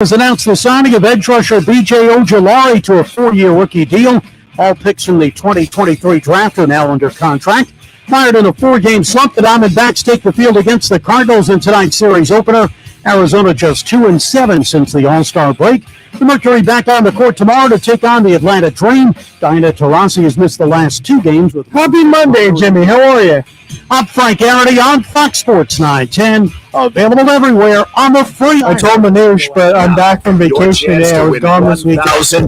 Has announced the signing of edge rusher B.J. Ojulari to a 4-year rookie deal. All picks in the 2023 draft are now under contract. Fired in a 4-game slump, the Diamondbacks take the field against the Cardinals in tonight's series opener. Arizona just 2-7 since the All-Star break. The Mercury back on the court tomorrow to take on the Atlanta Dream. Diana Taurasi has missed the last 2 games. Happy Monday, Jimmy. How are you? I'm Frank Arity on Fox Sports 910. Available everywhere on the free. I told Manuch, but I'm back from vacation today. I was gone this weekend. So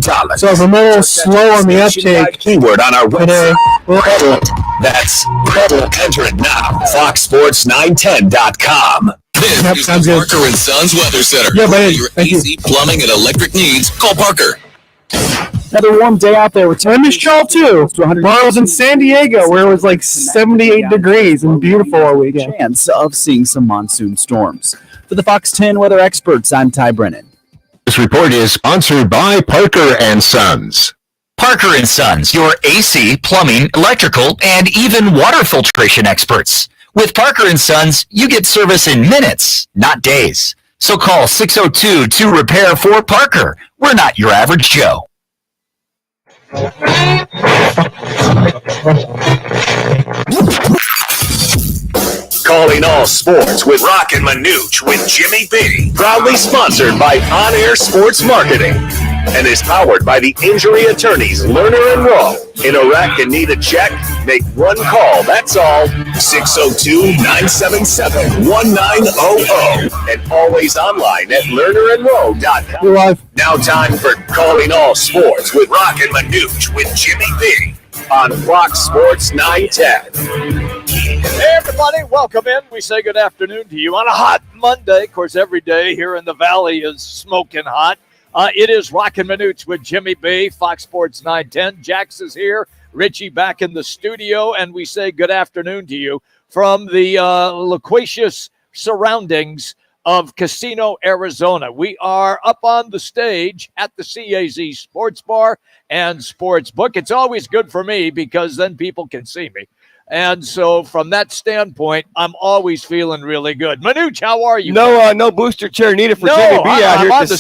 I'm a little slow on the uptake. Keyword on our website. That's enter it now. FoxSports910.com. This is the Parker and Sons Weather Center. Yeah, for your AC, plumbing, and electric needs, call Parker. Another warm day out there. I missed y'all too. Well, I was in San Diego where it was like 78 degrees and beautiful all weekend. Chance of seeing some monsoon storms. For the Fox 10 weather experts, I'm Ty Brennan. This report is sponsored by Parker and Sons. Parker and Sons, your AC, plumbing, electrical, and even water filtration experts. With Parker and Sons, you get service in minutes, not days. So call 602-2REPAIR for Parker. We're not your average Joe. Calling all sports with Roc and Manuch with Jimmy B. Proudly sponsored by On Air Sports Marketing and is powered by the injury attorneys Lerner and Rowe. In a wreck and need a check? Make one call, that's all. 602-977-1900 and always online at lernerandrowe.com. You're live. Now time for Calling All Sports with Roc and Manuch with Jimmy B. on Fox Sports 910. Hey, everybody, welcome in. We say good afternoon to you on a hot Monday. Of course, every day here in the Valley is smoking hot. It is Roc and Manuch with Jimmy B, Fox Sports 910. Jax is here, Richie back in the studio, and we say good afternoon to you from the loquacious surroundings of Casino, Arizona. We are up on the stage at the CAZ Sports Bar and Sports Book. It's always good for me because then people can see me. And so from that standpoint, I'm always feeling really good. Manuch, how are you? No booster chair needed for Jimmy B out here at the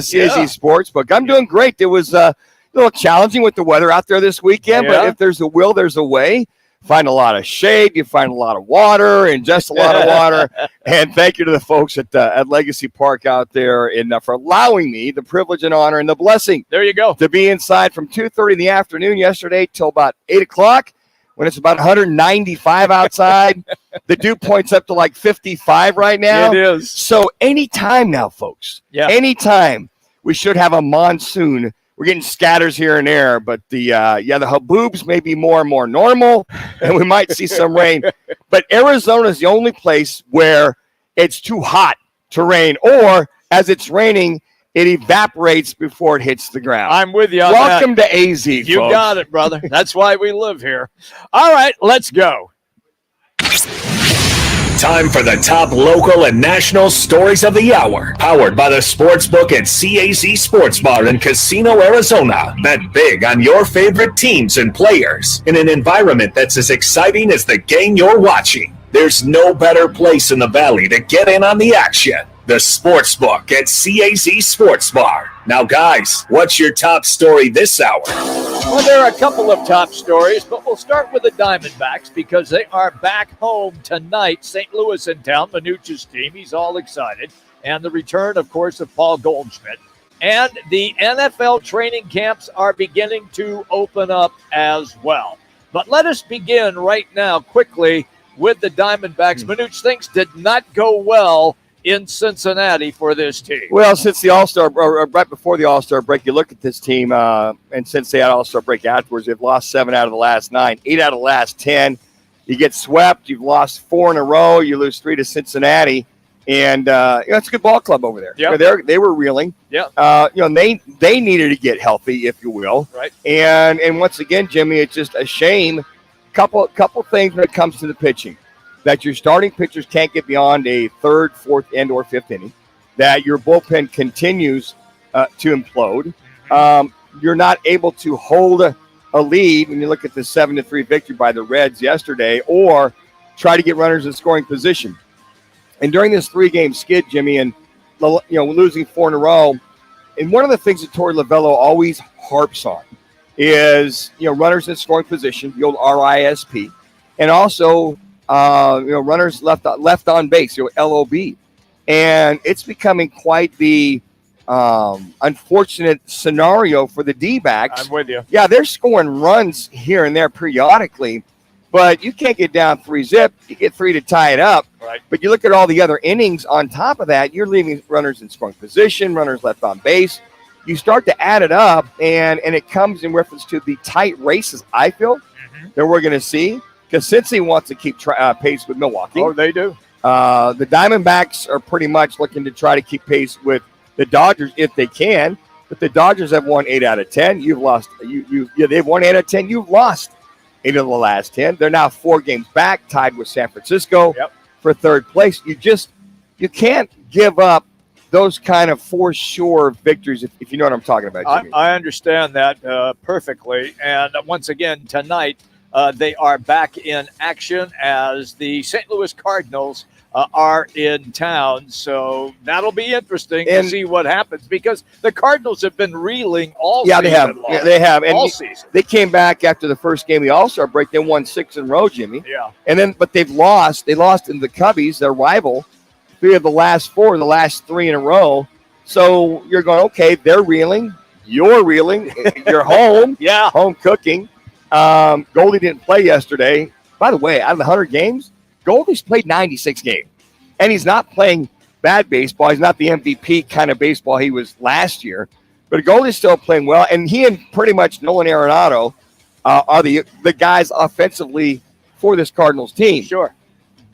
CAZ Sportsbook. I'm doing great. It was a little challenging with the weather out there this weekend, but if there's a will, there's a way. Find a lot of shade, you find a lot of water, and just a lot of water. And thank you to the folks at Legacy Park out there for allowing me the privilege and honor and the blessing. There you go. To be inside from 2:30 in the afternoon yesterday till about 8 o'clock. When it's about 195 outside, the dew point's up to like 55 right now. It is. So anytime now, folks, anytime we should have a monsoon. We're getting scatters here and there, but the haboobs may be more and more normal, and we might see some rain. But Arizona is the only place where it's too hot to rain, or as it's raining, it evaporates before it hits the ground. I'm with you on Welcome that. to AZ, You folks. got it, brother. That's why we live here. All right, let's go. Time for the top local and national stories of the hour. Powered by the Sportsbook at CAZ Sports Bar in Casino, Arizona. Bet big on your favorite teams and players in an environment that's as exciting as the game you're watching. There's no better place in the Valley to get in on the action. The Sportsbook at CAZ Sports Bar. Now, guys, what's your top story this hour? Well, there are a couple of top stories, but we'll start with the Diamondbacks because they are back home tonight. St. Louis in town, Manuch's team. He's all excited. And the return, of course, of Paul Goldschmidt. And the NFL training camps are beginning to open up as well. But let us begin right now quickly with the Diamondbacks. Manuch, things did not go well in Cincinnati for this team. Well, since the All-Star, or right before the All-Star break, you look at this team, and since they had All-Star break afterwards, they've lost 7 out of the last 9, 8 out of the last 10. You get swept. You've lost 4 in a row. You lose 3 to Cincinnati, and it's a good ball club over there. Yeah, they were reeling. Yeah, they needed to get healthy, if you will. Right. And once again, Jimmy, it's just a shame. Couple things when it comes to the pitching. That your starting pitchers can't get beyond a 3rd, 4th, and or 5th inning, that your bullpen continues to implode. You're not able to hold a lead when you look at the 7-3 victory by the Reds yesterday, or try to get runners in scoring position. And during this 3-game skid, Jimmy, and losing 4 in a row. And one of the things that Torey Lovello always harps on is, runners in scoring position, the old RISP, and also, runners left on base, LOB. And it's becoming quite the unfortunate scenario for the D-backs. I'm with you. Yeah, they're scoring runs here and there periodically, but you can't get down 3-zip. You get 3 to tie it up. Right. But you look at all the other innings on top of that, you're leaving runners in scoring position, runners left on base. You start to add it up, and it comes in reference to the tight races, I feel, that we're going to see, because Cincy wants to keep pace with Milwaukee. Oh, they do. The Diamondbacks are pretty much looking to try to keep pace with the Dodgers if they can, but the Dodgers have won 8 out of 10. You've lost. They've won 8 out of 10. You've lost 8 of the last 10. They're now 4 games back, tied with San Francisco for 3rd place. You can't give up those kind of for sure victories, if you know what I'm talking about, Jimmy. I understand that perfectly. And once again, tonight, they are back in action as the St. Louis Cardinals are in town. So that'll be interesting to see what happens, because the Cardinals have been reeling all season long. Yeah, they have. And all season. They came back after the first game of the All-Star break. They won 6 in a row, Jimmy. Yeah. But they've lost. They lost in the Cubbies, their rival, 3 of the last 4, the last 3 in a row. So you're going, okay, they're reeling. You're reeling. You're home. Yeah. Home cooking. Goldie didn't play yesterday. By the way, out of the 100 games, Goldie's played 96 games. And he's not playing bad baseball. He's not the MVP kind of baseball he was last year. But Goldie's still playing well. And he and pretty much Nolan Arenado are the guys offensively for this Cardinals team. Sure.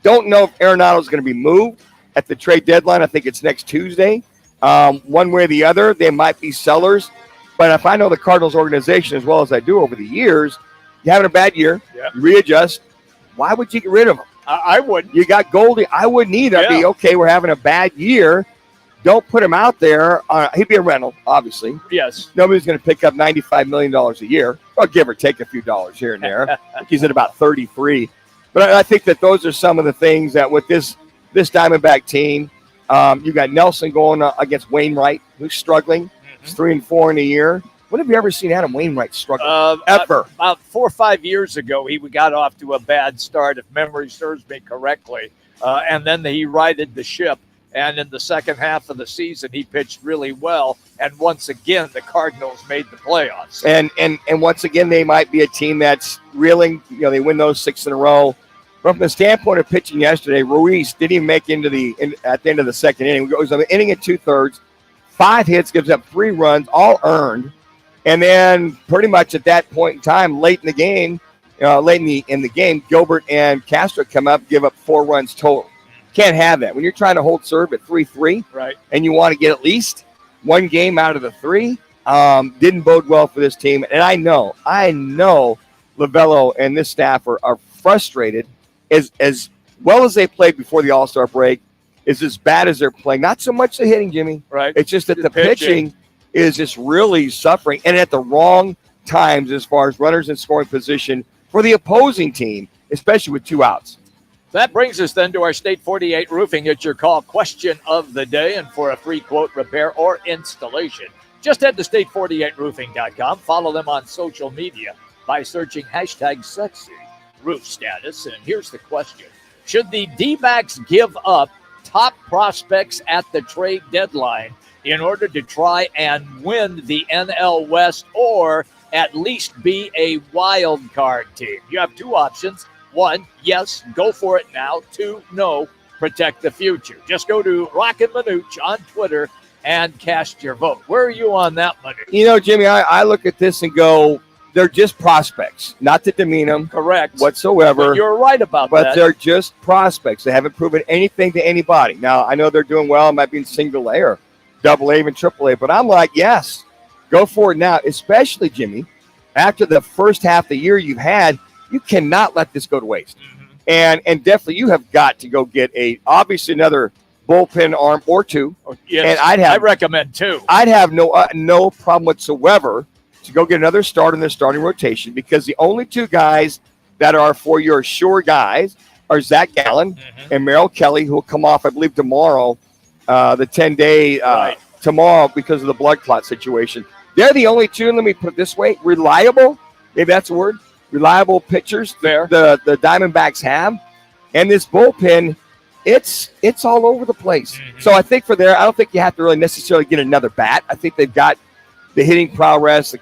Don't know if Arenado's going to be moved at the trade deadline. I think it's next Tuesday. One way or the other, they might be sellers. But if I know the Cardinals organization as well as I do over the years, you're having a bad year, you readjust. Why would you get rid of him? I wouldn't. You got Goldie. I wouldn't either. I'd be, okay, we're having a bad year. Don't put him out there. He'd be a rental, obviously. Yes. Nobody's going to pick up $95 million a year. Well, give or take a few dollars here and there. I think he's at about 33. But I think that those are some of the things that with this Diamondback team, you got Nelson going against Wainwright, who's struggling. He's 3 and 4 in a year. When have you ever seen Adam Wainwright struggle? Ever. About 4 or 5 years ago, he got off to a bad start, if memory serves me correctly. And then he righted the ship. And in the second half of the season, he pitched really well. And once again, the Cardinals made the playoffs. And once again, they might be a team that's reeling. They win those 6 in a row. But from the standpoint of pitching yesterday, Ruiz didn't even make at the end of the second inning. It was an inning and 2/3, 5 hits, gives up 3 runs, all earned. And then pretty much at that point in time, late in the game, Gilbert and Castro come up, give up 4 runs total. Can't have that. When you're trying to hold serve at 3-3, right, and you want to get at least 1 game out of the 3, didn't bode well for this team. And I know Lovello and this staff are frustrated. As well as they played before the All-Star break, is as bad as they're playing. Not so much the hitting, Jimmy. Right. It's just that the pitching is just really suffering, and at the wrong times as far as runners in scoring position for the opposing team, especially with 2 outs. That brings us then to our State 48 Roofing. It's your call question of the day, and for a free quote, repair, or installation, just head to state48roofing.com. Follow them on social media by searching #sexy roof status. And here's the question. Should the D-backs give up top prospects at the trade deadline in order to try and win the NL West, or at least be a wild card team? You have 2 options. 1, yes, go for it now. 2, no, protect the future. Just go to Roc and Manuch on Twitter and cast your vote. Where are you on that, Manuch? Jimmy, I look at this and go, they're just prospects, not to demean them. Correct. Whatsoever. But you're right about that. But they're just prospects. They haven't proven anything to anybody. Now, I know they're doing well. It might be in single A or double A, even triple A. But I'm like, yes, go for it now, especially, Jimmy, after the first half of the year you've had. You cannot let this go to waste. Mm-hmm. And definitely you have got to go get obviously another bullpen arm or 2. Yes, and I recommend 2. I'd have no problem whatsoever to go get another start in their starting rotation, because the only 2 guys that are for your sure guys are Zach Gallen and Merrill Kelly, who will come off, I believe, tomorrow the 10-day tomorrow because of the blood clot situation. They're the only two, let me put it this way, reliable, maybe that's a word, reliable pitchers the Diamondbacks have. And this bullpen, it's all over the place. Mm-hmm. So I think I don't think you have to really necessarily get another bat. I think they've got the hitting prowess,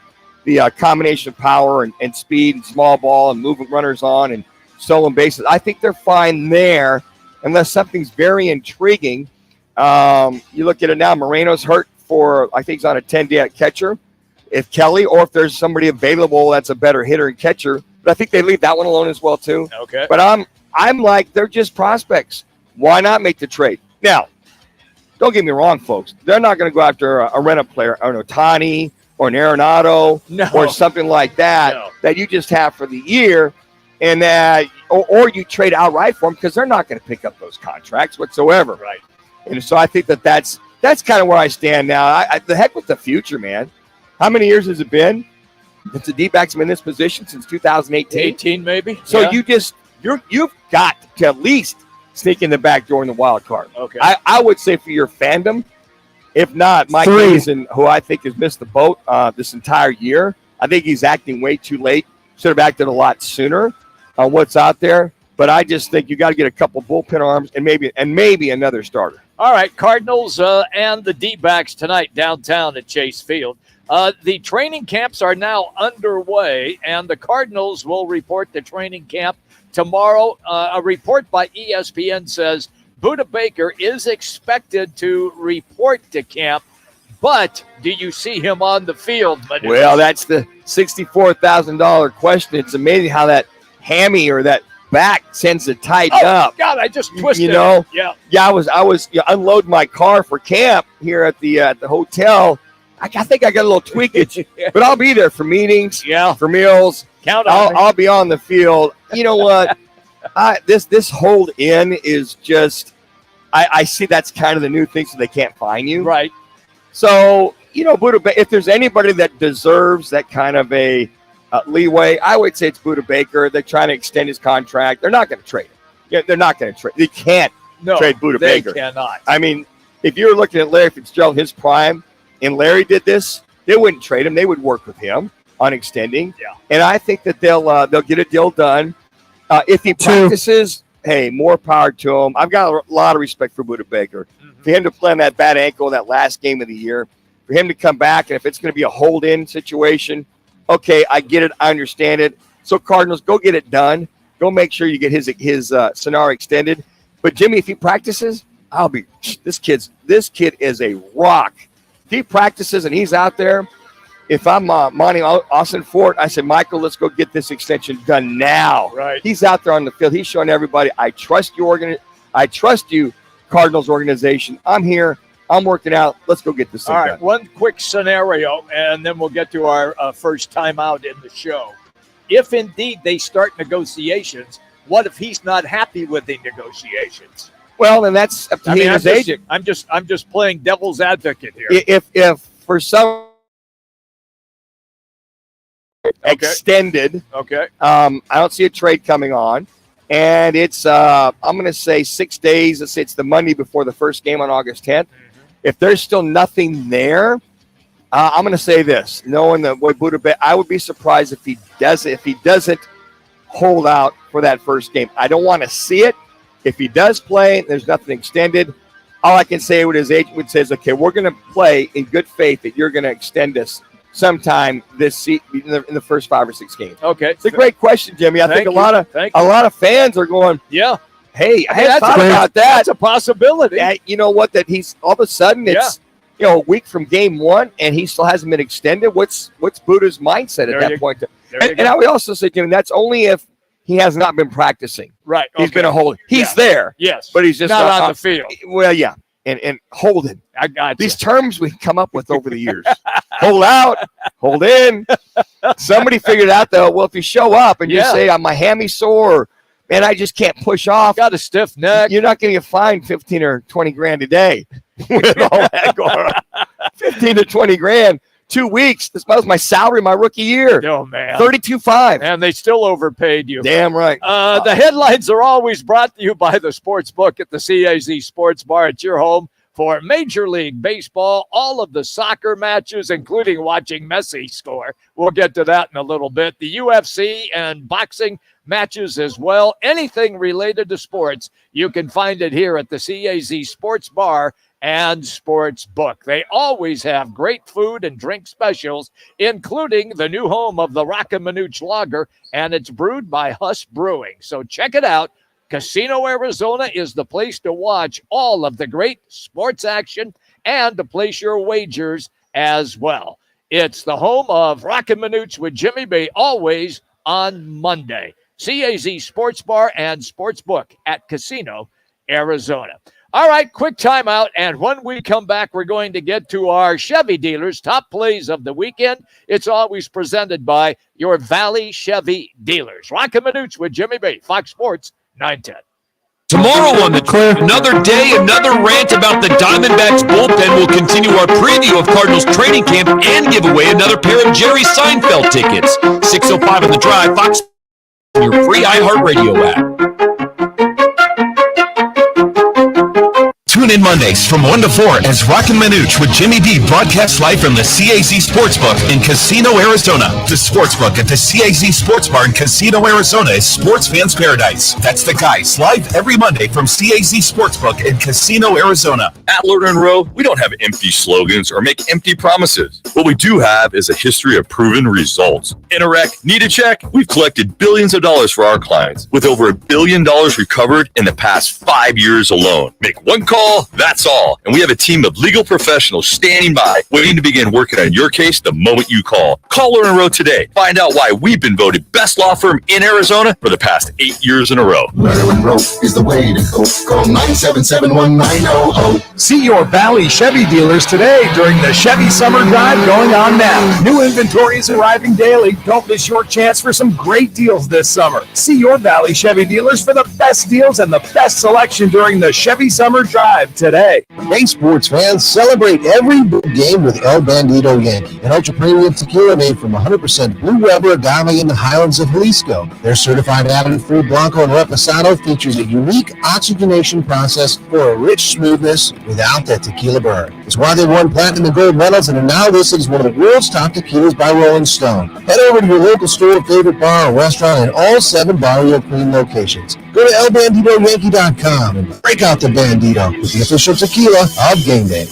the combination of power and speed and small ball and moving runners on and stolen bases. I think they're fine there unless something's very intriguing. You look at it now, Moreno's hurt I think he's on a 10-day at catcher. If Kelly or if there's somebody available that's a better hitter and catcher. But I think they leave that one alone as well, too. Okay. But I'm like, they're just prospects. Why not make the trade? Now, don't get me wrong, folks. They're not going to go after a rental player, or an Ohtani or an Arenado or something like that that you just have for the year. And or you trade outright for them because they're not going to pick up those contracts whatsoever. Right. And so I think that's kind of where I stand now. The heck with the future, man. How many years has it been? It's the D-backs been in this position since 2018. 18 maybe. So you've got to at least sneak in the back door in the wild card. Okay. I would say for your fandom, if not Mike Mason, who I think has missed the boat this entire year. I think he's acting way too late. Should have acted a lot sooner on what's out there. But I just think you got to get a couple bullpen arms and maybe another starter. All right, Cardinals and the D-backs tonight downtown at Chase Field. The training camps are now underway, and the Cardinals will report the training camp tomorrow. A report by ESPN says Buda Baker is expected to report to camp, but do you see him on the field? Well, that's the $64,000 question. It's amazing how that hammy or that back tends to tighten up. God, I just twisted. Yeah. I was unloading my car for camp here at the hotel. I think I got a little tweakage, but I'll be there for meetings, for meals. Count on I'll be on the field. You know what? This hold in is just. I see that's kind of the new thing, so they can't fine you, right? So Buda. If there's anybody that deserves that kind of a leeway, I would say it's Buda Baker. They're trying to extend his contract. They're not going to trade him. Yeah, they're not going to trade. They can't trade Buda Baker. They cannot. I mean, if you're looking at Larry Fitzgerald, his prime, and Larry did this, they wouldn't trade him. They would work with him on extending. Yeah. And I think that they'll get a deal done. If he practices, hey, more power to him. I've got a lot of respect for Buda Baker. Mm-hmm. For him to play on that bad ankle that last game of the year, for him to come back, and if it's going to be a hold-in situation, okay, I get it. I understand it. So, Cardinals, go get it done. Go make sure you get his scenario extended. But, Jimmy, if he practices, this kid is a rock. If he practices and he's out there, if I'm Monty Austin Fort, I said, Michael, let's go get this extension done now. Right. He's out there on the field. He's showing everybody, I trust you, Cardinals organization. I'm here. I'm working out. Let's go get this thing done. All right, one quick scenario, and then we'll get to our first time out in the show. If indeed they start negotiations, what if he's not happy with the negotiations? Well, then that's up to his agent. I'm just playing devil's advocate here. If for some extended, I don't see a trade coming on. And it's, I'm going to say 6 days. Let's say it's the Monday before the first game on August 10th. Mm-hmm. If there's still nothing there, I'm going to say this. Knowing that what Buda Baker, I would be surprised if he doesn't hold out for that first game. I don't want to see it. If he does play, there's nothing extended. All I can say with his agent would say is, okay, we're going to play in good faith that you're going to extend us sometime this in the first 5 or 6 games. Okay, it's a great question, Jimmy. I think a lot of fans are going, yeah. Hey, I hadn't thought about that. That's a possibility. You know what? That he's all of a sudden it's a week from game 1 and he still hasn't been extended. What's Buda's mindset at that point? And I would also say, Jimmy, that's only if he has not been practicing. Right. He's been a holder. He's there. Yes. But he's just not on the field. Well, yeah. And holding. I got these terms we've come up with over the years. Hold out, hold in. Somebody figured out though, well, if you show up and you say my hammy's sore, man, I just can't push off. Got a stiff neck. You're not going to get fined 15 or 20 grand a day with all that going on. 15 to 20 grand. 2 weeks. This was my salary my rookie year. Oh, man. $32,500. And they still overpaid you. Damn right. The headlines are always brought to you by the Sports Book at the CAZ Sports Bar. It's your home for Major League Baseball, all of the soccer matches, including watching Messi score. We'll get to that in a little bit. The UFC and boxing matches as well. Anything related to sports, you can find it here at the CAZ Sports Bar and Sports Book. They always have great food and drink specials, including the new home of the Roc and Manuch Lager, and it's brewed by Huss Brewing. So check it out. Casino, Arizona is the place to watch all of the great sports action and to place your wagers as well. It's the home of Roc and Manuch with Jimmy B, always on Monday. CAZ Sports Bar and Sports Book at Casino, Arizona. All right, quick timeout, and when we come back, we're going to get to our Chevy dealers' top plays of the weekend. It's always presented by your Valley Chevy dealers. Roc and Manuch with Jimmy B, Fox Sports 910. Tomorrow on the Clear, another day, another rant about the Diamondbacks bullpen. Will continue our preview of Cardinals training camp and give away another pair of Jerry Seinfeld tickets. 6:05 on the Drive, Fox, your free iHeartRadio app. Tune in Mondays from 1 to 4 as Roc and Manuch with Jimmy B broadcasts live from the CAZ Sportsbook in Casino, Arizona. The Sportsbook at the CAZ Sports Bar in Casino, Arizona is sports fans' paradise. That's the guys, live every Monday from CAZ Sportsbook in Casino, Arizona. At Lerner & Rowe, we don't have empty slogans or make empty promises. What we do have is a history of proven results. In a wreck, need a check? We've collected billions of dollars for our clients, with over $1 billion recovered in the past 5 years alone. Make one call, that's all. And we have a team of legal professionals standing by, waiting to begin working on your case the moment you call. Call Lerner & Rowe today. Find out why we've been voted best law firm in Arizona for the past 8 years in a row. Lerner & Rowe is the way to go. Call 977-1900. See your Valley Chevy dealers today during the Chevy Summer Drive going on now. New inventory is arriving daily. Don't miss your chance for some great deals this summer. See your Valley Chevy dealers for the best deals and the best selection during the Chevy Summer Drive today. Hey, sports fans, celebrate every big game with El Bandito Yankee, an ultra-premium tequila made from 100% Blue Weber agave in the highlands of Jalisco. Their certified additive-free Blanco and Reposado features a unique oxygenation process for a rich smoothness without that tequila burn. It's why they won platinum and gold medals and are now listed as one of the world's top tequilas by Rolling Stone. Head over to your local store, favorite bar, or restaurant in all 7 Barrio Queen locations. Go to elbanditoyankee.com and break out the Bandito with the official tequila of Game Day.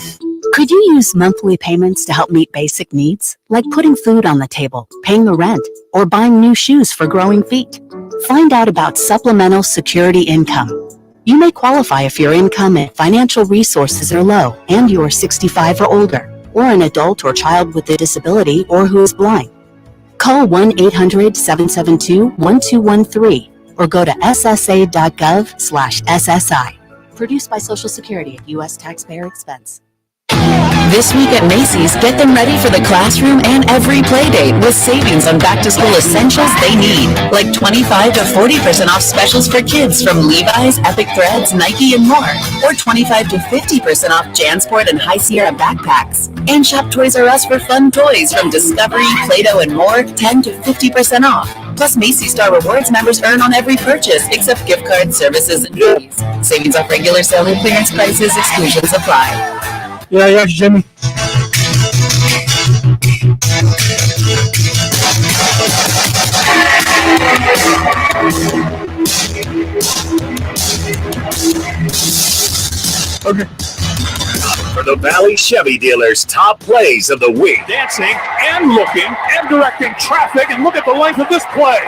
Could you use monthly payments to help meet basic needs, like putting food on the table, paying the rent, or buying new shoes for growing feet? Find out about supplemental security income. You may qualify if your income and financial resources are low and you are 65 or older, or an adult or child with a disability or who is blind. Call 1-800-772-1213 or go to ssa.gov/SSI. Produced by Social Security at U.S. taxpayer expense. This week at Macy's, get them ready for the classroom and every play date with savings on back-to-school essentials they need, like 25 to 40% off specials for kids from Levi's, Epic Threads, Nike, and more, or 25 to 50% off JanSport and High Sierra backpacks. And shop Toys R Us for fun toys from Discovery, Play-Doh, and more, 10 to 50% off. Plus, Macy's Star Rewards members earn on every purchase, except gift cards, services, and fees. Savings off regular sale and clearance prices. Exclusions apply. Yeah, Jimmy. Okay. For the Valley Chevy dealers' top plays of the week. Dancing and looking and directing traffic, and look at the length of this play.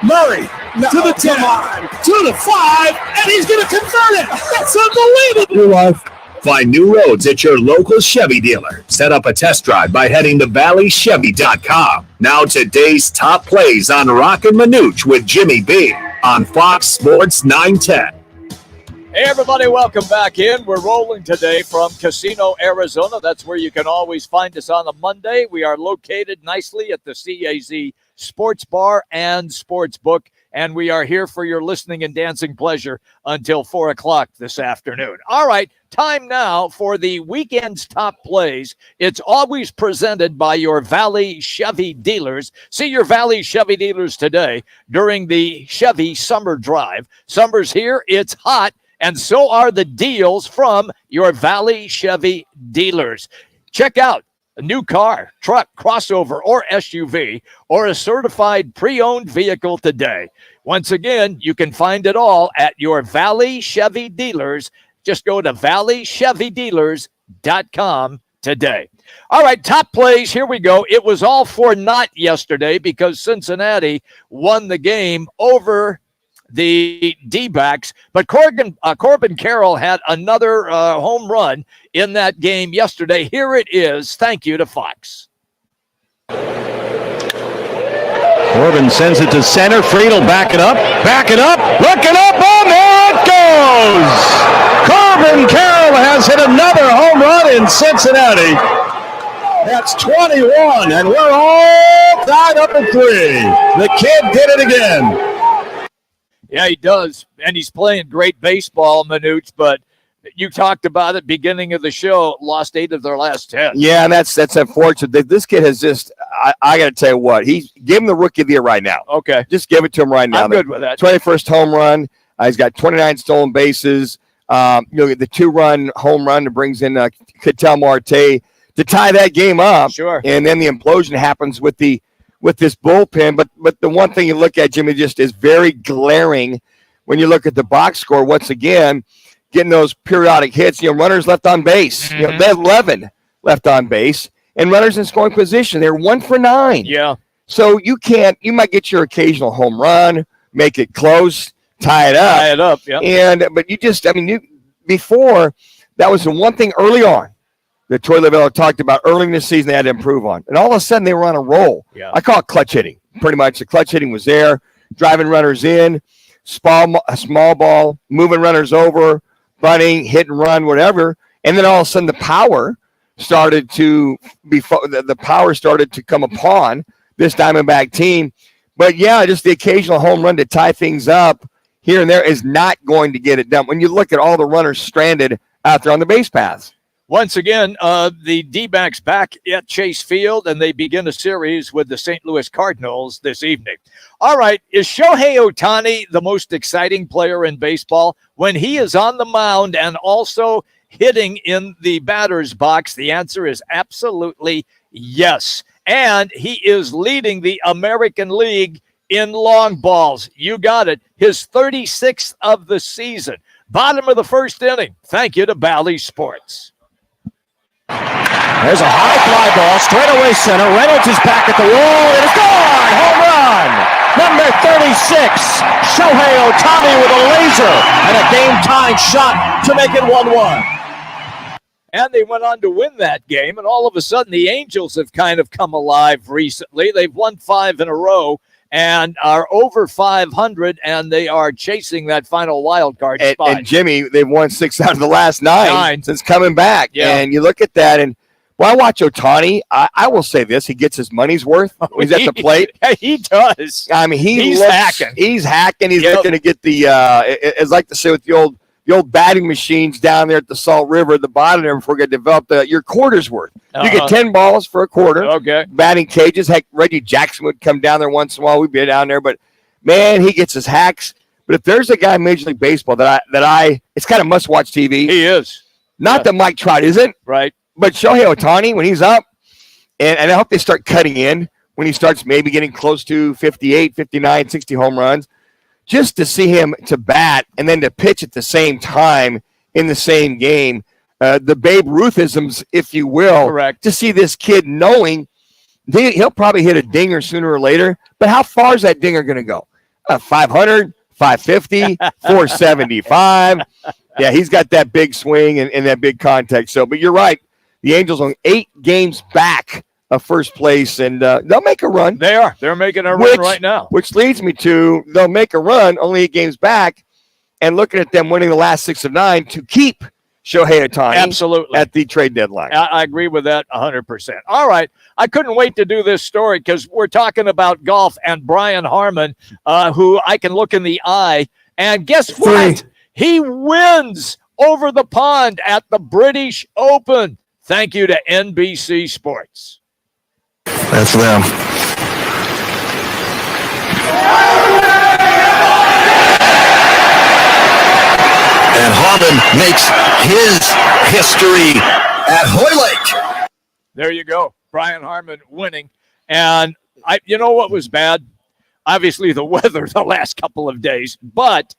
Murray to the 10, to the 5, and he's going to convert it. That's unbelievable. You're live. Find new roads at your local Chevy dealer. Set up a test drive by heading to valleychevy.com. Now today's top plays on Roc and Manuch with Jimmy B on Fox Sports 910. Hey, everybody, welcome back in. We're rolling today from Casino, Arizona. That's where you can always find us on a Monday. We are located nicely at the CAZ Sports Bar and Sports Book, and we are here for your listening and dancing pleasure until 4 o'clock this afternoon. All right, time now for the weekend's top plays. It's always presented by your Valley Chevy dealers. See your Valley Chevy dealers today during the Chevy Summer Drive. Summer's here. It's hot. and so are the deals from your Valley Chevy dealers. Check out a new car, truck, crossover, or SUV, or a certified pre-owned vehicle today. Once again, you can find it all at your Valley Chevy dealers. Just go to valleychevydealers.com today. All right, top plays. Here we go. It was all for naught yesterday because Cincinnati won the game over the D-backs, but Corbin Carroll had another home run in that game yesterday. Here it is. Thank you to Fox. Corbin sends it to center. Friedel backing up, looking up, and there it goes! Corbin Carroll has hit another home run in Cincinnati. That's 21, and we're all tied up at 3. The kid did it again. Yeah, he does, and he's playing great baseball, Manuch, but you talked about it beginning of the show, lost 8 of their last 10. Yeah, and that's unfortunate. This kid has just, I got to tell you what, give him the Rookie of the Year right now. Okay. Just give it to him right now. I'm good with that. 21st home run. He's got 29 stolen bases. The 2-run home run that brings in Ketel Marte to tie that game up. Sure. And then the implosion happens with this bullpen. But the one thing you look at, Jimmy, just is very glaring when you look at the box score. Once again, getting those periodic hits, runners left on base. Mm-hmm. They had 11 left on base, and runners in scoring position. They're 1 for 9. Yeah. So you might get your occasional home run, make it close, tie it up. Yeah. But before, that was the one thing early on that Troy Lavello talked about early in the season they had to improve on. And all of a sudden, they were on a roll. Yeah. I call it clutch hitting. Pretty much the clutch hitting was there, driving runners in, a small ball, moving runners over, bunting, hit and run, whatever. And then all of a sudden, the power started to come upon this Diamondback team. But, yeah, just the occasional home run to tie things up here and there is not going to get it done when you look at all the runners stranded out there on the base paths. Once again, the D-backs back at Chase Field, and they begin a series with the St. Louis Cardinals this evening. All right, is Shohei Ohtani the most exciting player in baseball? When he is on the mound and also hitting in the batter's box, the answer is absolutely yes. And he is leading the American League in long balls. You got it. His 36th of the season. Bottom of the first inning. Thank you to Bally Sports. There's a high fly ball, straight away center. Reynolds is back at the wall. It is gone! Home run! Number 36, Shohei Ohtani with a laser and a game-tying shot to make it 1-1. And they went on to win that game, and all of a sudden the Angels have kind of come alive recently. They've won 5 in a row and are over 500, and they are chasing that final wild card spot. And Jimmy, they've won 6 out of the last 9 since coming back. Yeah. And you look at that, and I watch Ohtani. I will say this: he gets his money's worth when he's at the plate. He does. I mean, he's hacking. He's hacking. He's looking to get the. It's like to say with the old batting machines down there at the Salt River at the bottom there before we get developed. Your quarter's worth. You get 10 balls for a quarter. Okay. Batting cages. Heck, Reggie Jackson would come down there once in a while. We'd be down there, but man, he gets his hacks. But if there's a guy in Major League Baseball that it's kind of must-watch TV. He is. Not that Mike Trout isn't. Right. But Shohei Ohtani, when he's up, and I hope they start cutting in when he starts maybe getting close to 58, 59, 60 home runs, just to see him to bat and then to pitch at the same time in the same game, the Babe Ruthisms, if you will. Correct. To see this kid knowing he'll probably hit a dinger sooner or later, but how far is that dinger going to go? 500, 550, 475. Yeah, he's got that big swing and that big contact. So, but you're right. The Angels are 8 games back of first place, and they'll make a run. They are. They're making a run right now. Which leads me to they'll make a run, only 8 games back, and looking at them winning the last 6 of 9 to keep Shohei Ohtani absolutely at the trade deadline. I agree with that 100%. All right. I couldn't wait to do this story because we're talking about golf and Brian Harman, who I can look in the eye, and guess what? He wins over the pond at the British Open. Thank you to NBC Sports. That's them. And Harmon makes his history at Hoylake. There you go. Brian Harmon winning. And you know what was bad? Obviously the weather the last couple of days, but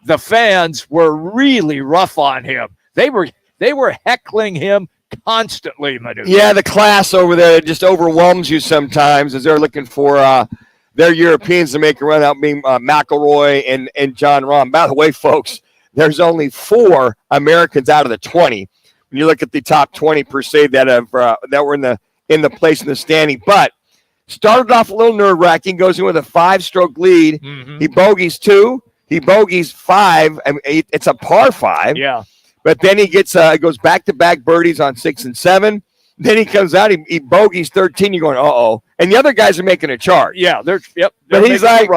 the fans were really rough on him. They were heckling him constantly, Manuch. Yeah, the class over there just overwhelms you sometimes as they're looking for their Europeans to make a run out, being McElroy and John Rahm. By the way, folks, there's only 4 Americans out of the 20. When you look at the top 20 per se that were in the place in the standing, but started off a little nerve-wracking, goes in with a 5-stroke lead. Mm-hmm. He bogeys 2. He bogeys 5. I mean, it's a par 5. Yeah. But then he goes back-to-back birdies on 6 and 7. Then he comes out, he bogeys 13. You're going, uh-oh. And the other guys are making a charge. Yeah, they're but he's like,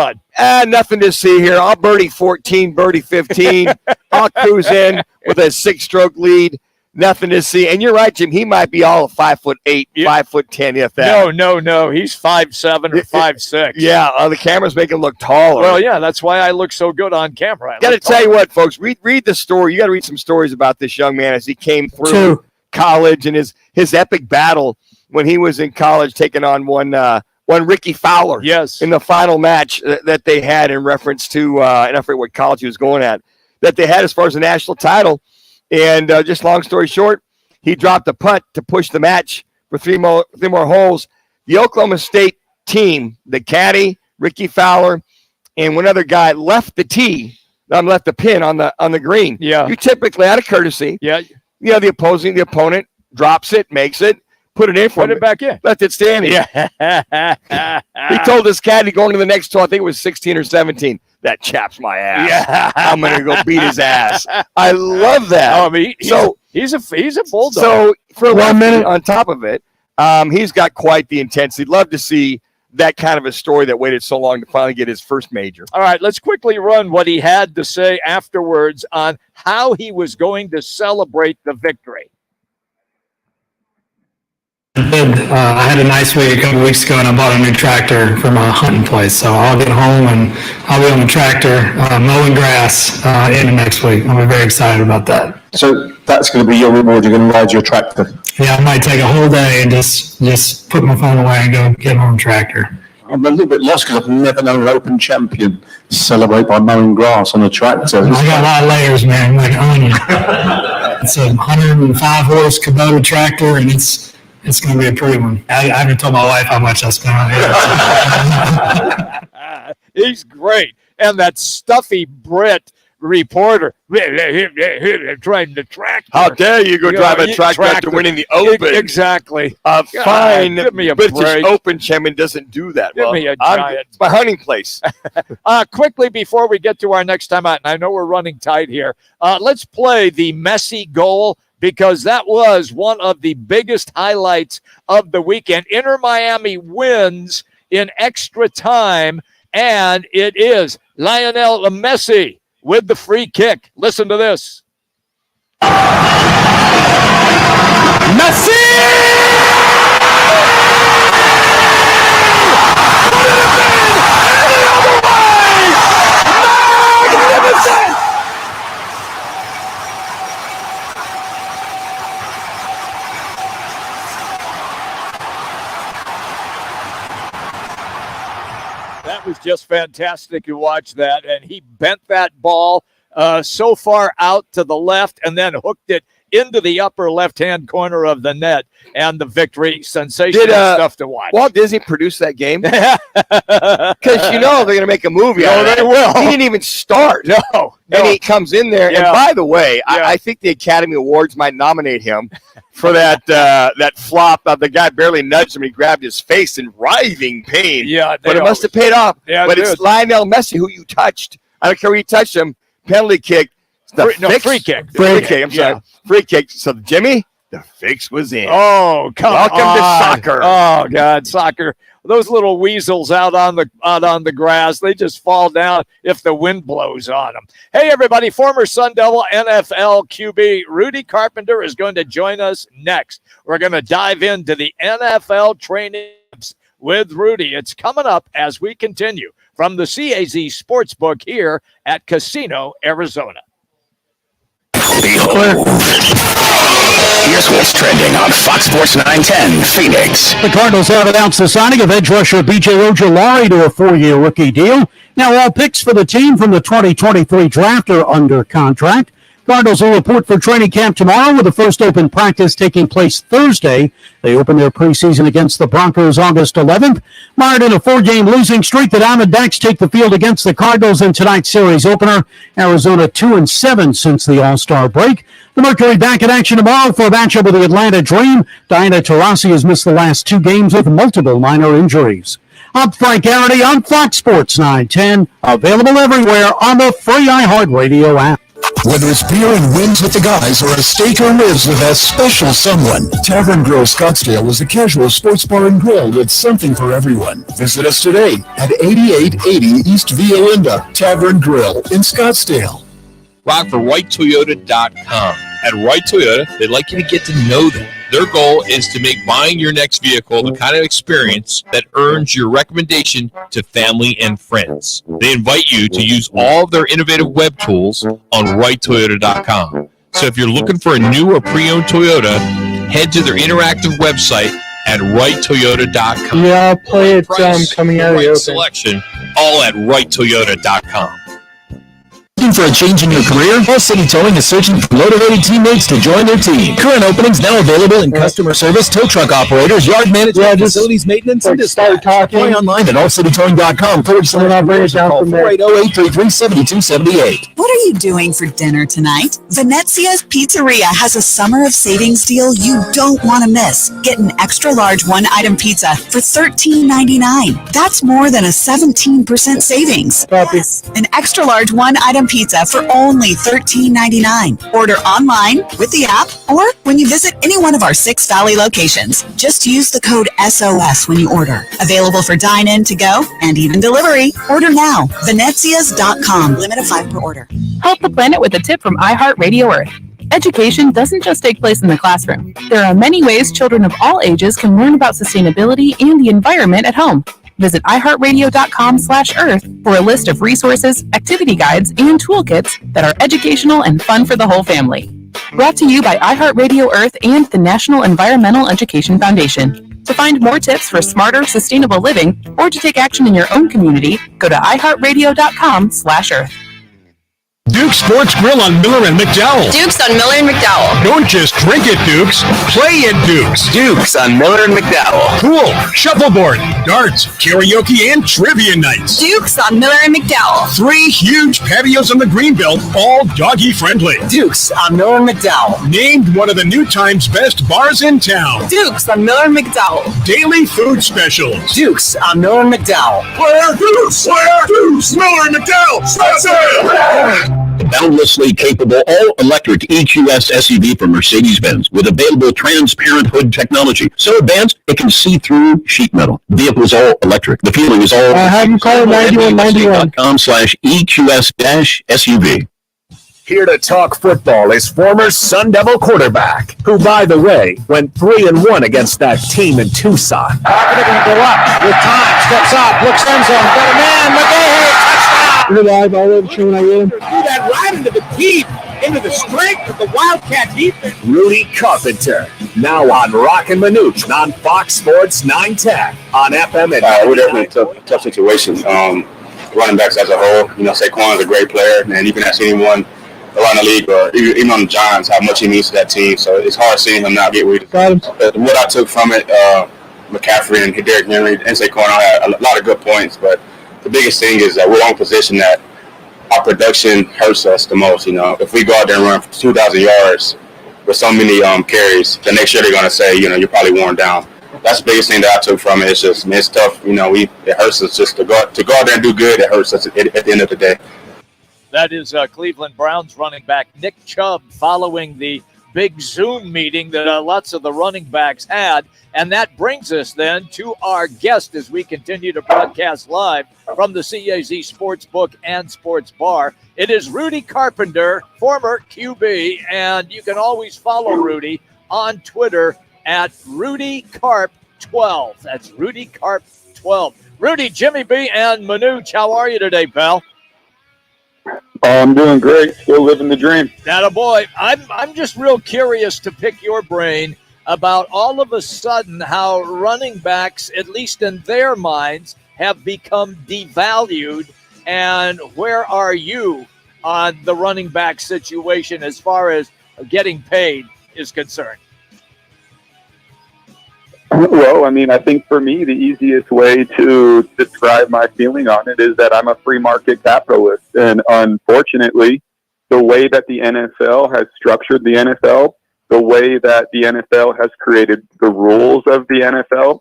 nothing to see here. I'll birdie 14, birdie 15. I'll cruise in with a 6-stroke lead. Nothing to see. And you're right, Jim. He might be all 5'8", 5'10", if that. No. He's 5'7" or 5'6". Yeah, the camera's making him look taller. Well, yeah, that's why I look so good on camera. Got to tell you what, folks. Read the story. You got to read some stories about this young man as he came through college and his epic battle when he was in college, taking on one Ricky Fowler. Yes, in the final match that they had in reference to I forget what college he was going at, that they had as far as the national title. And just long story short, he dropped a putt to push the match for three more holes. The Oklahoma State team, the caddy, Ricky Fowler, and one other guy left the pin on the green. Yeah. You typically, out of courtesy, the opponent drops it, makes it, put it in for him. Put it back in. Left it standing. Yeah. He told his caddy going to the next hole, I think it was 16 or 17. That chaps my ass. Yeah. I'm going to go beat his ass. I love that. Oh, I mean, he's a bulldog. So for 1 minute on top of it, he's got quite the intensity. Love to see that kind of a story that waited so long to finally get his first major. All right, let's quickly run what he had to say afterwards on how he was going to celebrate the victory. I had a nice week a couple weeks ago, and I bought a new tractor for my hunting place. So I'll get home and I'll be on the tractor mowing grass in the next week. I'm very excited about that. So that's going to be your reward. You're going to ride your tractor. Yeah, I might take a whole day and just put my phone away and go get on the tractor. I'm a little bit lost because I've never known an Open champion celebrate by mowing grass on a tractor. I got a lot of layers, man, like an onion. It's a 105 horse Kubota tractor, and it's going to be a pretty one. I haven't told my wife how much I spent on it. He's great. And that stuffy Brit reporter trying to tractor. How dare you go drive a tractor after winning the Open? Exactly. Fine. Give me a British break. Open champion doesn't do that. Give me a giant. It's my hunting place. Quickly before we get to our next time out, and I know we're running tight here, let's play the Messi goal, because that was one of the biggest highlights of the weekend. Inter Miami wins in extra time, and it is Lionel Messi with the free kick. Listen to this. That was just fantastic to watch that, and he bent that ball so far out to the left and then hooked it into the upper left-hand corner of the net, and the victory. Sensational stuff to watch. Walt Disney produced that game? Because they're going to make a movie out of it. They will. He didn't even start. No. And he comes in there. Yeah. And by the way, I think the Academy Awards might nominate him for that flop. The guy barely nudged him. He grabbed his face in writhing pain. Yeah, but it must have paid off. Yeah, but it's Lionel Messi who you touched. I don't care who you touched him. Penalty kick. Free kick. Free kick. I'm sorry. Free kick. So Jimmy, the fix was in. Oh, welcome to soccer. Oh God, soccer. Those little weasels out on the grass, they just fall down if the wind blows on them. Hey, everybody, former Sun Devil NFL QB Rudy Carpenter is going to join us next. We're going to dive into the NFL training with Rudy. It's coming up as we continue from the CAZ Sportsbook here at Casino, Arizona. Behold. Here's what's trending on Fox Sports 910 Phoenix. The Cardinals have announced the signing of edge rusher B.J. Ojolari to a 4-year rookie deal. Now all picks for the team from the 2023 draft are under contract. Cardinals will report for training camp tomorrow with the first open practice taking place Thursday. They open their preseason against the Broncos August 11th. Mired in a 4-game losing streak, the Diamondbacks take the field against the Cardinals in tonight's series opener. Arizona 2-7 since the All-Star break. The Mercury back in action tomorrow for a matchup with the Atlanta Dream. Diana Taurasi has missed the last 2 games with multiple minor injuries. I'm Frank Garrity on Fox Sports 910, available everywhere on the free iHeartRadio app. Whether it's beer and wings with the guys or a steak or ribs with a special someone, Tavern Grill Scottsdale is a casual sports bar and grill with something for everyone. Visit us today at 8880 East Via Linda, Tavern Grill in Scottsdale. Rock for WhiteToyota.com. At Wright Toyota, they'd like you to get to know them. Their goal is to make buying your next vehicle the kind of experience that earns your recommendation to family and friends. They invite you to use all of their innovative web tools on WhiteToyota.com. So if you're looking for a new or pre-owned Toyota, head to their interactive website at WhiteToyota.com. Yeah, I'll play it coming out of the open. Selection, all at WhiteToyota.com. Looking for a change in your career? All City Towing is searching for motivated teammates to join their team. Current openings now available in customer service, tow truck operators, yard management, facilities maintenance, and dispatch. Apply online at allcitytowing.com. Call 480-833-7278. What are you doing for dinner tonight? Venezia's Pizzeria has a summer of savings deal you don't want to miss. Get an extra large one-item pizza for $13.99. That's more than a 17% savings. Plus, an extra large one-item pizza for only $13.99. Order online, with the app, or when you visit any one of our 6 Valley locations. Just use the code SOS when you order. Available for dine-in, to go, and even delivery. Order now. Venezias.com. Limit of 5 per order. Help the planet with a tip from iHeartRadio Earth. Education doesn't just take place in the classroom. There are many ways children of all ages can learn about sustainability and the environment at home. Visit iHeartRadio.com/Earth for a list of resources, activity guides, and toolkits that are educational and fun for the whole family. Brought to you by iHeartRadio Earth and the National Environmental Education Foundation. To find more tips for smarter, sustainable living, or to take action in your own community, go to iHeartRadio.com/Earth. Duke's Sports Grill on Miller and McDowell. Duke's on Miller and McDowell. Don't just drink it, Duke's. Play it, Duke's. Duke's on Miller and McDowell. Pool, shuffleboard, darts, karaoke, and trivia nights. Duke's on Miller and McDowell. 3 huge patios on the Greenbelt, all doggy-friendly. Duke's on Miller and McDowell. Named one of the New Times best bars in town. Duke's on Miller and McDowell. Daily food specials. Duke's on Miller and McDowell. Where Duke's? Where Duke's? Miller and McDowell. Boundlessly capable all-electric EQS SUV from Mercedes-Benz with available transparent hood technology. So advanced, it can see through sheet metal. The vehicle is all electric. The feeling is all... have them call 9191. .com/EQS-SUV. Here to talk football is former Sun Devil quarterback, who, by the way, went 3-1 against that team in Tucson. Going to go up with time, steps up, looks end zone, got a man, McGahey, touchdown! Live all over showing I get him. Do that right into the teeth, into the strength of the Wildcat defense. Rudy Carpenter, now on Roc and Manuch on Fox Sports 910 on FM and... We're definitely in a tough situation. Running backs as a whole, Saquon's a great player, and you can ask anyone around the league or even on the Giants how much he means to that team. So it's hard seeing him not get what I took from it, McCaffrey and Derrick Henry and Saquon had a lot of good points, but the biggest thing is that we're on position that our production hurts us the most. If we go out there and run for 2,000 yards with so many carries, the next year they're going to say, you're probably worn down. That's the biggest thing that I took from it. It's just, it's tough. It hurts us just to go out there and do good. It hurts us at the end of the day. That is Cleveland Browns running back Nick Chubb following the big Zoom meeting that lots of the running backs had. And that brings us then to our guest as we continue to broadcast live from the CAZ Sportsbook and Sports Bar. It is Rudy Carpenter, former QB, and you can always follow Rudy on Twitter at RudyCarp12. That's RudyCarp12. Rudy, Jimmy B, and Manuch, how are you today, pal? Oh, I'm doing great. Still living the dream. Attaboy. I'm just real curious to pick your brain about all of a sudden how running backs, at least in their minds, have become devalued. And where are you on the running back situation as far as getting paid is concerned? Well, I mean, I think for me, the easiest way to describe my feeling on it is that I'm a free market capitalist. And unfortunately, the way that the NFL has structured the NFL, the way that the NFL has created the rules of the NFL,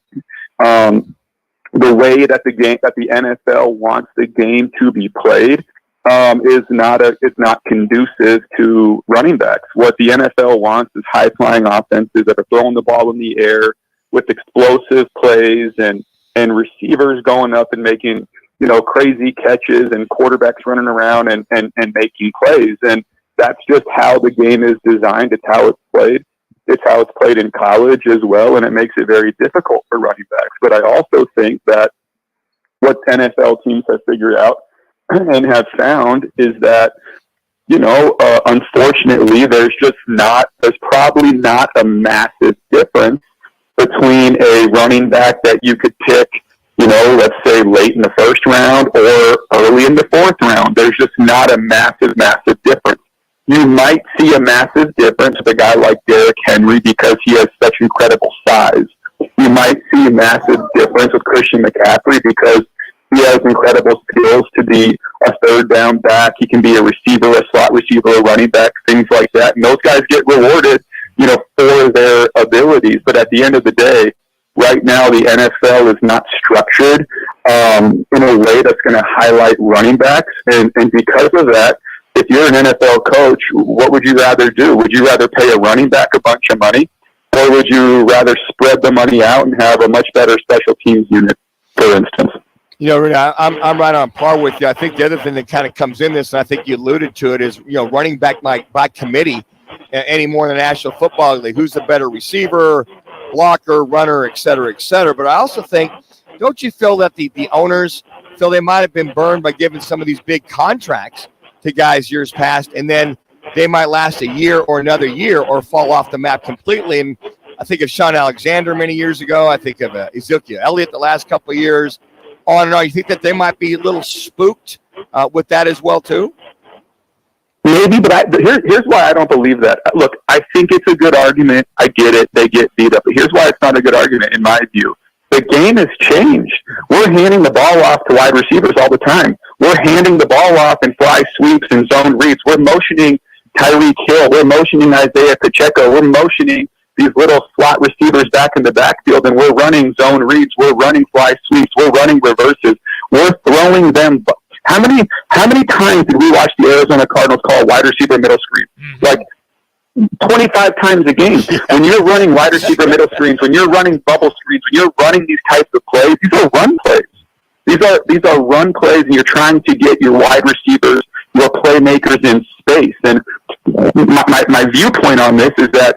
the way that the NFL wants the game to be played, is not conducive to running backs. What the NFL wants is high flying offenses that are throwing the ball in the air with explosive plays and receivers going up and making, crazy catches and quarterbacks running around and making plays. And that's just how the game is designed. It's how it's played. It's how it's played in college as well. And it makes it very difficult for running backs. But I also think that what NFL teams have figured out and have found is that, unfortunately, there's probably not a massive difference between a running back that you could pick, let's say late in the first round or early in the fourth round. There's just not a massive difference. You might see a massive difference with a guy like Derrick Henry because he has such incredible size. You might see a massive difference with Christian McCaffrey because he has incredible skills to be a third down back. He can be a receiver, a slot receiver, a running back, things like that. And those guys get rewarded for their abilities. But at the end of the day, right now the NFL is not structured in a way that's going to highlight running backs. And because of that, if you're an NFL coach, what would you rather do? Would you rather pay a running back a bunch of money, or would you rather spread the money out and have a much better special teams unit, for instance? I'm right on par with you. I think the other thing that kind of comes in this, and I think you alluded to it, is running back by committee any more than the National Football League. Who's the better receiver, blocker, runner, et cetera, et cetera. But I also think, don't you feel that the owners feel they might have been burned by giving some of these big contracts to guys years past, and then they might last a year or another year or fall off the map completely? And I think of Sean Alexander many years ago. I think of Ezekiel Elliott the last couple of years. On and on. You think that they might be a little spooked with that as well, too? Maybe, but here's why I don't believe that. Look, I think it's a good argument. I get it. They get beat up. But here's why it's not a good argument, in my view. The game has changed. We're handing the ball off to wide receivers all the time. We're handing the ball off in fly sweeps and zone reads. We're motioning Tyreek Hill. We're motioning Isaiah Pacheco. We're motioning these little slot receivers back in the backfield, and we're running zone reads. We're running fly sweeps. We're running reverses. We're throwing them. How many times did we watch the Arizona Cardinals call wide receiver middle screen? Like 25 times a game. When you're running wide receiver middle screens, when you're running bubble screens, when you're running these types of plays, these are run plays. These are run plays, and you're trying to get your wide receivers, your playmakers in space. And my viewpoint on this is that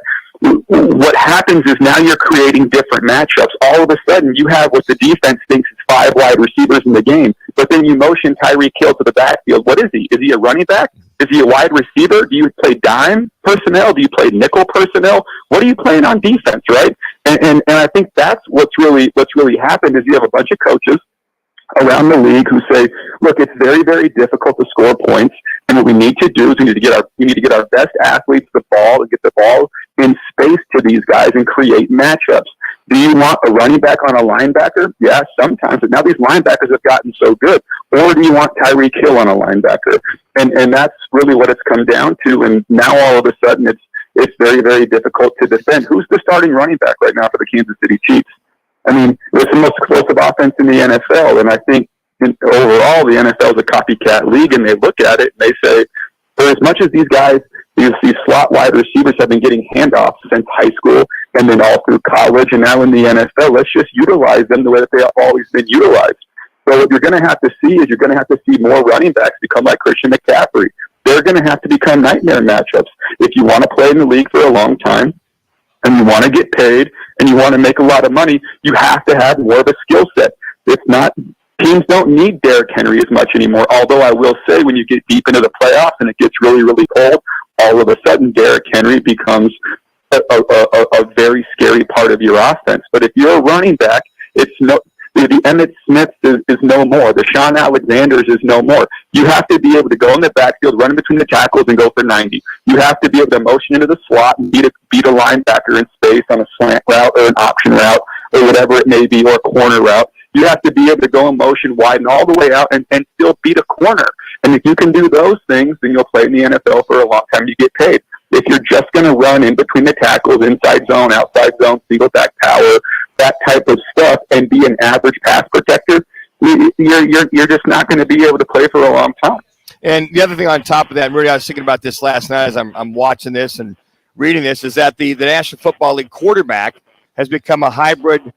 what happens is now you're creating different matchups. All of a sudden, you have what the defense thinks is 5 wide receivers in the game, but then you motion Tyreek Hill to the backfield. What is he? Is he a running back? Is he a wide receiver? Do you play dime personnel? Do you play nickel personnel? What are you playing on defense, right? And I think that's what's really happened is you have a bunch of coaches around the league who say, look, it's very, very difficult to score points, and what we need to do is we need to get our best athletes the ball and get the ball in space to these guys and create matchups. Do you want a running back on a linebacker? Yeah, sometimes, but now these linebackers have gotten so good. Or do you want Tyreek Hill on a linebacker? And that's really what it's come down to. And now all of a sudden it's very, very difficult to defend. Who's the starting running back right now for the Kansas City Chiefs? I mean, it's the most explosive offense in the NFL, and I think overall the NFL is a copycat league, and they look at it and they say, for as much as these guys, these slot wide receivers have been getting handoffs since high school and then all through college and now in the NFL, let's just utilize them the way that they have always been utilized. So what you're going to have to see is you're going to have to see more running backs become like Christian McCaffrey. They're going to have to become nightmare matchups. If you want to play in the league for a long time, and you want to get paid, and you want to make a lot of money, you have to have more of a skill set. It's not Teams don't need Derrick Henry as much anymore, although I will say when you get deep into the playoffs and it gets really, really cold, all of a sudden Derrick Henry becomes a very scary part of your offense. But if you're a running back, the Emmitt Smith is no more. The Sean Alexanders is no more. You have to be able to go in the backfield, run in between the tackles, and go for 90. You have to be able to motion into the slot and beat a linebacker in space on a slant route or an option route or whatever it may be, or a corner route. You have to be able to go in motion, widen all the way out, and still beat a corner. And if you can do those things, then you'll play in the NFL for a long time. You get paid. If you're just going to run in between the tackles, inside zone, outside zone, single back power, that type of stuff, and be an average pass protector, you're just not going to be able to play for a long time. And the other thing on top of that, really, I was thinking about this last night as I'm watching this and reading this, is that the National Football League quarterback has become a hybrid,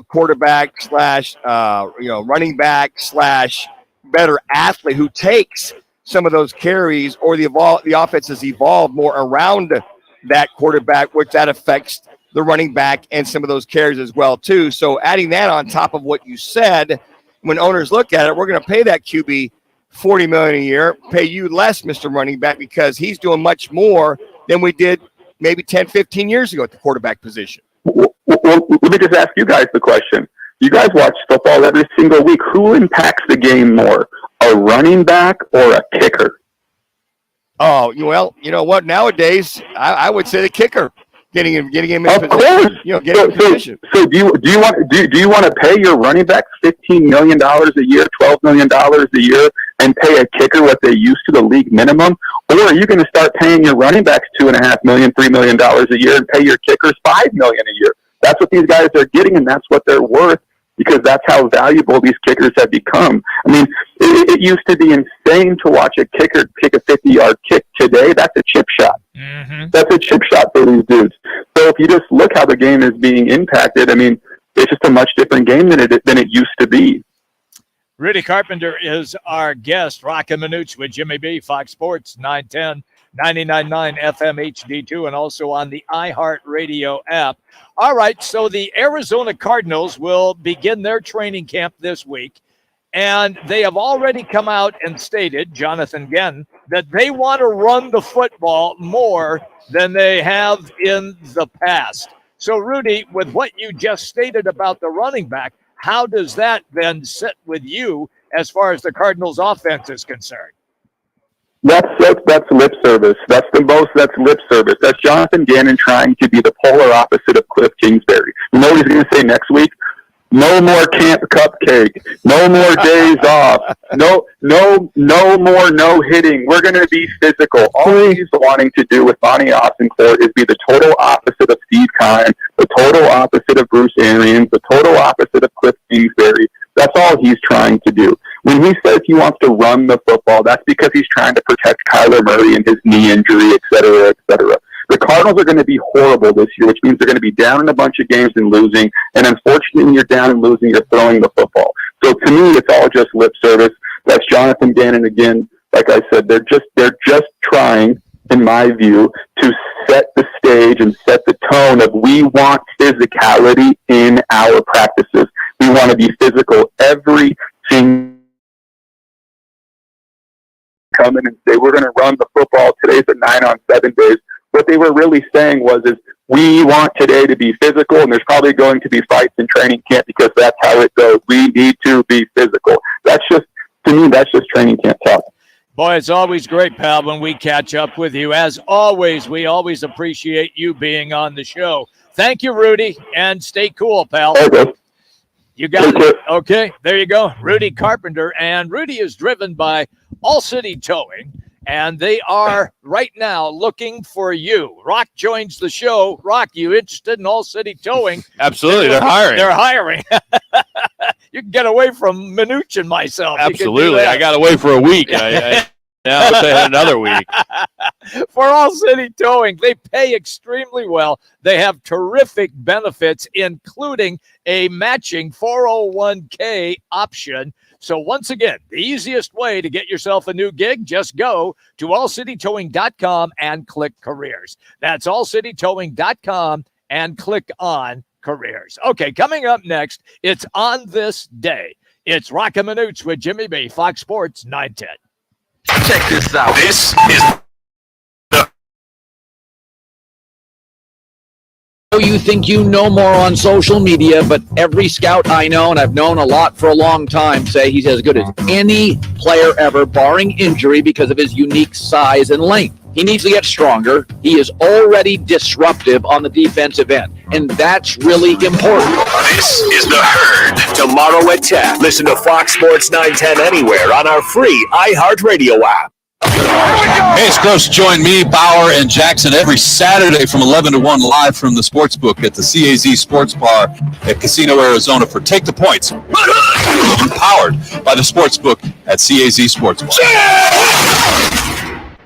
quarterback slash, running back slash better athlete who takes some of those carries, or the offense has evolved more around that quarterback, which that affects the running back and some of those carries as well too. So adding that on top of what you said, when owners look at it, we're going to pay that QB $40 million a year, pay you less, Mr. Running Back, because he's doing much more than we did maybe 10, 15 years ago at the quarterback position. Well, let me just ask you guys the question. You guys watch football every single week. Who impacts the game more, a running back or a kicker? Oh, well, you know what? Nowadays, I would say the kicker, getting him in of position. Course. Position. So do you want to pay your running back $15 million a year, $12 million a year, and pay a kicker what they used to the league minimum? Or are you going to start paying your running backs $2.5 million, $3 million a year, and pay your kickers $5 million a year? That's what these guys are getting, and that's what they're worth, because that's how valuable these kickers have become. I mean, it used to be insane to watch a kicker kick a 50-yard kick. Today, that's a chip shot. Mm-hmm. That's a chip shot for these dudes. So if you just look how the game is being impacted, I mean, it's just a much different game than it used to be. Rudy Carpenter is our guest. Roc and Manuch with Jimmy B, Fox Sports 910, 99.9 FM HD2, and also on the iHeartRadio app. All right, so the Arizona Cardinals will begin their training camp this week, and they have already come out and stated, Jonathan Gann, that they want to run the football more than they have in the past. So, Rudy, with what you just stated about the running back, how does that then sit with you as far as the Cardinals' offense is concerned? That's lip service. That's lip service. That's Jonathan Gannon trying to be the polar opposite of Cliff Kingsbury. You know what he's going to say next week? No more camp cupcake. No more days off. No more no hitting. We're going to be physical. All he's wanting to do with Bonnie Ossencourt is be the total opposite of Steve Kine, the total opposite of Bruce Arians, the total opposite of Cliff Kingsbury. That's all he's trying to do. When he says he wants to run the football, that's because he's trying to protect Kyler Murray and his knee injury, et cetera, et cetera. The Cardinals are going to be horrible this year, which means they're going to be down in a bunch of games and losing. And unfortunately, when you're down and losing, you're throwing the football. So to me, it's all just lip service. That's Jonathan Gannon again. Like I said, they're just trying, in my view, to set the stage and set the tone of we want physicality in our practices. We want to be physical every single. Come in and say we're going to run the football. Today's a 9-on-7 days. What they were really saying was we want today to be physical, and there's probably going to be fights in training camp because that's how it goes. We need to be physical. That's just, to me, that's just training camp talk. Boy, it's always great, pal, when we catch up with you. As always, we always appreciate you being on the show. Thank you, Rudy, and stay cool, pal. Okay. You got it. Okay, there you go. Rudy Carpenter. And Rudy is driven by All City Towing, and they are right now looking for you. Roc joins the show. Roc, you interested in All City Towing? Absolutely. They're hiring. They're hiring. You can get away from Manuch and myself. Absolutely. I got away for a week. Now they had another week. For All City Towing, they pay extremely well. They have terrific benefits, including a matching 401k option. So once again, the easiest way to get yourself a new gig, just go to allcitytowing.com and click careers. That's allcitytowing.com and click on careers. Okay, coming up next, it's On This Day. It's Roc and Manuch with Jimmy B, Fox Sports 910. Check this out. This is You think you know more on social media, but every scout I know, and I've known a lot for a long time, say he's as good as any player ever, barring injury because of his unique size and length. He needs to get stronger. He is already disruptive on the defensive end, and that's really important. This is The Herd. Tomorrow at 10. Listen to Fox Sports 910 anywhere on our free iHeartRadio app. Hey, it's Gross. Join me, Bauer, and Jackson every Saturday from 11 to 1 live from the Sportsbook at the CAZ Sports Bar at Casino, Arizona for Take the Points. Powered by the Sportsbook at CAZ Sports Bar.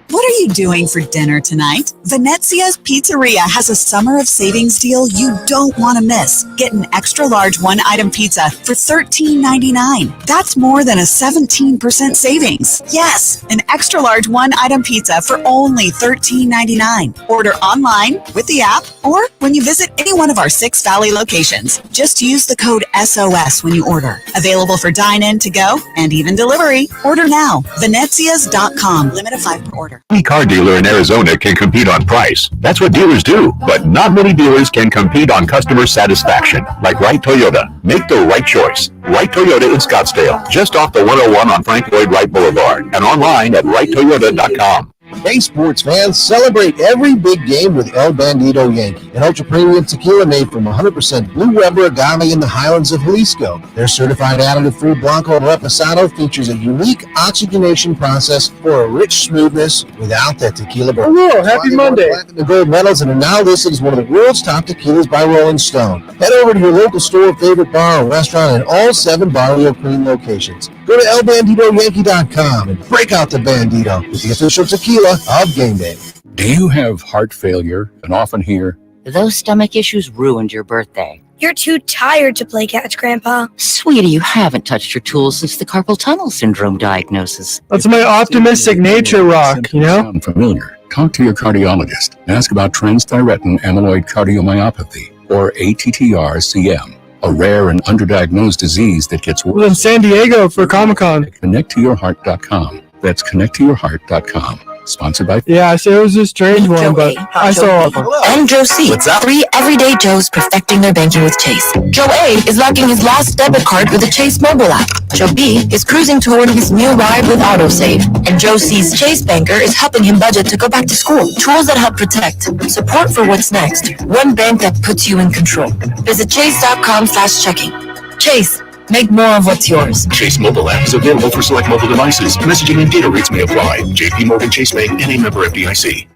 What are you doing for dinner tonight? Venezia's Pizzeria has a summer of savings deal you don't want to miss. Get an extra large one-item pizza for $13.99. That's more than a 17% savings. Yes, an extra large one-item pizza for only $13.99. Order online, with the app, or when you visit any one of our 6 Valley locations. Just use the code SOS when you order. Available for dine-in, to-go, and even delivery. Order now. Venezias.com. Limit of 5 per order. Any car dealer in Arizona can compete on price. That's what dealers do. But not many dealers can compete on customer satisfaction. Like Wright Toyota. Make the right choice. Wright Toyota in Scottsdale. Just off the 101 on Frank Lloyd Wright Boulevard. And online at WrightToyota.com. Hey, sports fans, celebrate every big game with El Bandito Yankee, an ultra-premium tequila made from 100% Blue Weber agave in the highlands of Jalisco. Their certified additive-free Blanco Reposado features a unique oxygenation process for a rich smoothness without that tequila burn. Hello, happy Monday. The gold medals and are now listed as one of the world's top tequilas by Rolling Stone. Head over to your local store, favorite bar, or restaurant in all 7 Barrio Queen locations. Go to elbanditoyankee.com and break out the Bandito with the official tequila of game day. Do you have heart failure and often hear, "Those stomach issues ruined your birthday"? "You're too tired to play catch, Grandpa." Sweetie, you haven't touched your tools since the carpal tunnel syndrome diagnosis. That's my optimistic nature, Rock, you know? Sound familiar? Talk to your cardiologist. Ask about transthyretin amyloid cardiomyopathy, or ATTR-CM. A rare and underdiagnosed disease that gets worse. Well, in San Diego for Comic-Con. ConnectToYourHeart.com. That's ConnectToYourHeart.com. Sponsored by... Yeah, I say it was a strange one, but I saw it. I'm Joe C. What's up? 3 everyday Joes perfecting their banking with Chase. Joe A is locking his last debit card with the Chase mobile app. Joe B is cruising toward his new ride with AutoSave. And Joe C's Chase banker is helping him budget to go back to school. Tools that help protect. Support for what's next. One bank that puts you in control. Visit chase.com/checking. Chase. Make more of what's yours. Chase mobile app is available for select mobile devices. Messaging and data rates may apply. JP Morgan Chase Bank, NA member FDIC.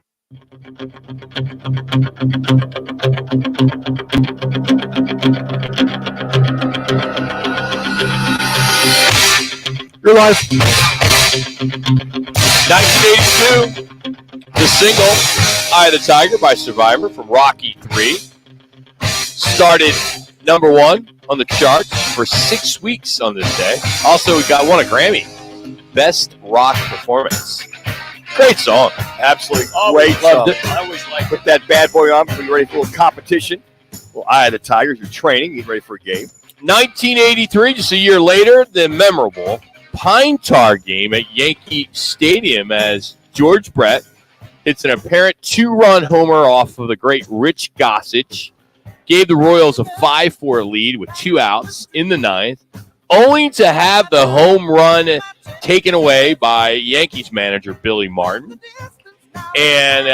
You're live. 1982, the single "Eye of the Tiger" by Survivor from Rocky III started number 1 on the charts for 6 weeks on this day. Also, we won a Grammy, Best Rock Performance. Great song, absolutely great song. I always like Put that bad boy on before you're ready for a little competition. Well, Eye of the Tigers, you're training, getting ready for a game. 1983, just a year later, the memorable Pine Tar game at Yankee Stadium as George Brett hits an apparent 2-run homer off of the great Rich Gossage. Gave the Royals a 5-4 lead with 2 outs in the 9th, only to have the home run taken away by Yankees manager Billy Martin. And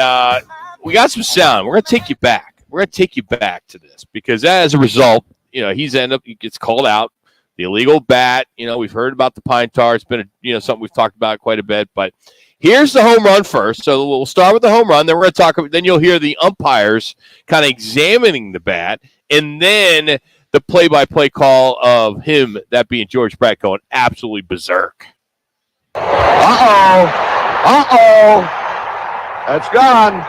we got some sound. We're going to take you back. We're going to take you back to this because as a result, he gets called out. The illegal bat, we've heard about the Pine Tar. It's been something we've talked about quite a bit, but here's the home run first. So we'll start with the home run. Then we're going to talk. Then you'll hear the umpires kind of examining the bat, and then the play-by-play call of him, that being George Brett, going absolutely berserk. That's gone.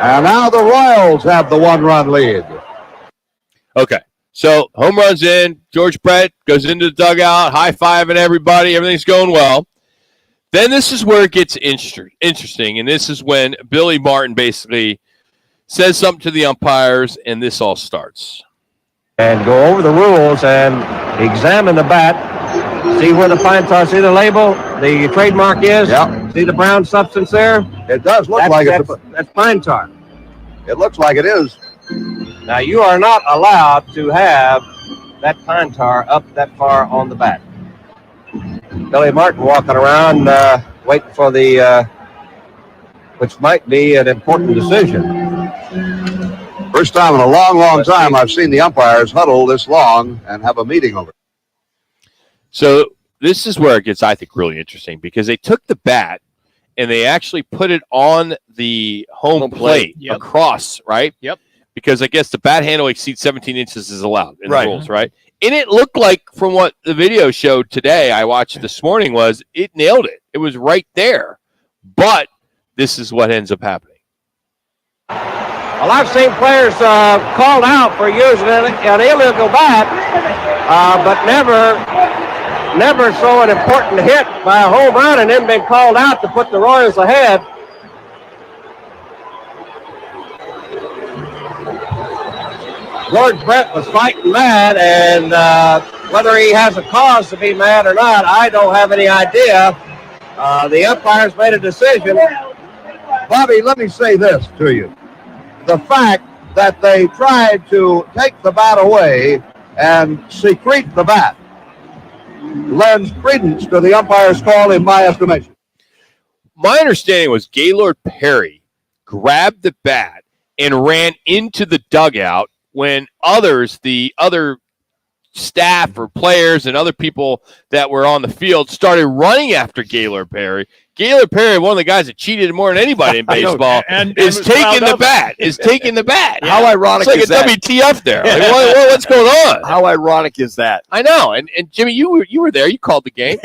And now the Royals have the 1-run lead. Okay. So home runs in. George Brett goes into the dugout, high-fiving everybody. Everything's going well. Then this is where it gets interesting, and this is when Billy Martin basically says something to the umpires, and this all starts. And go over the rules and examine the bat. See where the pine tar, see the label, the trademark is? Yep. See the brown substance there? It does look that's pine tar. It looks like it is. Now, you are not allowed to have that pine tar up that far on the bat. Billy Martin walking around waiting for the, which might be an important decision. First time in a long time I've seen the umpires huddle this long and have a meeting over it. So this is where it gets, I think, really interesting because they took the bat and they actually put it on the home plate across, right? Yep. Because I guess the bat handle exceeds 17 inches is allowed in the rules, right? And it looked like, from what the video showed today, I watched this morning, was it nailed it. It was right there. But this is what ends up happening. Well, I've seen players called out for using an illegal bat, but never so an important hit by a home run and then been called out to put the Royals ahead. George Brett was fighting mad, and whether he has a cause to be mad or not, I don't have any idea. The umpires made a decision. Bobby, let me say this to you. The fact that they tried to take the bat away and secrete the bat lends credence to the umpire's call, in my estimation. My understanding was Gaylord Perry grabbed the bat and ran into the dugout when the other staff or players and other people that were on the field started running after Gaylord Perry. Gaylord Perry, one of the guys that cheated more than anybody in baseball, is taking the bat. How ironic is is that? It's like a WTF there. Like, what's going on? How ironic is that? I know. And Jimmy, you were there. You called the game.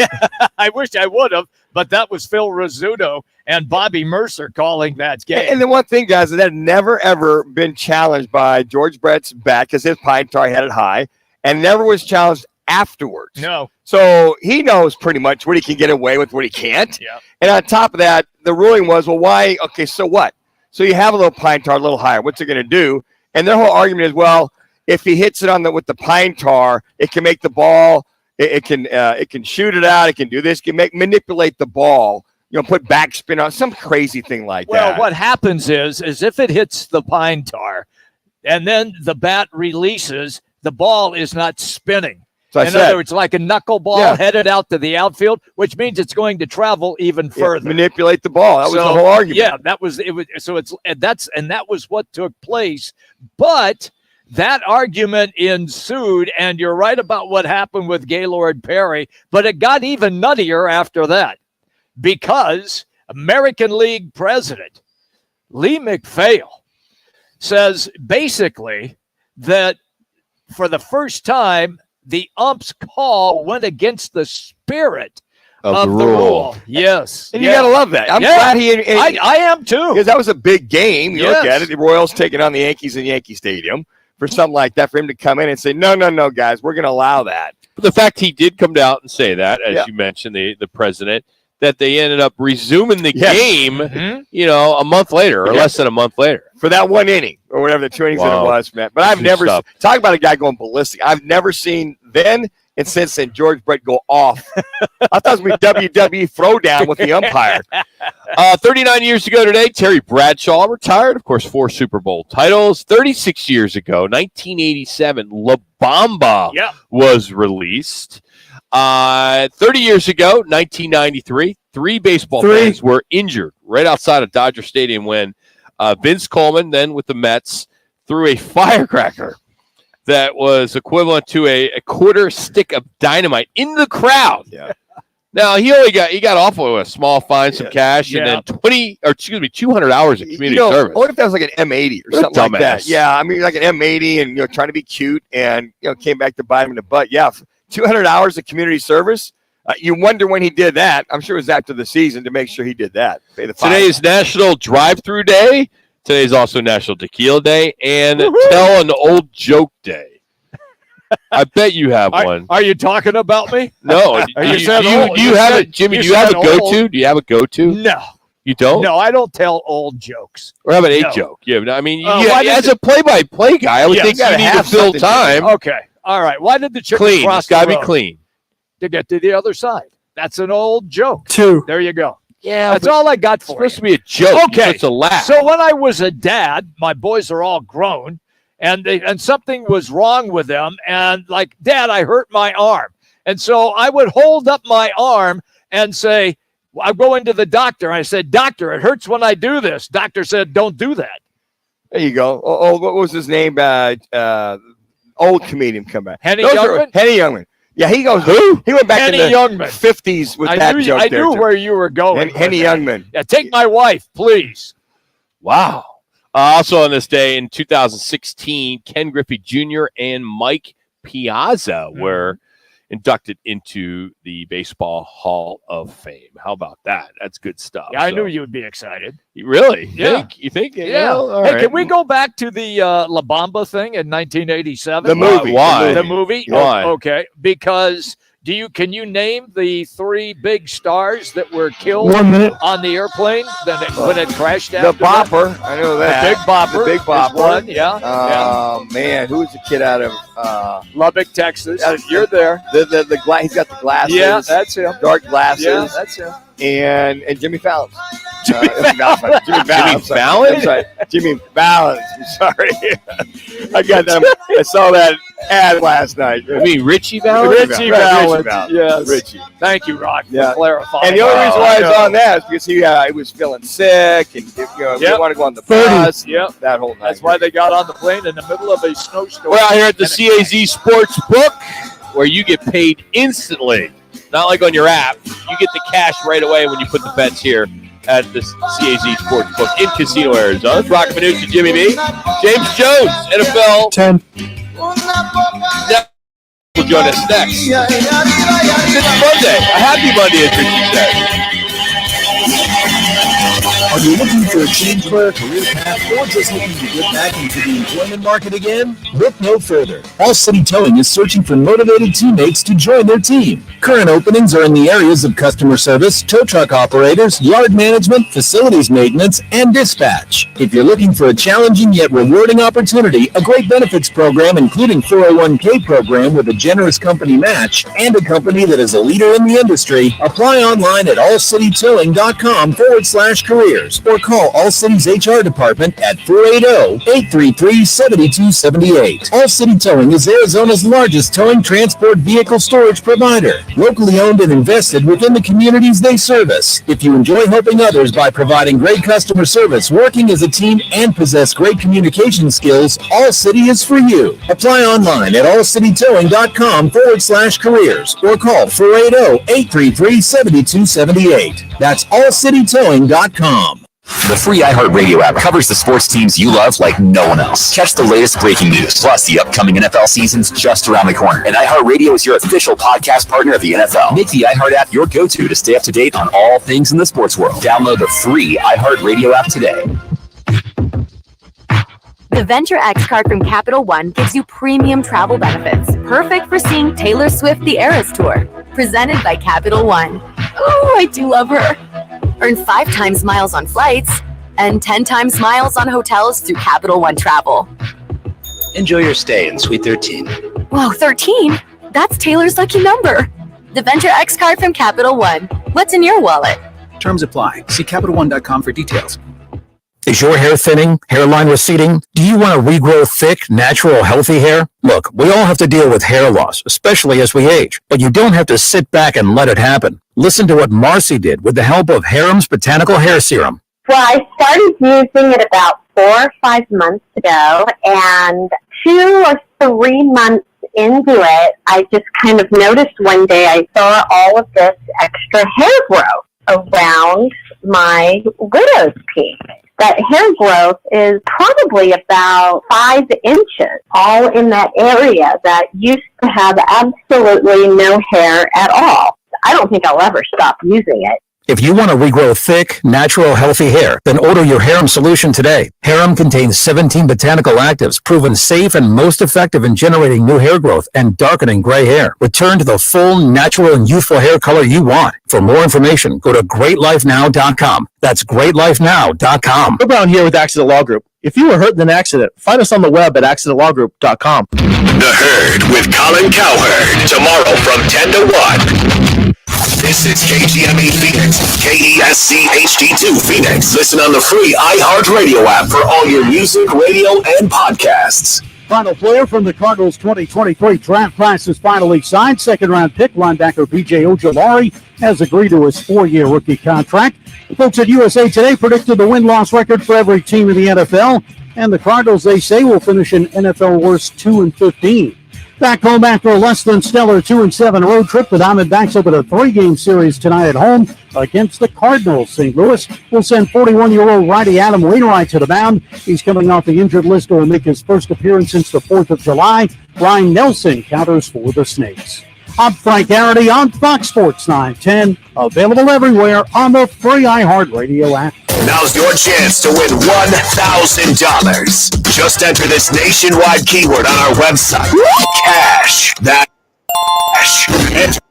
I wish I would have, but that was Phil Rizzuto and Bobby Mercer calling that game. And the one thing, guys, that had never, ever been challenged by George Brett's bat because his pine tar had it high, and never was challenged afterwards. No. So he knows pretty much what he can get away with, what he can't. Yeah. And on top of that, the ruling was, well, why? Okay, so what? So you have a little pine tar a little higher. What's it going to do? And their whole argument is, well, if he hits it with the pine tar, it can make the ball. It can shoot it out. It can do this. It can manipulate the ball. Put backspin on some crazy thing like that. Well, what happens is if it hits the pine tar, and then the bat releases, the ball is not spinning. So in other words, like a knuckleball headed out to the outfield, which means it's going to travel even further. Manipulate the ball. That was the whole argument. Yeah, that was it. That was what took place. But that argument ensued, and you're right about what happened with Gaylord Perry. But it got even nuttier after that, because American League President Lee McPhail says basically that for the first time, the ump's call went against the spirit of the rule. Yes. And you got to love that. I'm glad I am too. Because that was a big game. You look at it, the Royals taking on the Yankees in Yankee Stadium. For something like that, for him to come in and say, no, guys, we're going to allow that. But the fact he did come out and say that, as you mentioned, the president, that they ended up resuming the game, a month later or less than a month later. For that one inning or whatever the 2 innings that it was, man. But I've never talk about a guy going ballistic. I've never seen then and since then George Brett go off. I thought it was WWE throwdown with the umpire. 39 years ago today, Terry Bradshaw retired. Of course, 4 Super Bowl titles. 36 years ago, 1987, La Bamba was released. 30 years ago, 1993, 3 baseball fans were injured right outside of Dodger Stadium when Vince Coleman, then with the Mets, threw a firecracker that was equivalent to a quarter stick of dynamite in the crowd. Yeah. Now he got off with a small fine, some cash, and then 200 hours of community service. What if that was like an M80 or something like that? Yeah, I mean like an M80, and trying to be cute, and came back to bite him in the butt. Yeah, 200 hours of community service. You wonder when he did that. I'm sure it was after the season to make sure he did that. Today is National Drive-Thru Day. Today is also National Tequila Day and Tell an Old Joke Day. I bet you have one. Are you talking about me? No. Do you have a go-to? Do you have a go-to? No. You don't? No, I don't tell old jokes. Or how about a joke? Yeah, I mean, as a a play-by-play guy, I would think you need to fill time. Okay, all right. Why did the chicken Clean. cross It's got to the be road? clean. To get to the other side. That's an old joke. 2. There you go. Yeah, that's all I got for supposed to be a joke. Okay, It's a laugh. So when I was a dad, my boys are all grown, and something was wrong with them, and like, Dad, I hurt my arm, and so I would hold up my arm and say, I'm going to the doctor. I said, Doctor, it hurts when I do this. Doctor said, don't do that. There you go. Oh, what was his name? Old comedian come back. Henny Youngman? Henny Youngman. Yeah, he goes. Who? He went back Henny in the Youngman. 50s with that joke. I knew where you were going. Henny Youngman. Yeah, take my wife, please. Wow. Also on this day in 2016, Ken Griffey Jr. and Mike Piazza were inducted into the Baseball Hall of Fame. How about that? That's good stuff. Yeah, I knew you would be excited. Really? Yeah. You think? Yeah. All Hey, right. can we go back to the La Bamba thing in 1987? The movie. Why? The movie? Why? Oh, okay. Because can you name the 3 big stars that were killed 1 minute. on the airplane when it crashed The after that? Bopper. I know that. The Big Bopper. The Big is Bopper. one, yeah. Man, who was the kid out of Lubbock, Texas. You're there. The he's got the glasses. Yeah, that's him. Dark glasses. Yeah, that's him. And Jimmy Fallon. Jimmy Fallon? Jimmy Fallon? That's right. Jimmy Fallon. I'm sorry. I got them. I saw that ad last night. You mean Richie Fallon? Richie Fallon. Yes. Richie. Thank you, Rock, Yeah. for clarifying. And the only reason why I was on that is because he was feeling sick and he didn't want to go on the bus. Yep. That whole night. That's why they got on the plane in the middle of a snowstorm. We're out here at the CAZ Sports Book, where you get paid instantly. Not like on your app. You get the cash right away when you put the bets here at the CAZ Sports Book in Casino, Arizona. It's Roc and Manuch and Jimmy B. James Jones, NFL 10. will join us next. It's Monday. A happy Monday, as Richie said. Are you looking for a change for a career path or just looking to get back into the employment market again? Look no further. All City Towing is searching for motivated teammates to join their team. Current openings are in the areas of customer service, tow truck operators, yard management, facilities maintenance, and dispatch. If you're looking for a challenging yet rewarding opportunity, a great benefits program including 401k program with a generous company match, and a company that is a leader in the industry, apply online at allcitytowing.com/careers or call All City's HR department at 480-833-7278. All City Towing is Arizona's largest towing transport vehicle storage provider, locally owned and invested within the communities they service. If you enjoy helping others by providing great customer service, working as a team, and possess great communication skills, All City is for you. Apply online at allcitytowing.com/careers or call 480-833-7278. That's allcitytowing.com. The free iHeartRadio app covers the sports teams you love like no one else. Catch the latest breaking news, plus the upcoming NFL season's just around the corner. And iHeartRadio is your official podcast partner of the NFL. Make the iHeart app your go-to to stay up to date on all things in the sports world. Download the free iHeartRadio app today. The Venture X card from Capital One gives you premium travel benefits, perfect for seeing Taylor Swift The Eras Tour, presented by Capital One. Ooh, I do love her. Earn 5 times miles on flights and 10 times miles on hotels through Capital One Travel. Enjoy your stay in Suite 13. Whoa, 13? That's Taylor's lucky number. The Venture X card from Capital One. What's in your wallet? Terms apply. See CapitalOne.com for details. Is your hair thinning? Hairline receding? Do you want to regrow thick, natural, healthy hair? Look, we all have to deal with hair loss, especially as we age, but you don't have to sit back and let it happen. Listen to what Marcy did with the help of Harem's Botanical Hair Serum. Well, I started using it about 4 or 5 months ago, and 2 or 3 months into it, I just kind of noticed one day I saw all of this extra hair growth around my widow's peak. That hair growth is probably about 5 inches, all in that area that used to have absolutely no hair at all. I don't think I'll ever stop using it. If you want to regrow thick, natural, healthy hair, then order your Harem solution today. Harem contains 17 botanical actives proven safe and most effective in generating new hair growth and darkening gray hair. Return to the full, natural, and youthful hair color you want. For more information, go to greatlifenow.com. That's greatlifenow.com. We're Brown here with Accident Law Group. If you were hurt in an accident, find us on the web at accidentlawgroup.com. The Herd with Colin Cowherd. Tomorrow from 10 to 1. This is KGME Phoenix, KESC HD2 Phoenix. Listen on the free iHeartRadio app for all your music, radio, and podcasts. Final player from the Cardinals 2023 draft class is finally signed. Second-round pick linebacker B.J. Ojolari has agreed to his 4-year rookie contract. The folks at USA Today predicted the win-loss record for every team in the NFL, and the Cardinals, they say, will finish an NFL worst 2-15. Back home after a less than stellar 2-7 road trip, the Diamondbacks open a 3-game series tonight at home against the Cardinals. St. Louis will send 41-year-old righty Adam Wainwright to the mound. He's coming off the injured list and will make his first appearance since the 4th of July. Ryan Nelson counters for the Snakes. I'm Frank Garrity on Fox Sports 910, available everywhere on the free iHeartRadio app. Now's your chance to win $1,000. Just enter this nationwide keyword on our website. Cash. That cash. Enter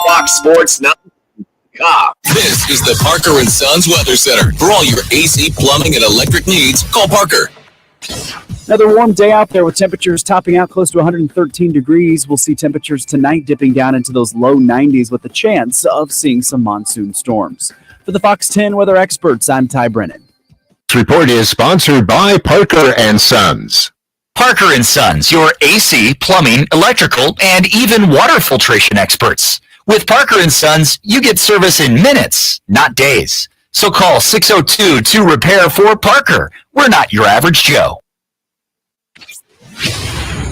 FoxSports.com. This is the Parker & Sons Weather Center. For all your AC, plumbing, and electric needs, call Parker. Another warm day out there with temperatures topping out close to 113 degrees. We'll see temperatures tonight dipping down into those low 90s with a chance of seeing some monsoon storms. For the Fox 10 weather experts, I'm Ty Brennan. This report is sponsored by Parker & Sons. Parker & Sons, your AC, plumbing, electrical, and even water filtration experts. With Parker & Sons, you get service in minutes, not days. So call 602-2REPAIR for Parker. We're not your average Joe.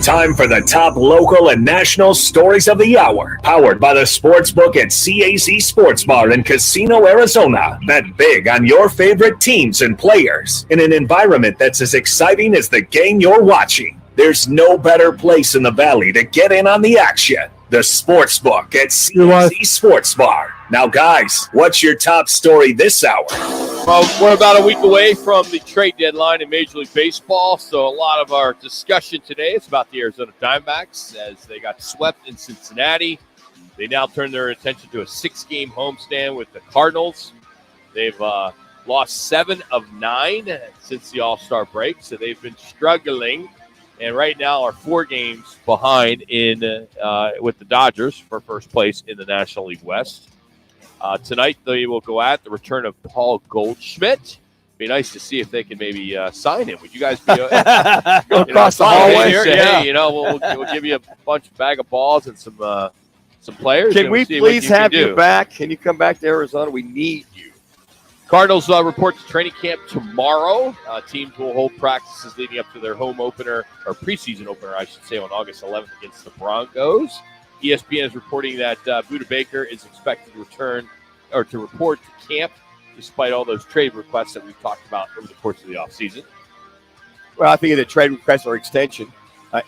Time for the top local and national stories of the hour. Powered by the Sportsbook at CAZ Sports Bar in Casino, Arizona. Bet big on your favorite teams and players in an environment that's as exciting as the game you're watching. There's no better place in the Valley to get in on the action. The Sportsbook at CAZ Sports Bar. Now, guys, what's your top story this hour? Well, we're about a week away from the trade deadline in Major League Baseball, so a lot of our discussion today is about the Arizona Diamondbacks as they got swept in Cincinnati. They now turn their attention to a 6-game homestand with the Cardinals. They've lost 7 of 9 since the All-Star break, so they've been struggling. And right now are 4 games behind in with the Dodgers for first place in the National League West. Tonight, they will go at the return of Paul Goldschmidt. Be nice to see if they can maybe sign him. Would you guys be go across the hallway here? Say, Yeah. hey, we'll give you a bag of balls and some players. Can we please have you do. back? Can you come back to Arizona? We need you. Cardinals report to training camp tomorrow. Teams will hold practices leading up to their home opener, or preseason opener, I should say, on August 11th against the Broncos. ESPN is reporting that Buda Baker is expected to return or to report to camp despite all those trade requests that we've talked about over the course of the offseason. Well, I think the trade request or extension.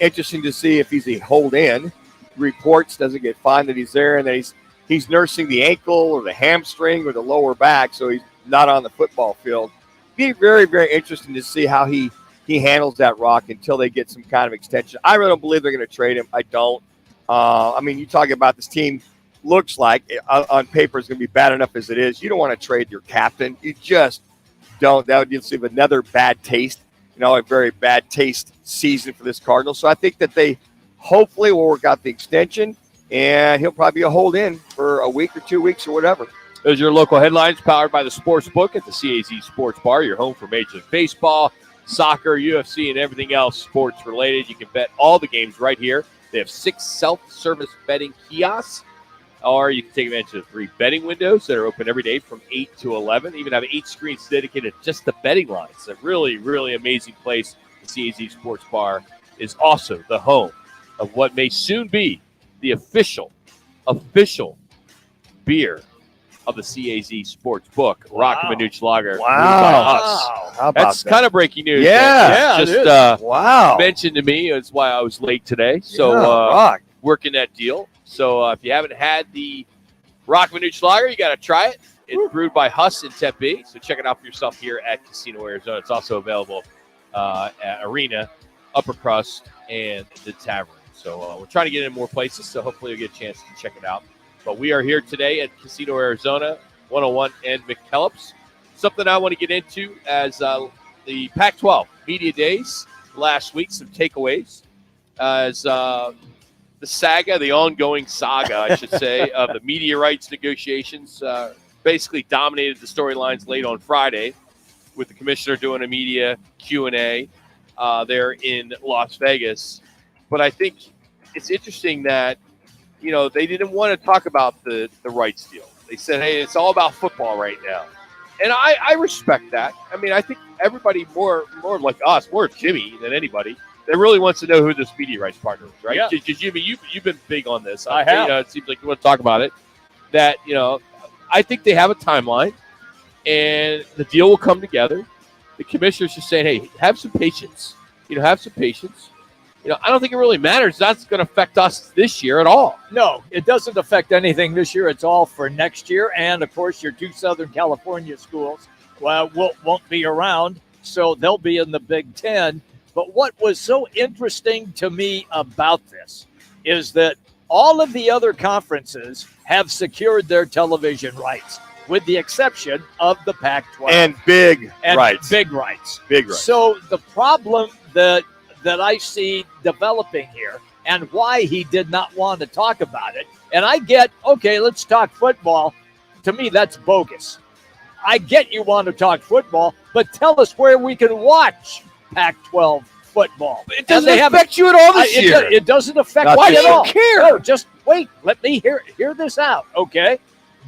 Interesting to see if he's a hold-in. Reports doesn't get fined that he's there and that he's nursing the ankle or the hamstring or the lower back, so he's not on the football field. Be very, very interesting to see how he handles that rock until they get some kind of extension. I really don't believe they're going to trade him. I don't. You talk about this team looks like on paper is going to be bad enough as it is. You don't want to trade your captain. You just don't. That would just leave another bad taste, a very bad taste season for this Cardinals. So I think that they hopefully will work out the extension, and he'll probably be a hold-in for a week or 2 weeks or whatever. Those are your local headlines powered by the Sportsbook at the CAZ Sports Bar, your home for Major League Baseball, soccer, UFC, and everything else sports-related. You can bet all the games right here. They have 6 self-service betting kiosks, or you can take advantage of 3 betting windows that are open every day from 8 to 11. Even have 8 screens dedicated to just the betting lines. It's a really, really amazing place. The CAZ Sports Bar is also the home of what may soon be the official beer of the CAZ Sports Book, Roc and Manuch Lager. Wow. How about That's that? kind of breaking news. Yeah. Just wow. mentioned to me. That's why I was late today. So working that deal. So if you haven't had the Roc and Manuch Lager, you got to try it. It's brewed by Huss in Tempe, so check it out for yourself here at Casino Arizona. It's also available at Arena, Upper Crust, and the Tavern. So we're trying to get it in more places, so hopefully you'll get a chance to check it out. But we are here today at Casino Arizona, 101 and McKellips. Something I want to get into as the Pac-12 Media Days last week, some takeaways. As the ongoing saga, I should say, of the media rights negotiations basically dominated the storylines late on Friday with the commissioner doing a media Q&A there in Las Vegas. But I think it's interesting that, they didn't want to talk about the rights deal. They said, hey, it's all about football right now. And I respect that. I mean, I think everybody more like us, more Jimmy than anybody, that really wants to know who this media rights partner is, right? Yeah. Because Jimmy, you've been big on this. I have. It seems like you want to talk about it. That, I think they have a timeline, and the deal will come together. The commissioner's just saying, hey, have some patience. Have some patience. I don't think it really matters. That's going to affect us this year at all. No, it doesn't affect anything this year. It's all for next year. And, of course, your two Southern California schools won't be around, so they'll be in the Big Ten. But what was so interesting to me about this is that all of the other conferences have secured their television rights, with the exception of the Pac-12. And big rights. Big rights. Big rights. So the problem that I see developing here and why he did not want to talk about it, and I get, okay, let's talk football. To me, that's bogus. I get you want to talk football, but tell us where we can watch Pac-12 football. It doesn't affect you at all this year. It doesn't affect Why me do at all. you care? No, just wait. Let me hear this out, okay?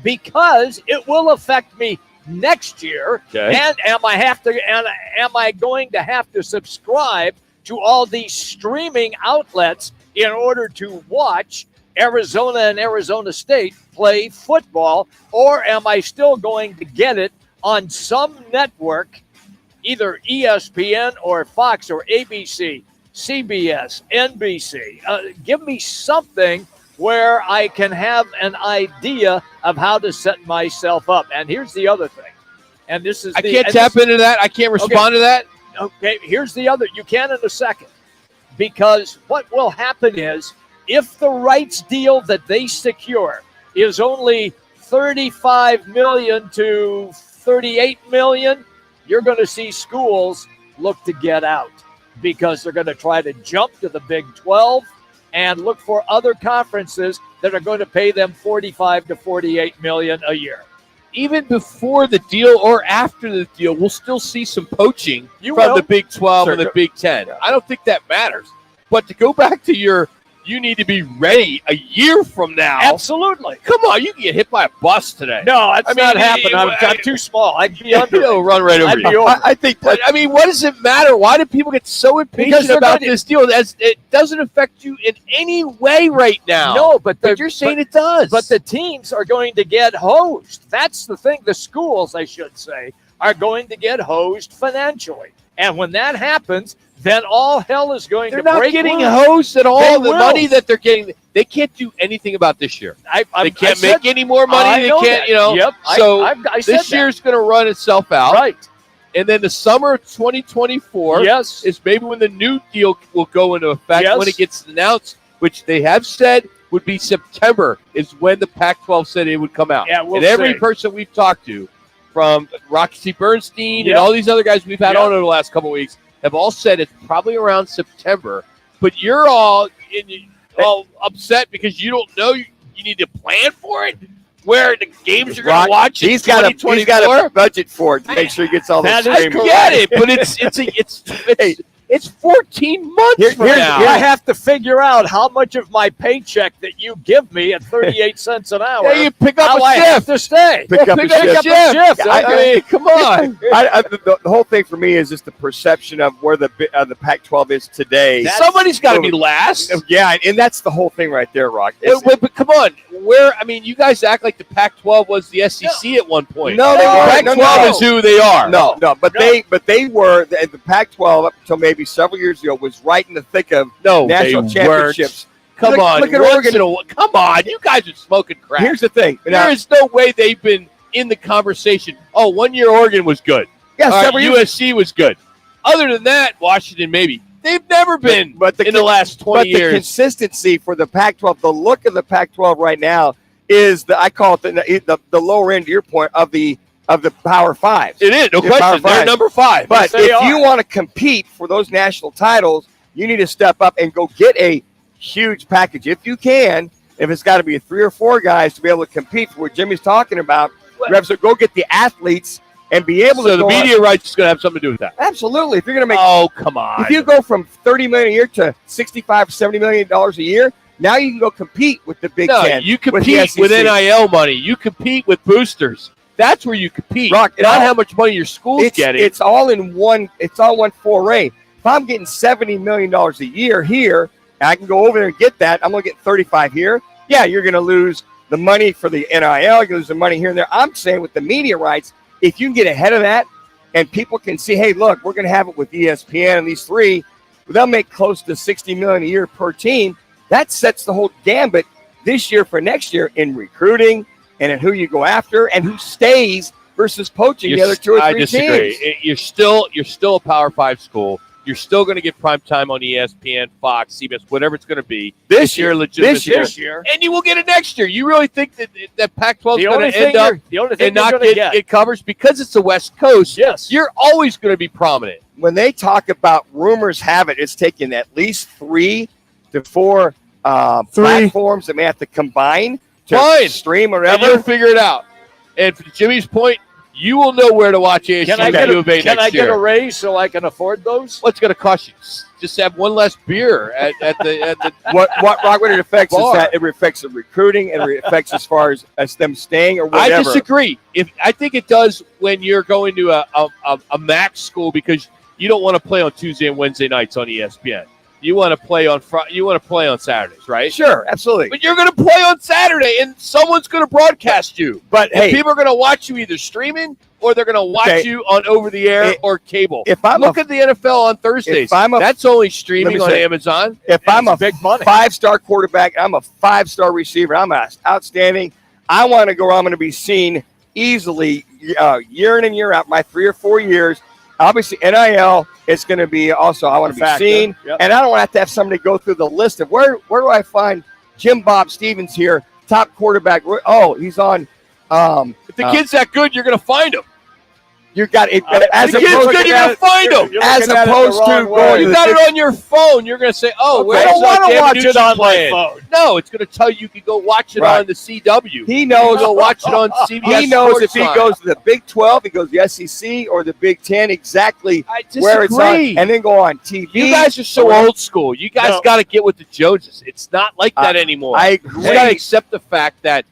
Because it will affect me next year. Okay. And am I going to have to subscribe to all these streaming outlets in order to watch Arizona and Arizona State play football, or am I still going to get it on some network, either ESPN or Fox or ABC, CBS, NBC? Give me something where I can have an idea of how to set myself up. And here's the other thing. And this is I can't tap into that. I can't respond to that. Okay, here's the other. You can in a second. Because what will happen is, if the rights deal that they secure is only $35 million to $38 million, you're going to see schools look to get out because they're going to try to jump to the Big 12 and look for other conferences that are going to pay them $45 to $48 million a year. Even before the deal or after the deal, we'll still see some poaching from the Big 12 and the Big 10. I don't think that matters. But to go back to you need to be ready a year from now. Absolutely. Come on, you can get hit by a bus today. No, that's not happening. I'm too small. I'd be under. It'll run right over you. I think. What does it matter? Why do people get so impatient about this deal? It doesn't affect you in any way right now. No, but you're saying it does. But the teams are going to get hosed. That's the thing. The schools, I should say, are going to get hosed financially. And when that happens, then all hell is going to break loose. They're not getting hosed at all. The money that they're getting, they can't do anything about this year. They can't make any more money. They can't, Yep. So this year's going to run itself out. Right. And then the summer of 2024 is maybe when the new deal will go into effect, when it gets announced, which they have said would be September is when the Pac-12 said it would come out. Yeah, we'll and every see. person we've talked to, from Roxy Bernstein and all these other guys we've had on over the last couple of weeks, have all said it's probably around September. But you're all upset because you don't know you need to plan for it. Where the games you're going to watch? He's got a budget for it to make sure he gets all those. I get it, but it's 14 months from now. I have to figure out how much of my paycheck that you give me at 38 cents an hour. Yeah, you pick up a I shift. have to stay. Pick up a shift. I mean, come on. The whole thing for me is just the perception of where the Pac-12 is today. Somebody's got to be last. Yeah, and that's the whole thing right there, Rock. But come on, you guys act like the Pac-12 was the SEC at one point. No, they weren't. Pac-12 is who they are. But they were the Pac-12 up until maybe several years ago was right in the thick of national championships. Come on, look at Oregon. Come on, you guys are smoking crack. Here's the thing: there is no way they've been in the conversation. Oh, 1 year Oregon was good. Yeah, USC was good. Other than that, Washington maybe. They've never been in the last 20 years. But the consistency for the Pac-12, the look of the Pac-12 right now is I call it the lower end, to your point, of the Power Fives. It is, no question. They're number 5. But if you want to compete for those national titles, you need to step up and go get a huge package. If you can, if it's got to be 3 or 4 guys to be able to compete for what Jimmy's talking about, you have to go get the athletes and be able to. So the media rights is going to have something to do with that. Absolutely. If you're going to make. Oh, come on. If you go from $30 million a year to $65, $70 million a year, now you can go compete with the Big Ten. You compete with NIL money. You compete with boosters. That's where you compete. Not how much money your school's getting. It's all in one. It's all one foray. If I'm getting $70 million a year here, and I can go over there and get that, I'm going to get 35 here. Yeah, you're going to lose the money for the NIL. You're going to lose the money here and there. I'm saying with the media rights, if you can get ahead of that and people can see, hey, look, we're going to have it with ESPN and these 3, they'll make close to $60 million a year per team. That sets the whole gambit this year for next year in recruiting and in who you go after and who stays versus poaching the other 2 or 3 I disagree. teams. You're still a Power 5 school. You're still going to get prime time on ESPN, Fox, CBS, whatever it's going to be this year, legitimate this year, and you will get it next year. You really think that Pac-12 is going to end up and not get covers because it's the West Coast? Yes, you're always going to be prominent. When they talk about rumors have it, it's taking at least 3 to 4 platforms that may have to combine to stream or whatever. And you'll figure it out. And to Jimmy's point, you will know where to watch ASU Can I get a raise so I can afford those? What's going to cost you? Just have one less beer at the what it affects is that it affects the recruiting and it affects as far as them staying or whatever. I disagree. I think it does when you're going to a MAC school because you don't want to play on Tuesday and Wednesday nights on ESPN. You want to play on Saturdays, right? Sure, absolutely. But you're going to play on Saturday, and someone's going to broadcast you. But hey, people are going to watch you either streaming or they're going to watch you on over the air or cable. If I'm look at the NFL on Thursdays, that's only streaming on Amazon. If I'm a big 5-star quarterback, I'm a 5-star receiver, I'm outstanding. I want to go. I'm going to be seen easily year in and year out. My 3 or 4 years. Obviously, NIL is going to be also, I want to be seen. Yep. And I don't want to have somebody go through the list of where do I find Jim Bob Stevens here, top quarterback. Oh, he's on. If the kid's that good, you're going to find him. You got it. As the kid's good, you're going to find him. As opposed to going. You got it on your phone. You're going to say, "Oh, I don't want to watch it on my phone." No, it's going to tell you can go watch it on the CW. He knows. Go watch it on CBS. He knows if he goes to the Big 12, he goes to the SEC or the Big 10, exactly where it's on, and then go on TV. You guys are so old school. You guys got to get with the Joneses. It's not like that anymore. I agree. You got to accept the fact that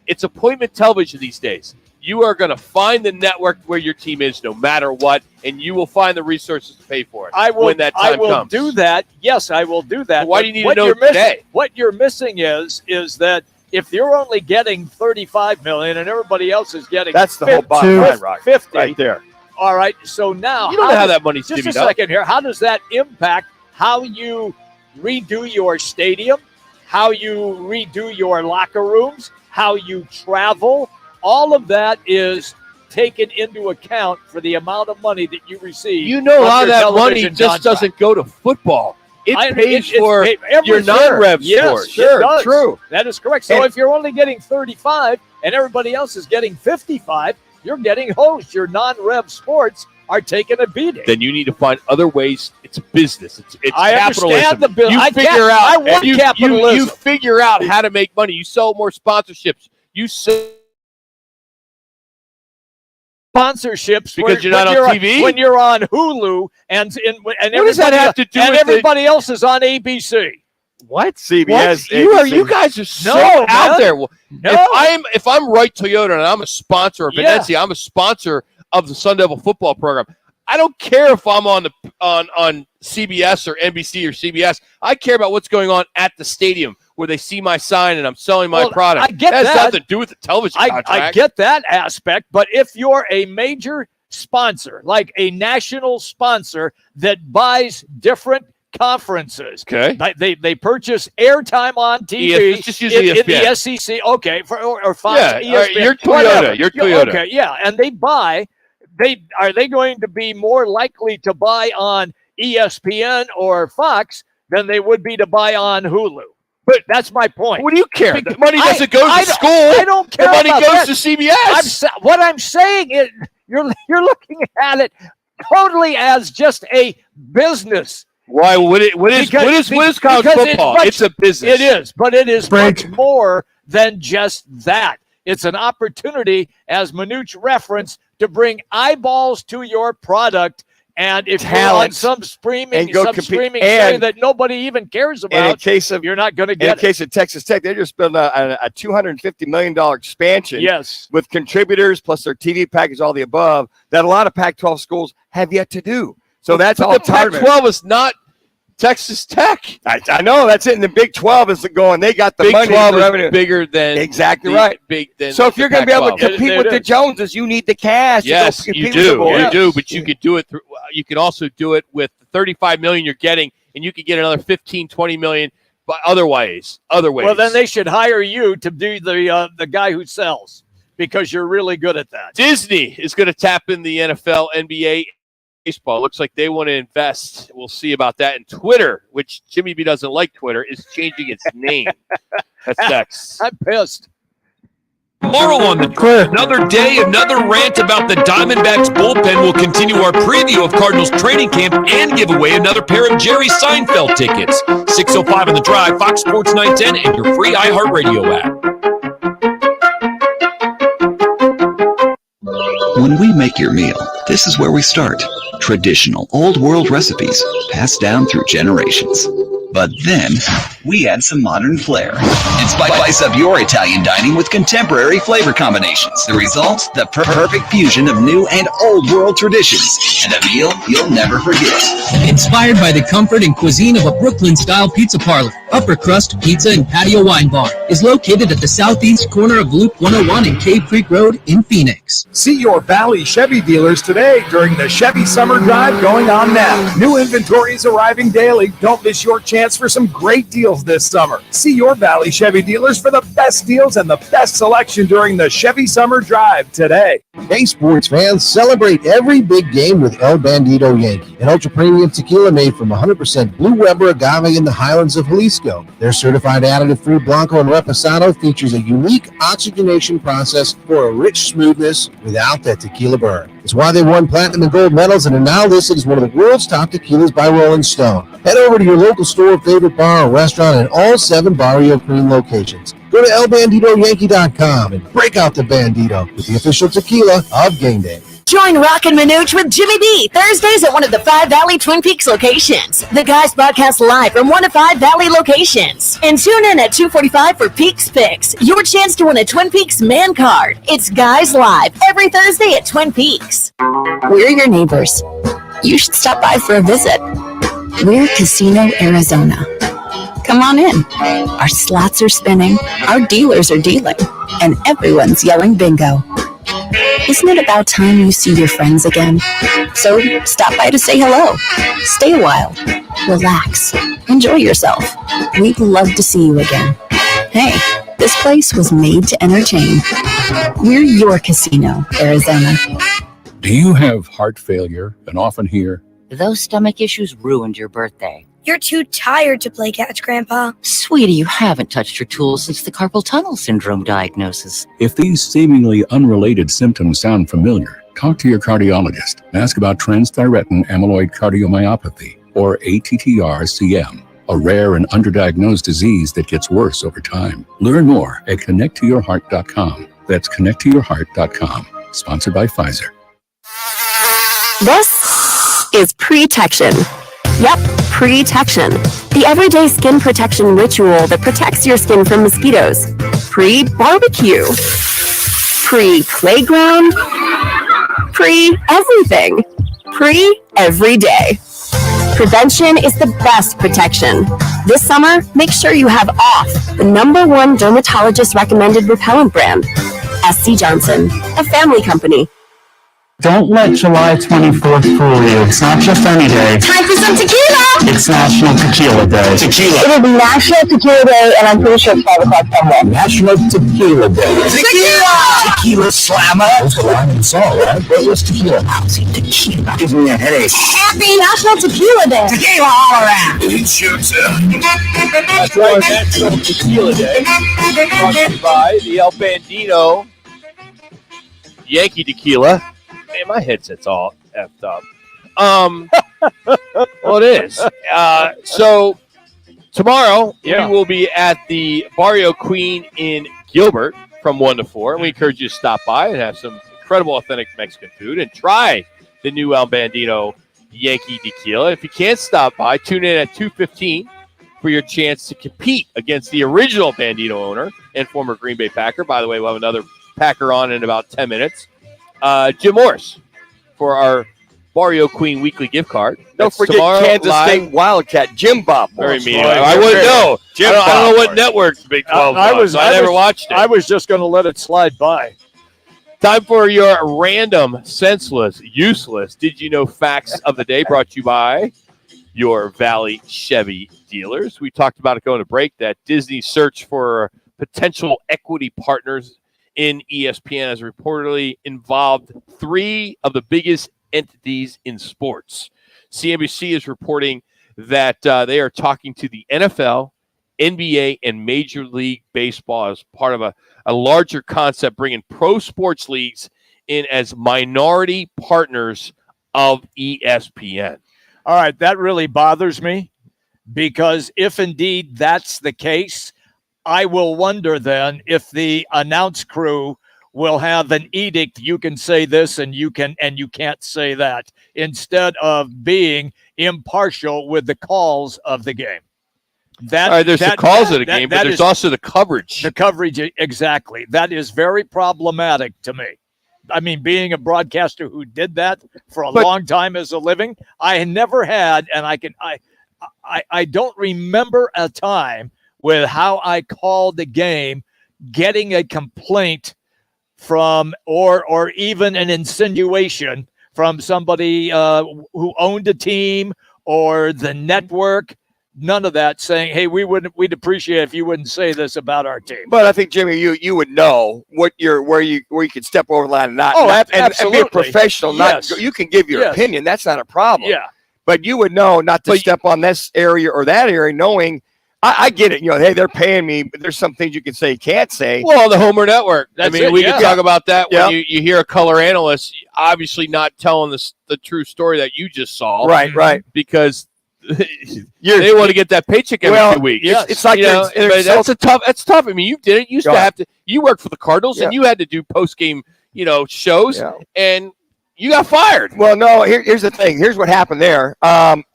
it's appointment television these days. You are going to find the network where your team is no matter what, and you will find the resources to pay for it when that time comes. I will do that. Yes, I will do that. But why do you need to know today? What you're missing is that if you're only getting $35 million and everybody else is getting that's the whole bottom line, Rock. 50 right there. All right, so now you don't know how that money's just divvied a second here. How does that impact how you redo your stadium, how you redo your locker rooms, how you travel? All of that is taken into account for the amount of money that you receive. You know how that money just doesn't go to football. It pays for your non-rev sports. Sure, true. That is correct. So if you're only getting 35 and everybody else is getting 55, you're getting hosed. Your non-rev sports are taking a beating. Then you need to find other ways. It's business. It's I capitalism. Understand the business. You figure out. I want capitalism. You figure out how to make money. You sell more sponsorships. You sell sponsorships because you're not on TV when you're on Hulu and what does that have to do with everybody else is on ABC. What CBS? You guys are so out there. If I'm Right Toyota and I'm a sponsor of Venezia, I'm a sponsor of the Sun Devil football program. I don't care if I'm on CBS or NBC or CBS. I care about what's going on at the stadium where they see my sign and I'm selling my product. I get that. That has nothing to do with the television contract. I get that aspect, but if you're a major sponsor, like a national sponsor that buys different conferences. Okay. They purchase airtime on TV. Just use ESPN. In the SEC. Okay. Or Fox. Yeah. ESPN, Your Toyota. whatever. Your Toyota. Okay. Yeah. And they buy. Are they going to be more likely to buy on ESPN or Fox than they would be to buy on Hulu? But that's my point. What do you care? The money doesn't go to school. I don't care. The money about goes that. to CBS. What I'm saying is, you're looking at it totally as just a business. Why? What is college football? It's a business. It is, but it is much more than just that. It's an opportunity, as Manuch referenced, to bring eyeballs to your product. And if you're on some streaming thing that nobody even cares about, you're not going to get it. In the case of Texas Tech, they just built a $250 million expansion. Yes. With contributors plus their TV package, all the above, that a lot of Pac-12 schools have yet to do. So that's all. The Pac-12 is not Texas Tech. I know that's it. And the Big 12 is going. They got the Big money. 12 the revenue. is bigger than exactly right. So if you're going to be able to compete with the Joneses, you need the cash. Yes, you do. You do. But you could do it through. You can also do it with the $35 million you're getting, and you could get another $15-20 million. But other ways. Well, then they should hire you to be the guy who sells, because you're really good at that. Disney is going to tap in the NFL, NBA. Baseball. Looks like they want to invest. We'll see about that. And Twitter, which Jimmy B doesn't like Twitter, is changing its name. That's next. I'm pissed. Tomorrow on the Cliff, another day, another rant about the Diamondbacks bullpen. Will continue our preview of Cardinals training camp and give away another pair of Jerry Seinfeld tickets. 6:05 on the Drive, Fox Sports 910, and your free iHeartRadio app. When we make your meal, this is where we start. Traditional, old-world recipes passed down through generations. But then, we add some modern flair and spice up your Italian dining with contemporary flavor combinations. The result? The perfect fusion of new and old-world traditions, and a meal you'll never forget. Inspired by the comfort and cuisine of a Brooklyn-style pizza parlor, Upper Crust Pizza and Patio Wine Bar is located at the southeast corner of Loop 101 and Cave Creek Road in Phoenix. See your Valley Chevy dealers today during the Chevy Summer Drive going on now. New inventory is arriving daily. Don't miss your chance for some great deals this summer. See your Valley Chevy dealers for the best deals and the best selection during the Chevy Summer Drive today. Hey, sports fans, celebrate every big game with El Bandito Yankee, an ultra-premium tequila made from 100% Blue Weber agave in the highlands of Jalisco. Their certified additive-free Blanco and Reposado features a unique oxygenation process for a rich smoothness without that tequila burn. It's why they won platinum and gold medals and are now listed as one of the world's top tequilas by Rolling Stone. Head over to your local store, favorite bar, or restaurant in all 7 Barrio Cream locations. Go to elbanditoyankee.com and break out the Bandito with the official tequila of game day. Join Roc and Manuch with Jimmy B Thursdays at one of the 5 Valley Twin Peaks locations. The guys broadcast live from 1 to 5 Valley locations. And tune in at 2:45 for Peaks Picks, your chance to win a Twin Peaks man card. It's Guys Live every Thursday at Twin Peaks. We're your neighbors. You should stop by for a visit. We're Casino Arizona. Come on in. Our slots are spinning, our dealers are dealing, and everyone's yelling bingo. Isn't it about time you see your friends again? So stop by to say hello. Stay a while. Relax. Enjoy yourself. We'd love to see you again. Hey, this place was made to entertain. We're your Casino, Arizona. Do you have heart failure and often hear, "Those stomach issues ruined your birthday"? "You're too tired to play catch, Grandpa." Sweetie, you haven't touched your tools since the carpal tunnel syndrome diagnosis. if these seemingly unrelated symptoms sound familiar, talk to your cardiologist. Ask about transthyretin amyloid cardiomyopathy, or ATTR-CM, a rare and underdiagnosed disease that gets worse over time. Learn more at connecttoyourheart.com. That's connecttoyourheart.com. Sponsored by Pfizer. This is Pretection. Yep, Pretection. The everyday skin protection ritual that protects your skin from mosquitoes. Pre-barbecue. Pre-playground. Pre-everything. Pre-every day. Prevention is the best protection. This summer, make sure you have off the #1 dermatologist recommended repellent brand, SC Johnson, a family company. Don't let July 24th fool you. It's not just any day. Time for some tequila! It's National Tequila Day. Tequila. It is National Tequila Day, and I'm pretty sure it's 5 o'clock somewhere. National Tequila Day. Tequila! Tequila slammer. That's a lime and salt, right? But what's tequila? Lousy tequila. Gives me a headache. Happy National Tequila Day. Tequila all around. That's right, National Tequila Day. Brought to you by the El Bandito Yankee Tequila. Man, my headset's all effed up. Well, it is. So tomorrow we will be at the Barrio Queen in Gilbert from 1 to 4. And we encourage you to stop by and have some incredible authentic Mexican food and try the new El Bandito Yankee Tequila. If you can't stop by, tune in at 2:15 for your chance to compete against the original Bandito owner and former Green Bay Packer. By the way, we'll have another Packer on in about 10 minutes. Jim Morris for our Barrio Queen weekly gift card. Don't forget Kansas State Wildcat, Jim Bob. Very mean. I wouldn't know. I don't know what network Big 12 was. I never watched it. I was just going to let it slide by. Time for your random, senseless, useless, did you know facts of the day, brought to you by your Valley Chevy dealers. We talked about it going to break, that Disney's search for potential equity partners in ESPN has reportedly involved 3 of the biggest entities in sports. CNBC is reporting that they are talking to the NFL, NBA, and Major League Baseball as part of a larger concept, bringing pro sports leagues in as minority partners of ESPN. All right, that really bothers me, because if indeed that's the case, I will wonder then if the announce crew will have an edict, you can say this and you can't say that, instead of being impartial with the calls of the game. There's the calls of the game, but there's also the coverage. The coverage, exactly. That is very problematic to me. I mean, being a broadcaster who did that for a long time as a living, I never had, and I don't remember a time with how I called the game getting a complaint from or even an insinuation from somebody who owned a team or the network. None of that, saying, "Hey, we'd appreciate it if you wouldn't say this about our team." But I think, Jimmy, you would know where you could step over the line and not, and be a professional. Yes. You can give your opinion. That's not a problem. Yeah. But you would know not to step on this area or that area, knowing. I get it. Hey, they're paying me, but there's some things you can say, can't say. Well, the Homer Network. We can talk about that when Yeah. you hear a color analyst obviously not telling the true story that you just saw. Right. Because they want to get that paycheck every 2 weeks. It's like that's tough. I mean, you did it. You used to have to. You worked for the Cardinals, and you had to do post game, shows, and you got fired. Well, no. Here's the thing. Here's what happened there.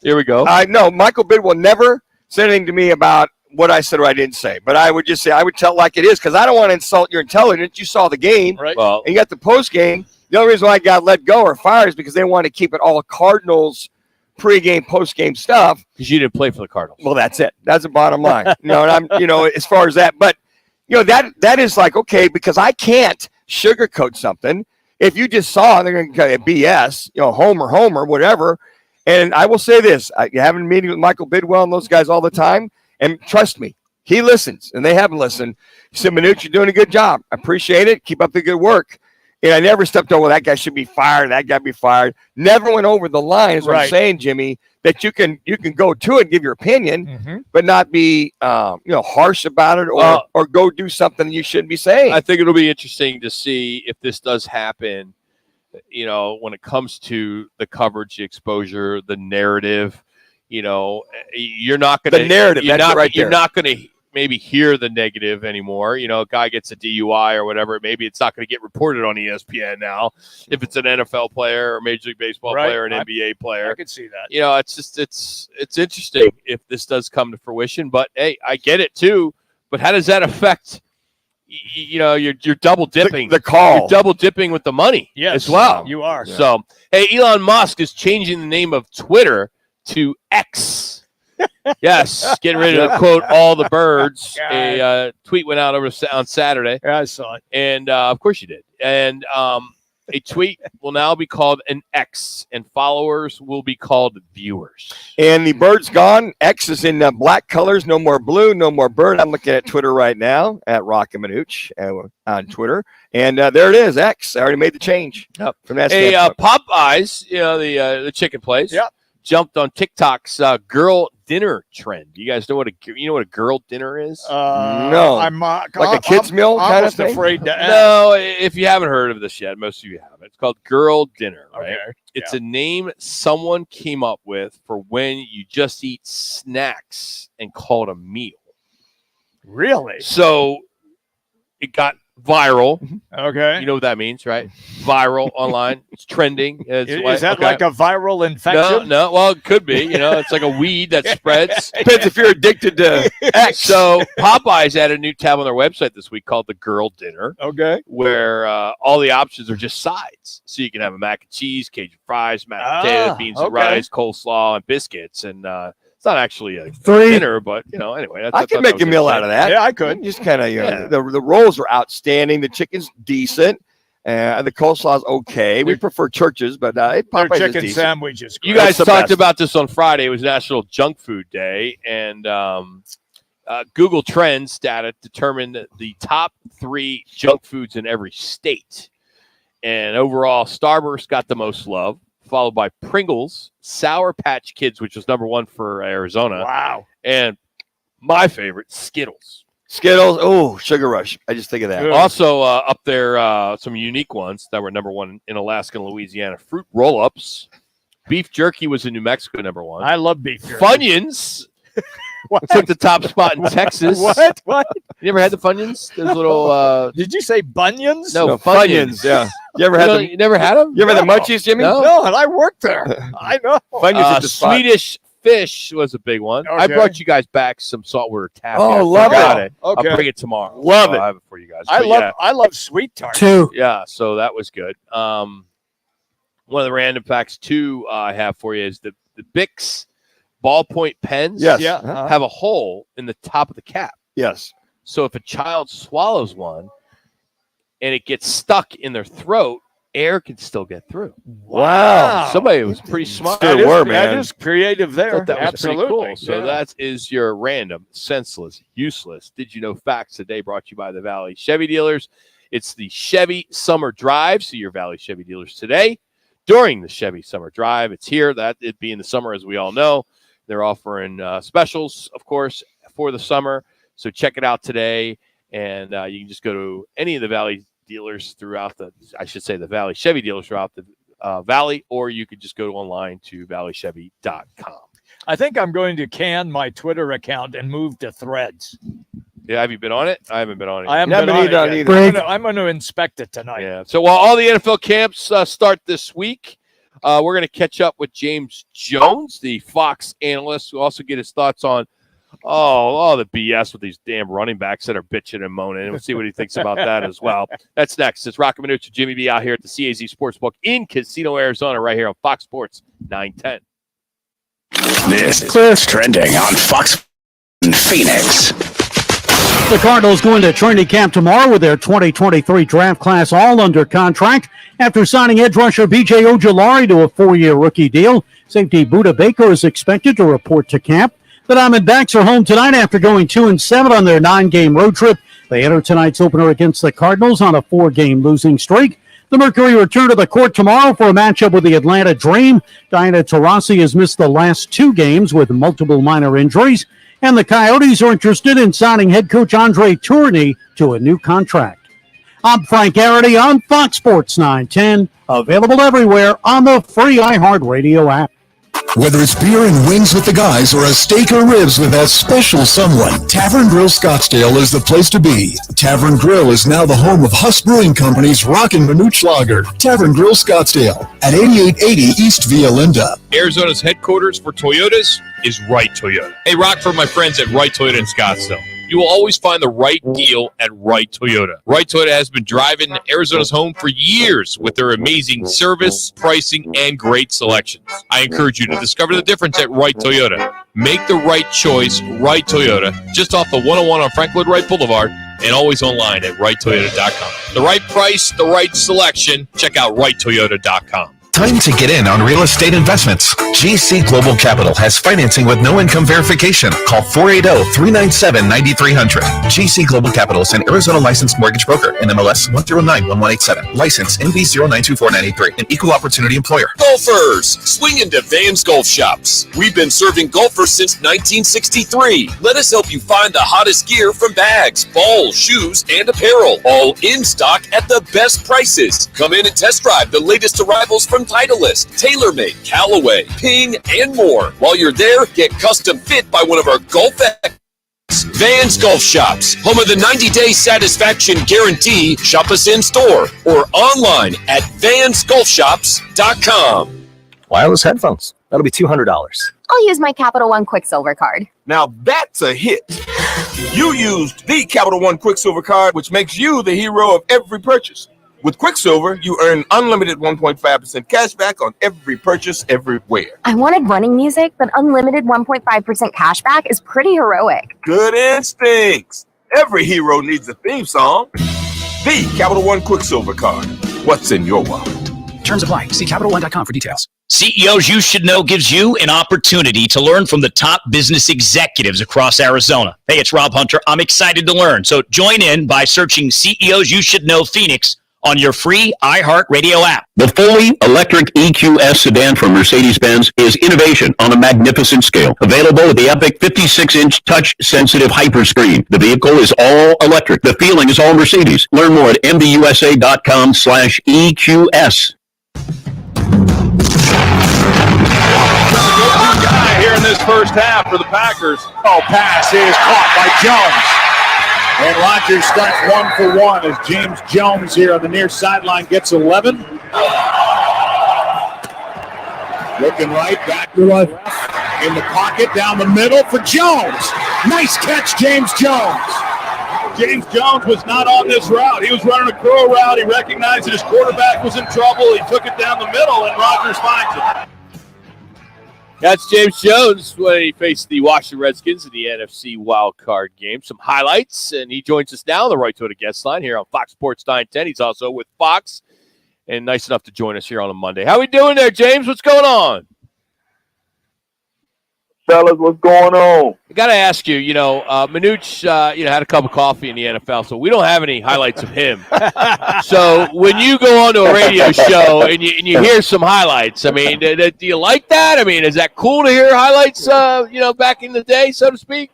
Here we go. I know Michael Bidwell never said anything to me about what I said or I didn't say, but I would just say I would tell like it is, because I don't want to insult your intelligence. You saw the game, right? Well, and you got the post game. The only reason why I got let go or fired is because they wanted to keep it all Cardinals pre-game, post-game stuff. Because you didn't play for the Cardinals. Well, that's it. That's the bottom line. And I'm, as far as that, but that is like, okay, because I can't sugarcoat something. If you just saw, they're going to call it BS, Homer, whatever. And I will say this: you have a meeting with Michael Bidwell and those guys all the time, and trust me, he listens, and they haven't listened. He said, "Manuch, you're doing a good job. I appreciate it. Keep up the good work." And I never stepped over, that guy should be fired, that guy be fired. Never went over the line, is what I'm saying, Jimmy, that you can go to it and give your opinion, but not be harsh about it or go do something you shouldn't be saying. I think it'll be interesting to see if this does happen, when it comes to the coverage, the exposure, the narrative. You're not going to – the narrative, you're not going to maybe hear the negative anymore. A guy gets a DUI or whatever. Maybe it's not going to get reported on ESPN now. If it's an NFL player or Major League Baseball player, an NBA player, I could see that. It's just it's interesting if this does come to fruition. But hey, I get it too. But how does that affect? You're double dipping the call. You're double dipping with the money as well. You are. So hey, Elon Musk is changing the name of Twitter to X. Yes, getting ready to quote all the birds. A tweet went out on Saturday. Yeah, I saw it. And of course you did. And A tweet will now be called an X, and followers will be called viewers. And the bird's gone. X is in black colors. No more blue. No more bird. I'm looking at Twitter right now at Roc and Manuch on Twitter, and there it is. X. I already made the change. Yep. From that Hey, standpoint. Popeyes, the chicken place. Yep. Jumped on TikTok's girl dinner trend. You guys know what a girl dinner is? No. I'm like a kid's meal I'm kind of almost thing? afraid to ask. No, if you haven't heard of this yet, most of you haven't. It's called girl dinner. Right? Okay. It's a name someone came up with for when you just eat snacks and call it a meal. Really? So it got viral. Okay. You know what that means, right? Viral online. It's trending. Is that like a viral infection? No. Well, it could be. It's like a weed that spreads. Depends if you're addicted to X. So Popeyes added a new tab on their website this week called the Girl Dinner. Okay. Where all the options are just sides. So you can have a mac and cheese, Cajun fries, mashed potatoes, beans and rice, coleslaw, and biscuits. And it's not actually a dinner, but anyway. I can make a meal out of that. Yeah, I could. Just kind of, the rolls are outstanding. The chicken's decent. The coleslaw's okay. We prefer churches, but Their Popeyes chicken is sandwich is great. You guys That's the talked best. about this on Friday. It was National Junk Food Day, and Google Trends data determined the top 3 junk foods in every state. And overall, Starburst got the most love, followed by Pringles, Sour Patch Kids, which was number 1 for Arizona. Wow. And my favorite, Skittles. Skittles. Oh, Sugar Rush. I just think of that. Also up there, some unique ones that were number 1 in Alaska and Louisiana. Fruit roll-ups. Beef jerky was in New Mexico, number 1. I love beef jerky. Funyuns took the top spot in Texas. What? You ever had the Funyuns? Those little. Did you say bunions? No, Funyuns. Yeah. You ever had them? You never had them? You ever had the munchies, Jimmy? No, and I worked there. I know. Funyuns at the spot. Swedish fish was a big one. I Okay. brought you guys back some saltwater taffy. Oh, I love forgot it. I'll Okay. bring it tomorrow. Love I'll it. have it for you guys. I But love sweet tarts. 2. Yeah, so that was good. One of the random facts, too, I have for you is the Bics ballpoint pens Yes. Yeah. have a hole in the top of the cap. Yes. So if a child swallows one and it gets stuck in their throat, air can still get through. Wow. Somebody was pretty smart. Still were, man. That is creative there. Thought that was Absolutely. pretty cool. So Yeah. that is your random, senseless, useless. Did you know facts today? Brought to you by the Valley Chevy dealers. It's the Chevy Summer Drive. See your Valley Chevy dealers today during the Chevy Summer Drive. It's here. That it being the summer, as we all know, they're offering specials, of course, for the summer. So check it out today, and you can just go to any of the Valley dealers throughout the Valley Chevy dealers throughout the Valley, or you could just go online to valleychevy.com. I think I'm going to can my Twitter account and move to Threads. Yeah, have you been on it? I haven't been on it. I haven't been on it yet. I'm going to inspect it tonight. Yeah. So while all the NFL camps start this week, we're going to catch up with James Jones, the Fox analyst, who also get his thoughts on all the BS with these damn running backs that are bitching and moaning. And we'll see what he thinks about that as well. That's next. It's Roc and Manuch and Jimmy B out here at the CAZ Sportsbook in Casino, Arizona, right here on Fox Sports 910. This is trending on Fox in Phoenix. The Cardinals go into training camp tomorrow with their 2023 draft class all under contract after signing edge rusher B.J. Ojulari to a 4-year rookie deal. Safety Budda Baker is expected to report to camp. The Diamondbacks are home tonight after going 2-7 on their 9-game road trip. They enter tonight's opener against the Cardinals on a 4-game losing streak. The Mercury return to the court tomorrow for a matchup with the Atlanta Dream. Diana Taurasi has missed the last 2 games with multiple minor injuries. And the Coyotes are interested in signing head coach Andre Tourigny to a new contract. I'm Frank Garrity on Fox Sports 910, available everywhere on the free iHeartRadio app. Whether it's beer and wings with the guys or a steak or ribs with that special someone, Tavern Grill Scottsdale is the place to be. Tavern Grill is now the home of Huss Brewing Company's Roc and Manuch Lager. Tavern Grill Scottsdale at 8880 East Via Linda. Arizona's headquarters for Toyotas is Wright Toyota. Hey, Rock, for my friends at Wright Toyota in Scottsdale. You will always find the right deal at Wright Toyota. Wright Toyota has been driving Arizona's home for years with their amazing service, pricing, and great selections. I encourage you to discover the difference at Wright Toyota. Make the right choice, Wright Toyota, just off the 101 on Franklin Wright Boulevard and always online at righttoyota.com. The right price, the right selection. Check out righttoyota.com. Time to get in on real estate investments. GC Global Capital has financing with no income verification. Call 480-397-9300. GC Global Capital is an Arizona licensed mortgage broker in MLS 1091187. License NB092493. An equal opportunity employer. Golfers, swing into Van's Golf Shops. We've been serving golfers since 1963. Let us help you find the hottest gear from bags, balls, shoes, and apparel. All in stock at the best prices. Come in and test drive the latest arrivals from Titleist, TaylorMade, Callaway, Ping, and more. While you're there, get custom fit by one of our golf experts. Van's Golf Shops, home of the 90-day satisfaction guarantee. Shop us in store or online at vansgolfshops.com. Wireless headphones. That'll be $200. I'll use my Capital One Quicksilver card. Now that's a hit. You used the Capital One Quicksilver card, which makes you the hero of every purchase. With Quicksilver, you earn unlimited 1.5% cash back on every purchase everywhere. I wanted running music, but unlimited 1.5% cash back is pretty heroic. Good instincts. Every hero needs a theme song. The Capital One Quicksilver card. What's in your wallet? Terms apply. See CapitalOne.com for details. CEOs You Should Know gives you an opportunity to learn from the top business executives across Arizona. Hey, it's Rob Hunter. I'm excited to learn. So join in by searching CEOs You Should Know Phoenix on your free iHeartRadio app. The fully electric EQS sedan from Mercedes-Benz is innovation on a magnificent scale. Available with the epic 56-inch touch-sensitive Hyperscreen. The vehicle is all electric. The feeling is all Mercedes. Learn more at mbusa.com/EQS. Here in this first half for the Packers. Oh, pass is caught by Jones. And Rodgers starts 1 for 1 as James Jones here on the near sideline gets 11. Looking right, back to left. In the pocket, down the middle for Jones. Nice catch, James Jones. James Jones was not on this route. He was running a curl route. He recognized that his quarterback was in trouble. He took it down the middle, and Rodgers finds it. That's James Jones when he faced the Washington Redskins in the NFC Wild Card game. Some highlights, and he joins us now on the Right to It guest line here on Fox Sports 910. He's also with Fox, and nice enough to join us here on a Monday. How we doing there, James? What's going on? Fellas, what's going on? I got to ask you, Manuch, had a cup of coffee in the NFL, so we don't have any highlights of him. So when you go onto a radio show and you hear some highlights, I mean, do you like that? I mean, is that cool to hear highlights, back in the day, so to speak?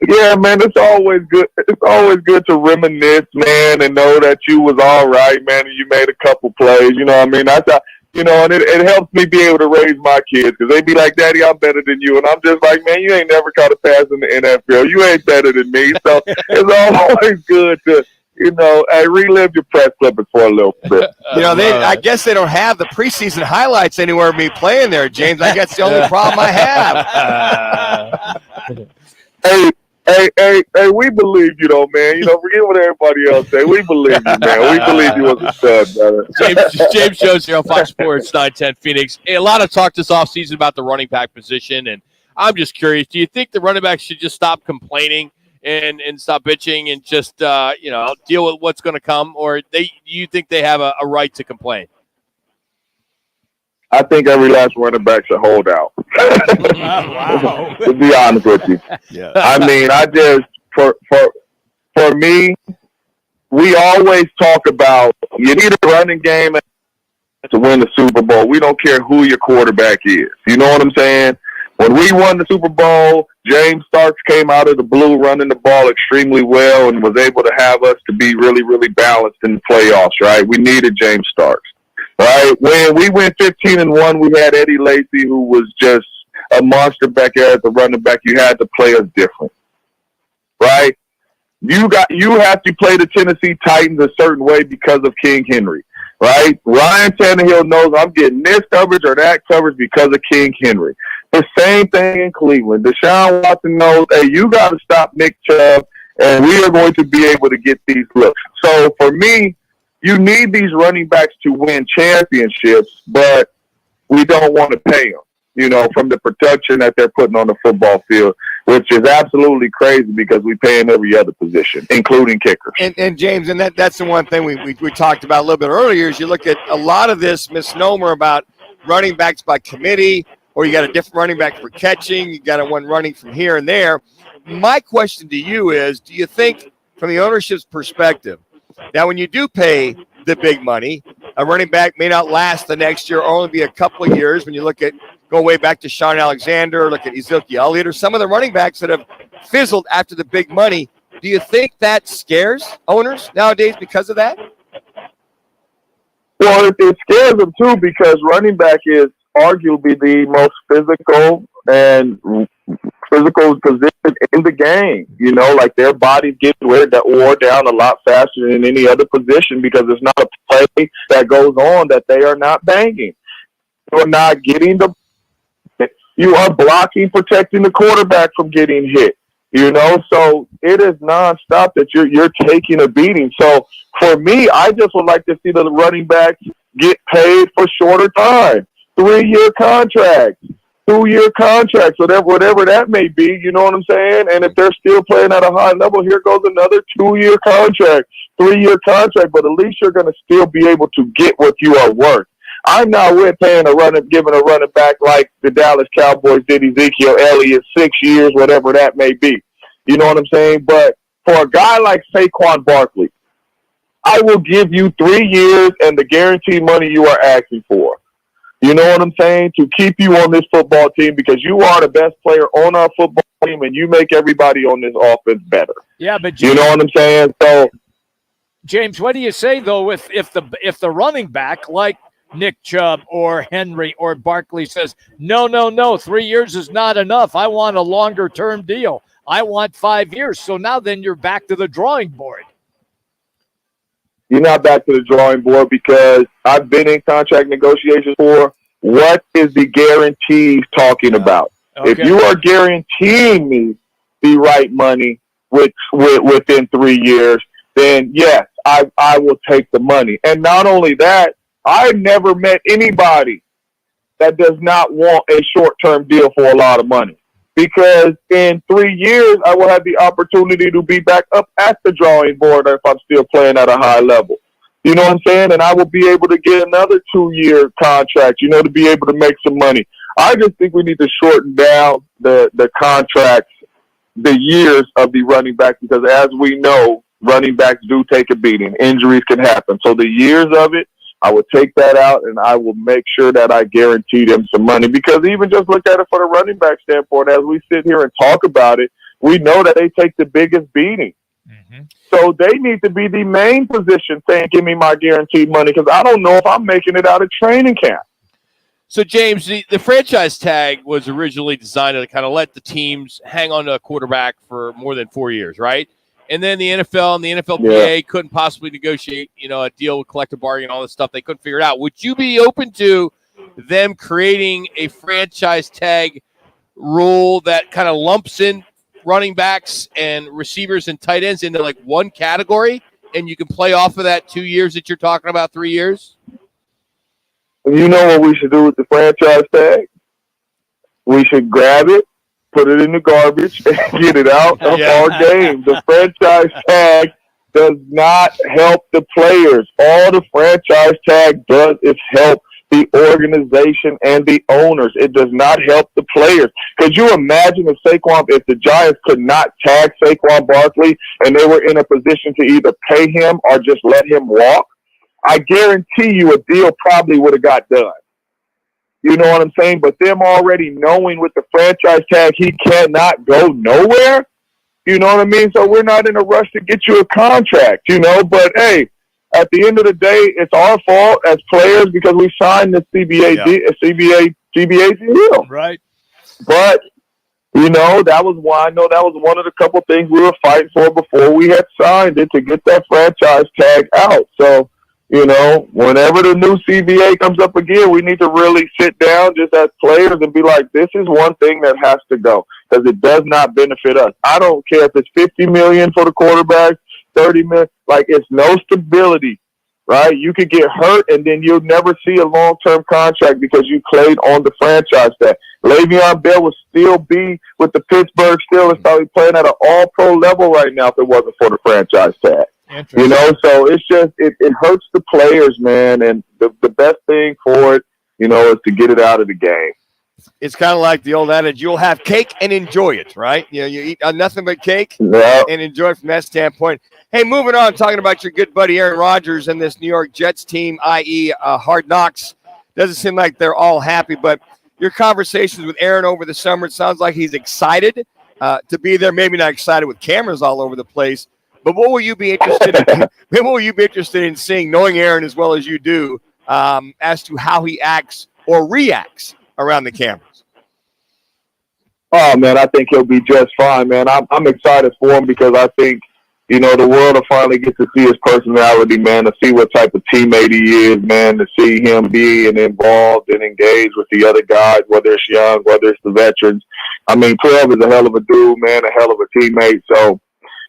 Yeah, man, it's always good. It's always good to reminisce, man, and know that you was all right, man, and you made a couple plays. You know what I mean? That's how. And it helps me be able to raise my kids because they be like, Daddy, I'm better than you. And I'm just like, man, you ain't never caught a pass in the NFL. You ain't better than me. So it's always good to, relive your press clippings for a little bit. I guess they don't have the preseason highlights anywhere of me playing there, James. I guess the only problem I have. Hey, we believe you, though, man. Forget what everybody else say. We believe you, man. We believe you was a stud, brother. James Jones here on Fox Sports 910 Phoenix. A lot of talk this offseason about the running back position, and I'm just curious, do you think the running backs should just stop complaining and stop bitching and just, deal with what's going to come, or do you think they have a right to complain? I think every last running back should hold out. Wow. To be honest with you. Yeah. I mean, for me, we always talk about you need a running game to win the Super Bowl. We don't care who your quarterback is. You know what I'm saying? When we won the Super Bowl, James Starks came out of the blue running the ball extremely well and was able to have us to be really, really balanced in the playoffs, right? We needed James Starks. Right, when we went 15-1, we had Eddie Lacy, who was just a monster back there at the running back. You had to play us different, right? You have to play the Tennessee Titans a certain way because of King Henry, right? Ryan Tannehill knows I'm getting this coverage or that coverage because of King Henry. The same thing in Cleveland. Deshaun Watson knows, hey, you got to stop Nick Chubb, and we are going to be able to get these looks. So for me, you need these running backs to win championships, but we don't want to pay them, from the production that they're putting on the football field. which is absolutely crazy because we pay in every other position, including kickers. And James, and that's the one thing we talked about a little bit earlier is you look at a lot of this misnomer about running backs by committee, or you got a different running back for catching, you got one running from here and there. My question to you is, do you think from the ownership's perspective, now when you do pay the big money, a running back may not last the next year, or only be a couple of years when you look at go way back to Sean Alexander, look at Ezekiel Elliott, or some of the running backs that have fizzled after the big money. Do you think that scares owners nowadays because of that? Well, it scares them too because running back is arguably the most physical position in the game. You know, like their bodies get wore down a lot faster than any other position because there's not a play that goes on that they are not banging. You're not getting the. You are blocking, protecting the quarterback from getting hit. You know, so it is nonstop that you're taking a beating. So for me, I just would like to see the running backs get paid for shorter time, 3-year contracts, 2-year contracts, whatever that may be. You know what I'm saying? And if they're still playing at a high level, here goes another 2-year contract, 3-year contract. But at least you're going to still be able to get what you are worth. I'm not with giving a running back like the Dallas Cowboys did Ezekiel Elliott 6 years, whatever that may be. You know what I'm saying? But for a guy like Saquon Barkley, I will give you 3 years and the guaranteed money you are asking for. You know what I'm saying? To keep you on this football team because you are the best player on our football team and you make everybody on this offense better. Yeah, but you know what I'm saying? So, James, what do you say though if the running back like Nick Chubb or Henry or Barkley says, no, 3 years is not enough. I want a longer-term deal. I want 5 years. So now then you're back to the drawing board. You're not back to the drawing board because I've been in contract negotiations for what is the guarantees talking about. Okay. If you are guaranteeing me the right money within 3 years, then yes, I will take the money. And not only that, I never met anybody that does not want a short-term deal for a lot of money because in 3 years, I will have the opportunity to be back up at the drawing board if I'm still playing at a high level. You know what I'm saying? And I will be able to get another 2-year contract, you know, to be able to make some money. I just think we need to shorten down the contracts, the years of the running back because as we know, running backs do take a beating. Injuries can happen. So the years of it, I will take that out, and I will make sure that I guarantee them some money. Because even just look at it for the running back standpoint, as we sit here and talk about it, we know that they take the biggest beating. Mm-hmm. So they need to be the main position saying, give me my guaranteed money, because I don't know if I'm making it out of training camp. So, James, the franchise tag was originally designed to kind of let the teams hang on to a quarterback for more than 4 years, right? And then the NFL and the NFLPA couldn't possibly negotiate, a deal with collective bargaining, all this stuff. They couldn't figure it out. Would you be open to them creating a franchise tag rule that kind of lumps in running backs and receivers and tight ends into like one category, and you can play off of that 2 years that you're talking about, 3 years? You know what we should do with the franchise tag? We should grab it, put it in the garbage, and get it out of our game. The franchise tag does not help the players. All the franchise tag does is help the organization and the owners. It does not help the players. Could you imagine if the Giants could not tag Saquon Barkley and they were in a position to either pay him or just let him walk? I guarantee you a deal probably would have got done. You know what I'm saying? But them already knowing with the franchise tag he cannot go nowhere, you know what I mean? So we're not in a rush to get you a contract, But, hey, at the end of the day, it's our fault as players because we signed the CBA deal. Right. But, that was why I know that was one of the couple things we were fighting for before we had signed it to get that franchise tag out. So, whenever the new CBA comes up again, we need to really sit down just as players and be like, this is one thing that has to go because it does not benefit us. I don't care if it's $50 million for the quarterback, $30 million. Like, it's no stability right? You could get hurt, and then you'll never see a long-term contract because you played on the franchise tag. Le'Veon Bell would still be with the Pittsburgh Steelers, probably playing at an all-pro level right now if it wasn't for the franchise tag. You know, so it's just it hurts the players, man, and the best thing for it, you know, is to get it out of the game. It's kind of like the old adage, you'll have cake and enjoy it, right? You know, you eat nothing but cake and enjoy it from that standpoint. Hey, moving on, talking about your good buddy Aaron Rodgers and this New York Jets team, i.e. Hard Knocks. Doesn't seem like they're all happy, but your conversations with Aaron over the summer, it sounds like he's excited to be there. Maybe not excited with cameras all over the place, but what will you be interested in? What will you be interested in seeing, knowing Aaron as well as you do, as to how he acts or reacts around the cameras? Oh, man, I think he'll be just fine, man. I'm excited for him because I think, you know, the world will finally get to see his personality, man, to see what type of teammate he is, man, to see him being involved and engaged with the other guys, whether it's young, whether it's the veterans. I mean, 12 is a hell of a dude, man, a hell of a teammate. So,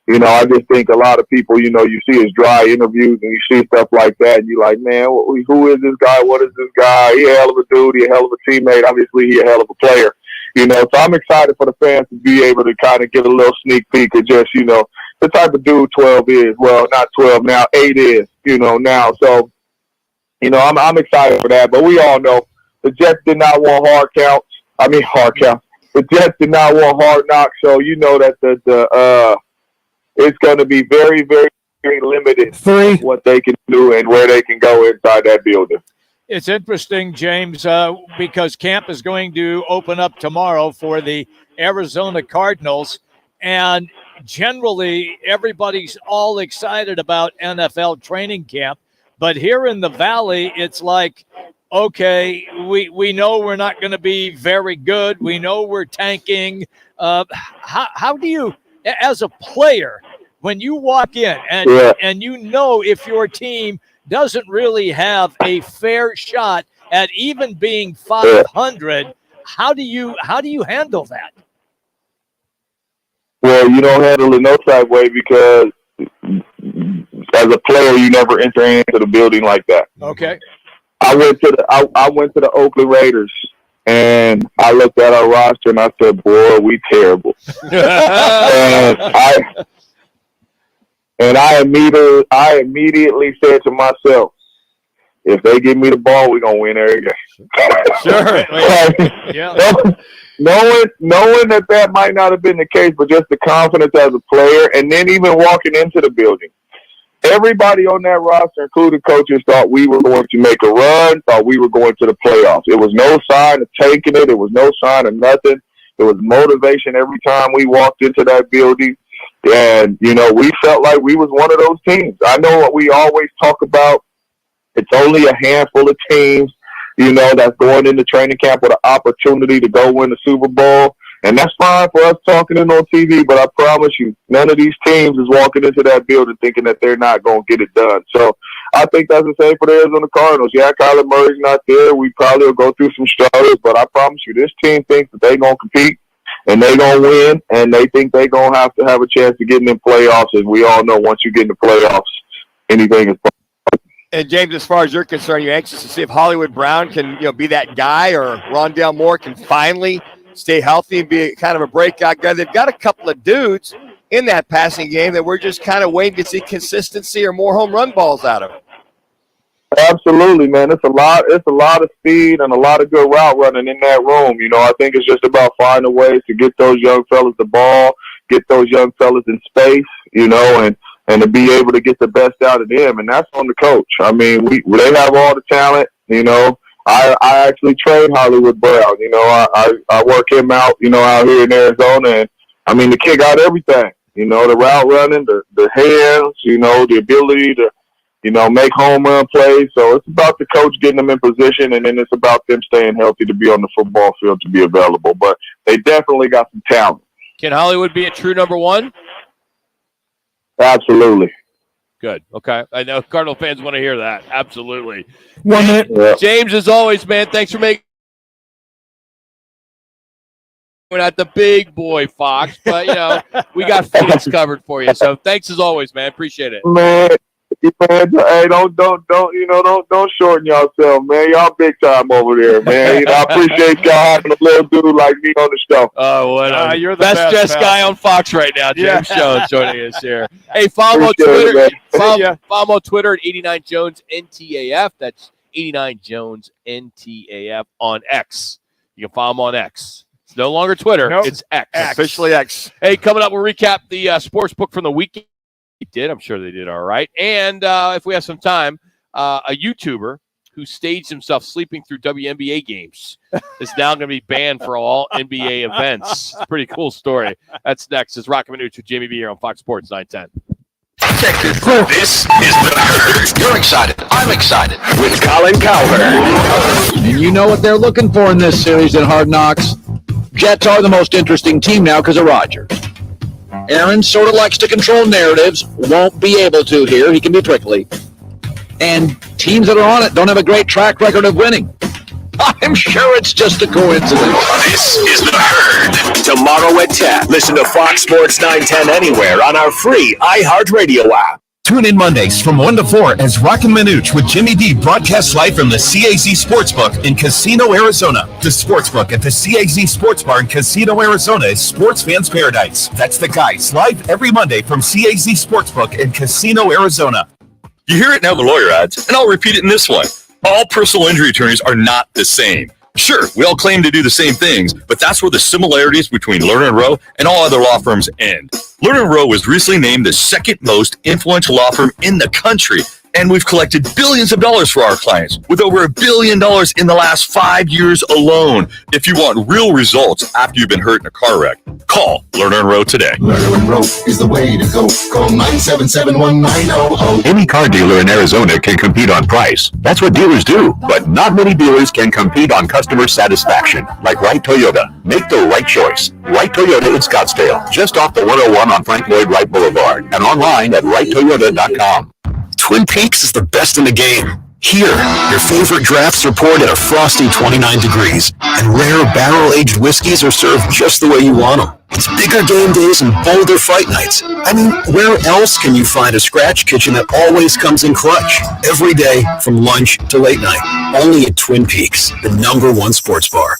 you know, I just think a lot of people, you know, you see his dry interviews and you see stuff like that, and you're like, man, who is this guy? What is this guy? He a hell of a dude. He a hell of a teammate. Obviously, he a hell of a player. You know, so I'm excited for the fans to be able to kind of get a little sneak peek of just, you know, the type of dude 12 is. Well, not 12 now, 8 is, you know, now. So, you know, I'm excited for that. But we all know the Jets did not want hard counts. The Jets did not want Hard Knocks. So, you know that it's going to be very, very, very limited what they can do and where they can go inside that building. It's interesting, James, because camp is going to open up tomorrow for the Arizona Cardinals, and generally everybody's all excited about NFL training camp, but here in the Valley, it's like, okay, we know we're not going to be very good. We know we're tanking. How do you, as a player, when you walk in and you know if your team doesn't really have a fair shot at even being 500, how do you handle that? Well, you don't handle it no type way because as a player, you never enter into the building like that. Okay. I went to the Oakland Raiders and I looked at our roster and I said, "Boy, we terrible." And I immediately said to myself, if they give me the ball, we're gonna win every game. Sure. Knowing that might not have been the case, but just the confidence as a player, and then even walking into the building. Everybody on that roster, including coaches, thought we were going to make a run, thought we were going to the playoffs. It was no sign of taking it. It was no sign of nothing. It was motivation every time we walked into that building. And, you know, we felt like we was one of those teams. I know what we always talk about. It's only a handful of teams, you know, that's going into training camp with an opportunity to go win the Super Bowl. And that's fine for us talking it on TV, but I promise you, none of these teams is walking into that building thinking that they're not going to get it done. So I think that's the same for the Arizona Cardinals. Yeah, Kyler Murray's not there. We probably will go through some struggles, but I promise you, this team thinks that they're going to compete. And they're going to win, and they think they're going to have a chance to get in the playoffs. And we all know once you get in the playoffs, anything is possible. And, James, as far as you're concerned, you're anxious to see if Hollywood Brown can, you know, be that guy, or Rondale Moore can finally stay healthy and be kind of a breakout guy. They've got a couple of dudes in that passing game that we're just kind of waiting to see consistency or more home run balls out of. Absolutely, man. It's a lot of speed and a lot of good route running in that room. You know, I think it's just about finding ways to get those young fellas the ball, get those young fellas in space, you know, and to be able to get the best out of them. And that's on the coach. I mean, they have all the talent, you know. I actually train Hollywood Brown. You know, I work him out, you know, out here in Arizona. And, I mean, the kid got everything, you know, the route running, the hands, you know, the ability to, you know, make home run plays. So it's about the coach getting them in position, and then it's about them staying healthy to be on the football field to be available. But they definitely got some talent. Can Hollywood be a true number one? Absolutely. Good. Okay. I know Cardinal fans want to hear that. Absolutely. 1 minute. Yeah. James, as always, man, thanks for making we're not the big boy Fox, but, you know, we got Phoenix covered for you. So thanks as always, man. Appreciate it. Man, Man, hey, don't shorten yourself, man. Y'all big time over there, man. I appreciate y'all having a little dude like me on the show. Oh, what you're the best dressed pal. guy on Fox right now, James Jones, joining us here. Hey, follow him on Appreciate Twitter. it, Follow him on Twitter at 89JonesNTAF. That's 89JonesNTAF on X. You can follow him on X. It's no longer Twitter. Nope. It's X. Officially X. Hey, coming up, we'll recap the sports book from the weekend. I'm sure they did all right. And if we have some time, a YouTuber who staged himself sleeping through WNBA games is now going to be banned for all NBA events. It's a pretty cool story. That's next. It's Roc and Manuch with Jamie B here on Fox Sports 910. This is The Herd. You're excited. I'm excited. With Colin Cowherd. And you know what they're looking for in this series in Hard Knocks? Jets are the most interesting team now because of Rodgers. Aaron sort of likes to control narratives. Won't be able to here. He can be prickly. And teams that are on it don't have a great track record of winning. I'm sure it's just a coincidence. This is The Herd. Tomorrow at 10. Listen to Fox Sports 910 anywhere on our free iHeartRadio app. Tune in Mondays from 1 to 4 as Roc and Manuch with Jimmy D broadcasts live from the CAZ Sportsbook in Casino, Arizona. The Sportsbook at the CAZ Sports Bar in Casino, Arizona is sports fans' paradise. That's the guys, live every Monday from CAZ Sportsbook in Casino, Arizona. You hear it now, the lawyer adds, and I'll repeat it in this one. All personal injury attorneys are not the same. Sure, we all claim to do the same things, but that's where the similarities between Lerner & Rowe and all other law firms end. Lerner & Rowe was recently named the second most influential law firm in the country, and we've collected billions of dollars for our clients, with over $1 billion in the last 5 years alone. If you want real results after you've been hurt in a car wreck, call Lerner & Rowe today. Lerner & Rowe is the way to go. Call 977-1900. Any car dealer in Arizona can compete on price. That's what dealers do. But not many dealers can compete on customer satisfaction. Like Wright Toyota. Make the right choice. Wright Toyota in Scottsdale. Just off the 101 on Frank Lloyd Wright Boulevard. And online at WrightToyota.com. Twin Peaks is the best in the game. Here, your favorite drafts are poured at a frosty 29 degrees, and rare barrel-aged whiskeys are served just the way you want them. It's bigger game days and bolder fight nights. I mean, where else can you find a scratch kitchen that always comes in clutch? Every day, from lunch to late night. Only at Twin Peaks, the #1 sports bar.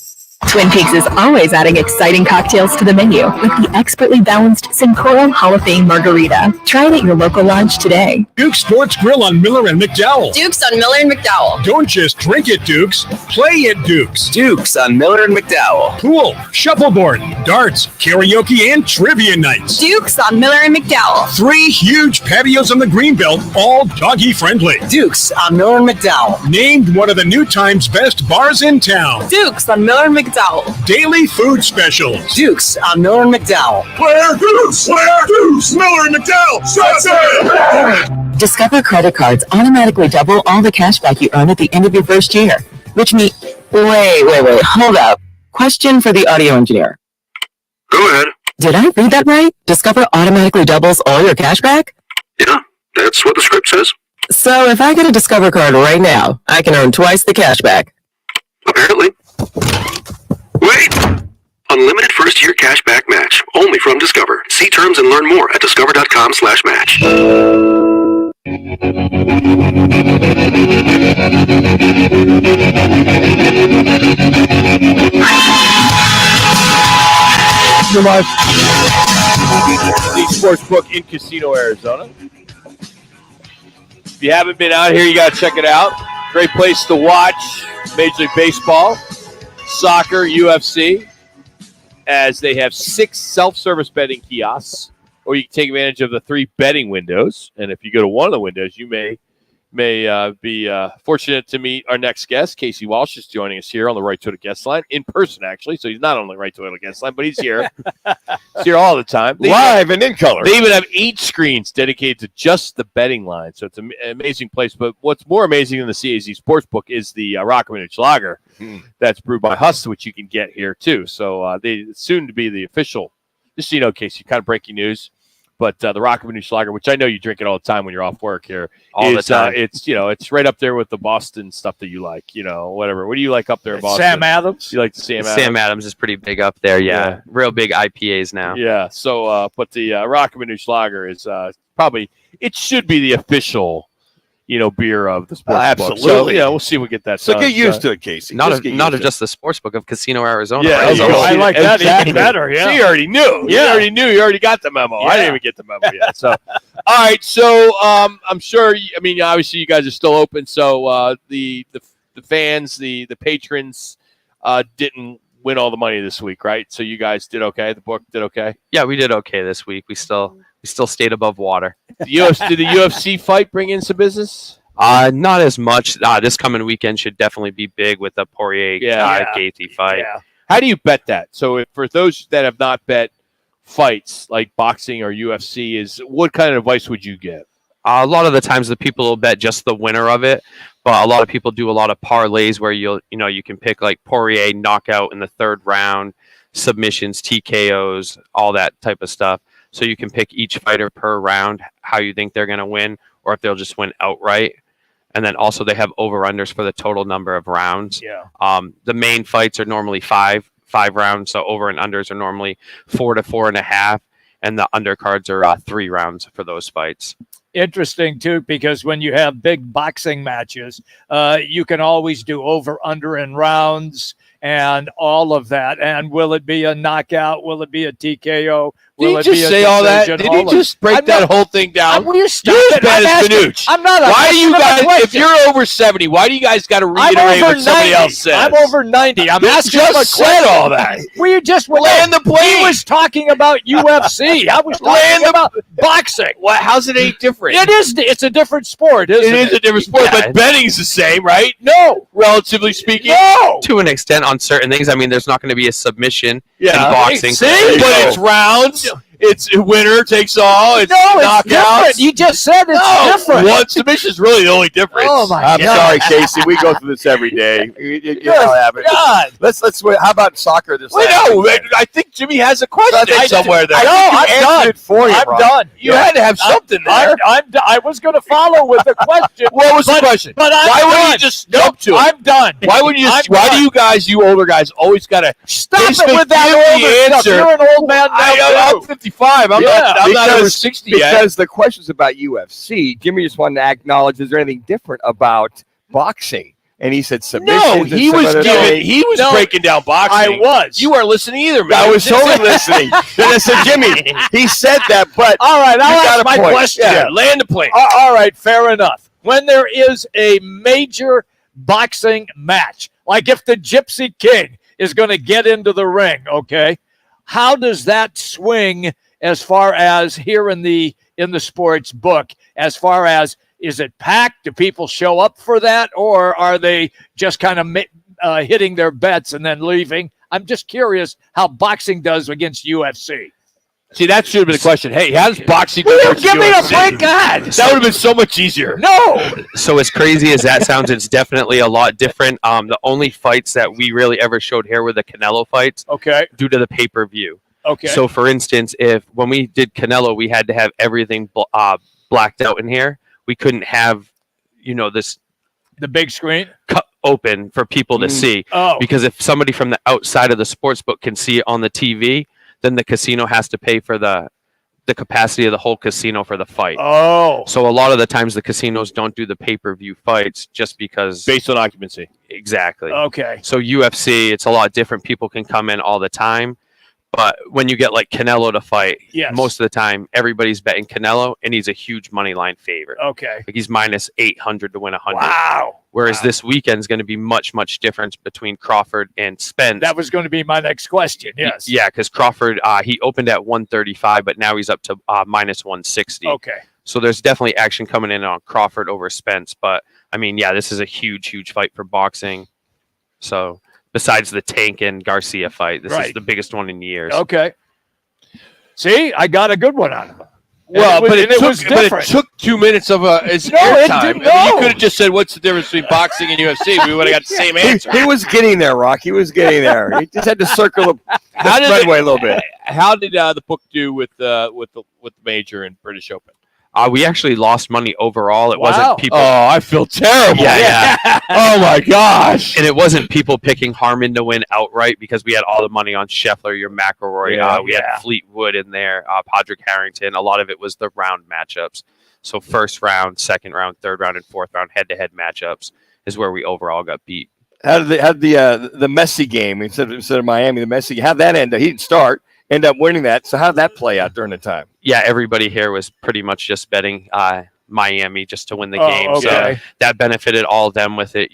Twin Peaks is always adding exciting cocktails to the menu with the expertly balanced Cincoro Hall of Fame Margarita. Try it at your local lodge today. Duke's Sports Grill on Miller and McDowell. Dukes on Miller and McDowell. Don't just drink at Duke's, play at Duke's. Dukes on Miller and McDowell. Pool, shuffleboard, darts, karaoke, and trivia nights. Dukes on Miller and McDowell. 3 huge patios on the Greenbelt, all doggy friendly. Dukes on Miller and McDowell. Named one of the New Times best bars in town. Dukes on Miller and McDowell. Daily food specials. Dukes on Miller and McDowell. Where Dukes? Where Dukes? Miller and McDowell. Discover credit cards automatically double all the cash back you earn at the end of your first year, which means... Wait, hold up. Question for the audio engineer. Go ahead. Did I read that right? Discover automatically doubles all your cash back? Yeah, that's what the script says. So if I get a Discover card right now, I can earn twice the cash back. Apparently. Wait! Unlimited first-year cash back match. Only from Discover. See terms and learn more at discover.com/match. The Sportsbook in Casino, Arizona. If you haven't been out here, you got to check it out. Great place to watch Major League Baseball, soccer, UFC, as they have 6 self-service betting kiosks, or you can take advantage of the 3 betting windows. And if you go to one of the windows, you may be fortunate to meet our next guest. Casey Walsh is joining us here on the Right Toyota guest line, in person, actually. So he's not on the Right Toyota guest line, but he's here. He's here all the time. Live and in color. They even have 8 screens dedicated to just the betting line. So it's an amazing place. But what's more amazing than the CAZ Sportsbook is the Roc and Manuch Lager that's brewed by Huss, which you can get here, too. So they soon to be the official, just so you know, Casey, kind of breaking news. But the Roc and Manuch Lager, which I know you drink it all the time when you're off work here, all the time. It's right up there with the Boston stuff that you like, whatever. What do you like up there in Boston? Sam Adams. You like the Sam Adams? Sam Adams is pretty big up there, yeah. Real big IPAs now. Yeah. So, but the Roc and Manuch Lager is probably, it should be the official beer of the sports book. Absolutely. So, we'll see if we get that. So done. get used to it, Casey. Not Just just the sports book of Casino Arizona. Yeah, right? I like that even better. Yeah. So you already knew. Yeah. You already got the memo. Yeah. I didn't even get the memo yet. So, all right. So, I'm sure. Obviously, you guys are still open. So, the fans, the patrons, didn't win all the money this week, right? So you guys did okay. The book did okay. Yeah, we did okay this week. We still stayed above water. Did the UFC fight bring in some business? Not as much. This coming weekend should definitely be big with the Poirier Gaethje fight. Yeah. How do you bet that? So for those that have not bet fights like boxing or UFC, what kind of advice would you give? A lot of the times the people will bet just the winner of it, but a lot of people do a lot of parlays where you can pick like Poirier knockout in the third round, submissions, TKOs, all that type of stuff. So you can pick each fighter per round how you think they're going to win, or if they'll just win outright. And then also they have over-unders for the total number of rounds. Yeah. The main fights are normally five rounds, so over and unders are normally 4 to 4.5, and the undercards are 3 rounds for those fights. Interesting too, because when you have big boxing matches, you can always do over, under, and rounds and all of that. And will it be a knockout? Will it be a TKO? Will Did he just say all that? Did he just break that whole thing down? Will you stop You're it? as bad I'm as Manuch. I'm not. Why do you guys? If question. you're over 70, why do you guys got to reiterate what somebody else says? I'm over 90. I'm asking just him a said question. all that. Well, you just Land the plane. He was talking about UFC. I was talking about boxing. What? How's it any different? It is. It's a different sport, isn't it? It is a different sport, but betting's the same, right? No, relatively speaking. No. To an extent on certain things. I mean, there's not going to be a submission in boxing. See, but it's rounds. It's winner takes all. It's knockouts. Different. You just said it's different. One submission is really the only difference. Oh my I'm God. sorry, Casey. We go through this every day. You know how it happens. God. Let's wait. How about soccer this Wait, last no, weekend? I think Jimmy has a question somewhere there. I'm done. It for you, I'm Ron. done. You had to have something there. I was going to follow with the question. What was the question? But I'm Why done. wouldn't you just jump to it? I'm done. Why wouldn't you just? I'm Why done. do you guys, you older guys, always got to Stop it basically with that give the older stuff. answer? You're an old man now. I'm 55. I'm not over 60 yet. Because the question's about UFC. Jimmy just wanted to acknowledge, is there anything different about boxing? And he said submissions. No, and he some was other things. breaking down boxing. I was. You weren't listening either, man. I was totally listening. Then I said, Jimmy, he said that, but All right, I'll you got ask a my point. question. Yeah, land the plane. All right, fair enough. When there is a major boxing match, like if the Gypsy King is going to get into the ring, okay, how does that swing as far as here in the sports book, as far as is it packed? Do people show up for that, or are they just kind of hitting their bets and then leaving? I'm just curious how boxing does against UFC. See, that should have been the question. Hey, how does boxing do Will you versus give me a UFC? break? God. That would have been so much easier. No. So as crazy as that sounds, it's definitely a lot different. The only fights that we really ever showed here were the Canelo fights. Okay. Due to the pay-per-view. Okay. So for instance, when we did Canelo, we had to have everything blacked out in here. We couldn't have, the big screen cut open for people to see. Oh. Because if somebody from the outside of the sports book can see it on the TV, then the casino has to pay for the capacity of the whole casino for the fight. Oh. So a lot of the times the casinos don't do the pay-per-view fights just because Based on occupancy. Exactly. Okay. So UFC, it's a lot different. People can come in all the time. But when you get like Canelo to fight, Yes. most of the time everybody's betting Canelo, and he's a huge money line favorite. Okay. Like he's minus 800 to win 100. Wow. Whereas this weekend's going to be much difference between Crawford and Spence. That was going to be my next question. Yes. Yeah, because Crawford, he opened at 135, but now he's up to minus 160. Okay. So there's definitely action coming in on Crawford over Spence. But I mean, yeah, this is a huge fight for boxing. So besides the Tank and Garcia fight, this is the biggest one in years. Okay. See, I got a good one out of him. Well, And it was different. took 2 minutes of its No, it airtime. didn't- I mean, no. you could have just said, "What's the difference between boxing and UFC?" We would have got the same answer. He was getting there, Rock. He was getting there. He just had to circle the runway a little bit. How did the book do with the major and British Open? We actually lost money overall. It Wow. wasn't people. Oh, I feel terrible. Yeah. Oh my gosh. And it wasn't people picking Harmon to win outright because we had all the money on Scheffler, your McElroy. We had Fleetwood in there, Padraig Harrington. A lot of it was the round matchups. So first round, second round, third round, and fourth round head-to-head matchups is where we overall got beat. How did the Messi game instead of Miami, the Messi, how'd that end? He didn't start, end up winning that. So how did that play out during the time? Yeah, everybody here was pretty much just betting Miami just to win the game. Okay. So that benefited all of them with it,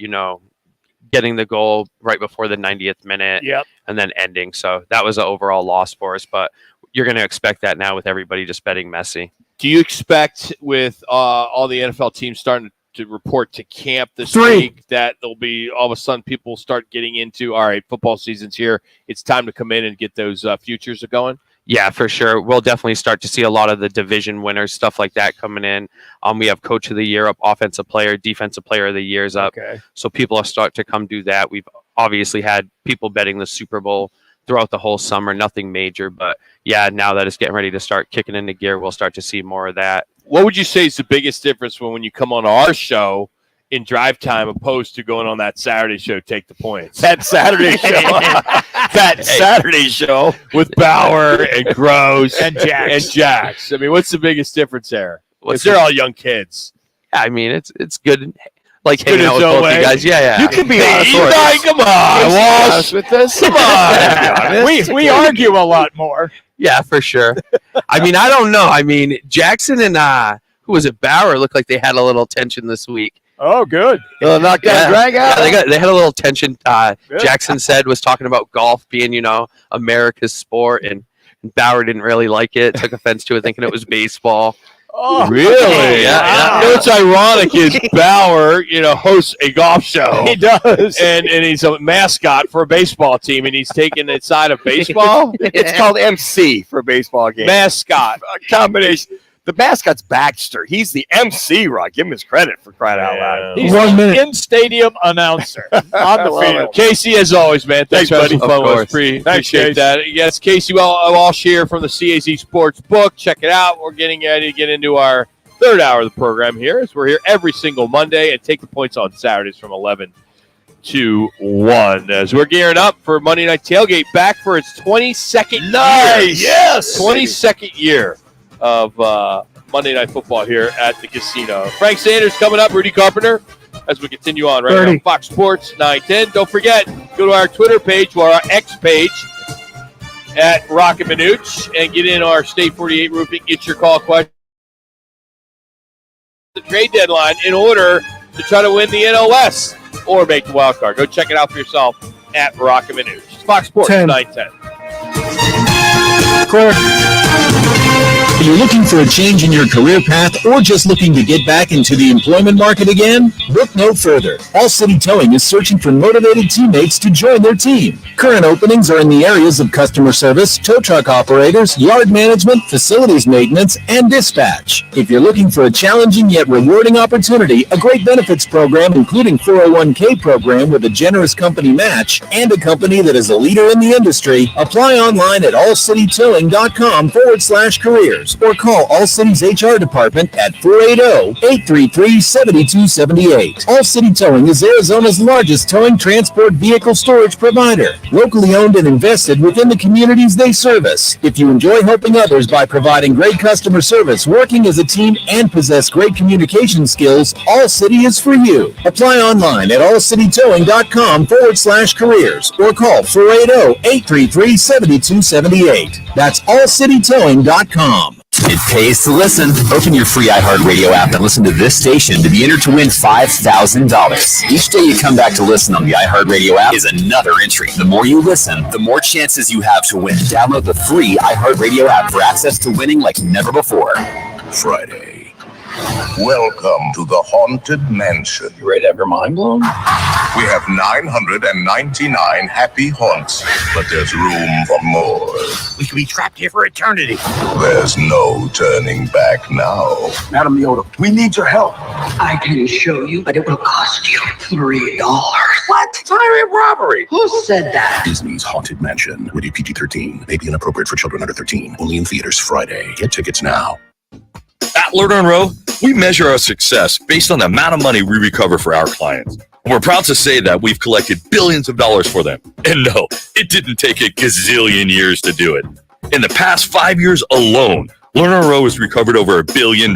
getting the goal right before the 90th minute and then ending. So that was an overall loss for us, but you're going to expect that now with everybody just betting Messi. Do you expect with all the NFL teams starting to report to camp this week that there'll be all of a sudden people start getting into, all right, football season's here. It's time to come in and get those futures going? Yeah, for sure. We'll definitely start to see a lot of the division winners, stuff like that coming in. We have Coach of the Year up, Offensive Player, Defensive Player of the Year's up. Okay. So people will start to come do that. We've obviously had people betting the Super Bowl throughout the whole summer, nothing major. But, yeah, now that it's getting ready to start kicking into gear, we'll start to see more of that. What would you say is the biggest difference when you come on our show in drive time opposed to going on that Saturday show, Take the Points? That Saturday show. Saturday show with Bauer and Gross and Jax. I mean, what's the biggest difference there? Because they're all young kids. I mean, it's good. Like good hanging out with both you guys. Yeah. You can be honest with us. Come on, Walsh. With this. Come on. We argue a lot more. Yeah, for sure. I mean, I don't know. I mean, Jackson and who was it? Bauer looked like they had a little tension this week. Oh, good. Knockdown, drag out. Yeah, they had a little tension. Jackson was talking about golf being, America's sport, and Bauer didn't really like it. Took offense to it, thinking it was baseball. Oh, really? Yeah. You know what's ironic is Bauer, hosts a golf show. He does. And he's a mascot for a baseball team, and he's taking the side of baseball. It's called MC for a baseball game. Mascot. A combination. The mascot's Baxter. He's the MC, Rock. Give him his credit for crying out loud. He's the in-stadium announcer on the field. Casey, as always, man. Thanks for having fun with us. Appreciate that. Yes, Casey Walsh here from the CAZ Sports Book. Check it out. We're getting ready to get into our third hour of the program here. As we're here every single Monday and Take the Points on Saturdays from 11 to 1. As we're gearing up for Monday Night Tailgate, back for its 22nd year. Yes. 22nd year of Monday Night Football here at the casino. Frank Sanders coming up, Rudy Carpenter, as we continue on right now on Fox Sports 910. Don't forget, go to our Twitter page or our X page at Roc and Manuch and get in our State 48 Roofing. Get your call question. The trade deadline in order to try to win the NOS or make the wild card. Go check it out for yourself at Roc and Manuch. Fox Sports 910. Are you looking for a change in your career path or just looking to get back into the employment market again? Look no further. All City Towing is searching for motivated teammates to join their team. Current openings are in the areas of customer service, tow truck operators, yard management, facilities maintenance, and dispatch. If you're looking for a challenging yet rewarding opportunity, a great benefits program including 401k program with a generous company match, and a company that is a leader in the industry, apply online at allcitytowing.com/careers or call All City's HR department at 480-833-7278. All City Towing is Arizona's largest towing transport vehicle storage provider, locally owned and invested within the communities they service. If you enjoy helping others by providing great customer service, working as a team, and possess great communication skills, All City is for you. Apply online at allcitytowing.com/careers or call 480-833-7278. That's allcitytowing.com. It pays to listen. Open your free iHeartRadio app and listen to this station to be entered to win $5,000. Each day you come back to listen on the iHeartRadio app is another entry. The more you listen, the more chances you have to win. Download the free iHeartRadio app for access to winning like never before. Friday. Welcome to the Haunted Mansion. You ready to have your mind blown? We have 999 happy haunts, but there's room for more. We could be trapped here for eternity. There's no turning back now. Madam Yoda, we need your help. I can show you, but it will cost you $3. What? Tyrant robbery. Who said that? Disney's Haunted Mansion. Rated PG-13. May be inappropriate for children under 13. Only in theaters Friday. Get tickets now. At Lerner & Rowe, we measure our success based on the amount of money we recover for our clients. And we're proud to say that we've collected billions of dollars for them. And no, it didn't take a gazillion years to do it. In the past 5 years alone, Lerner Rowe has recovered over $1 billion.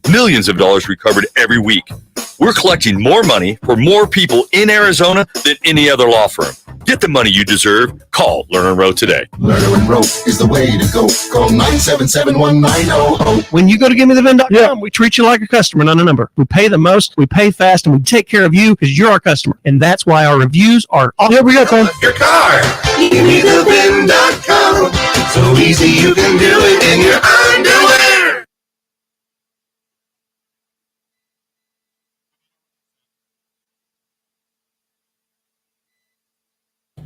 Millions of dollars recovered every week. We're collecting more money for more people in Arizona than any other law firm. Get the money you deserve. Call Lerner Rowe today. Lerner and Rowe is the way to go. Call 977-1900. When you go to GiveMeTheVin.com, we treat you like a customer, not a number. We pay the most, we pay fast, and we take care of you because you're our customer. And that's why our reviews are awesome. Here we go, Tom. Your car. GiveMeTheVin.com. So easy you can do it in your underwear.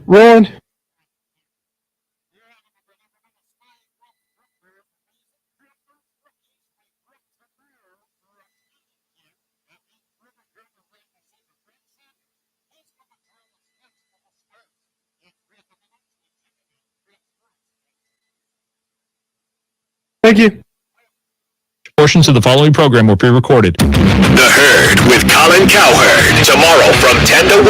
Ron. Thank you. Portions of the following program were pre-recorded. The Herd with Colin Cowherd. Tomorrow from 10 to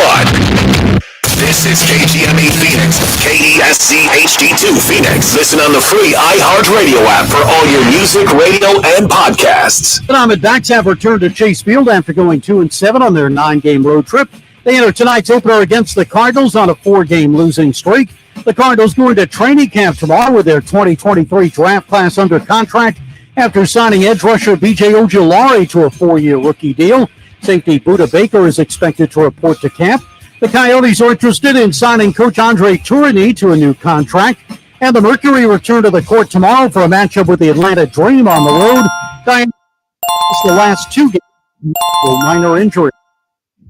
1. This is KGME Phoenix, KESC HD2 Phoenix. Listen on the free iHeartRadio app for all your music, radio, and podcasts. The Diamondbacks have returned to Chase Field after going 2-7 on their 9-game road trip. They enter tonight's opener against the Cardinals on a 4-game losing streak. The Cardinals going to training camp tomorrow with their 2023 draft class under contract after signing edge rusher B.J. Ojulari to a 4-year rookie deal. Safety Buda Baker is expected to report to camp. The Coyotes are interested in signing Coach Andre Tourigny to a new contract. And the Mercury return to the court tomorrow for a matchup with the Atlanta Dream on the road. Diamondbacks the last 2 games with minor injury.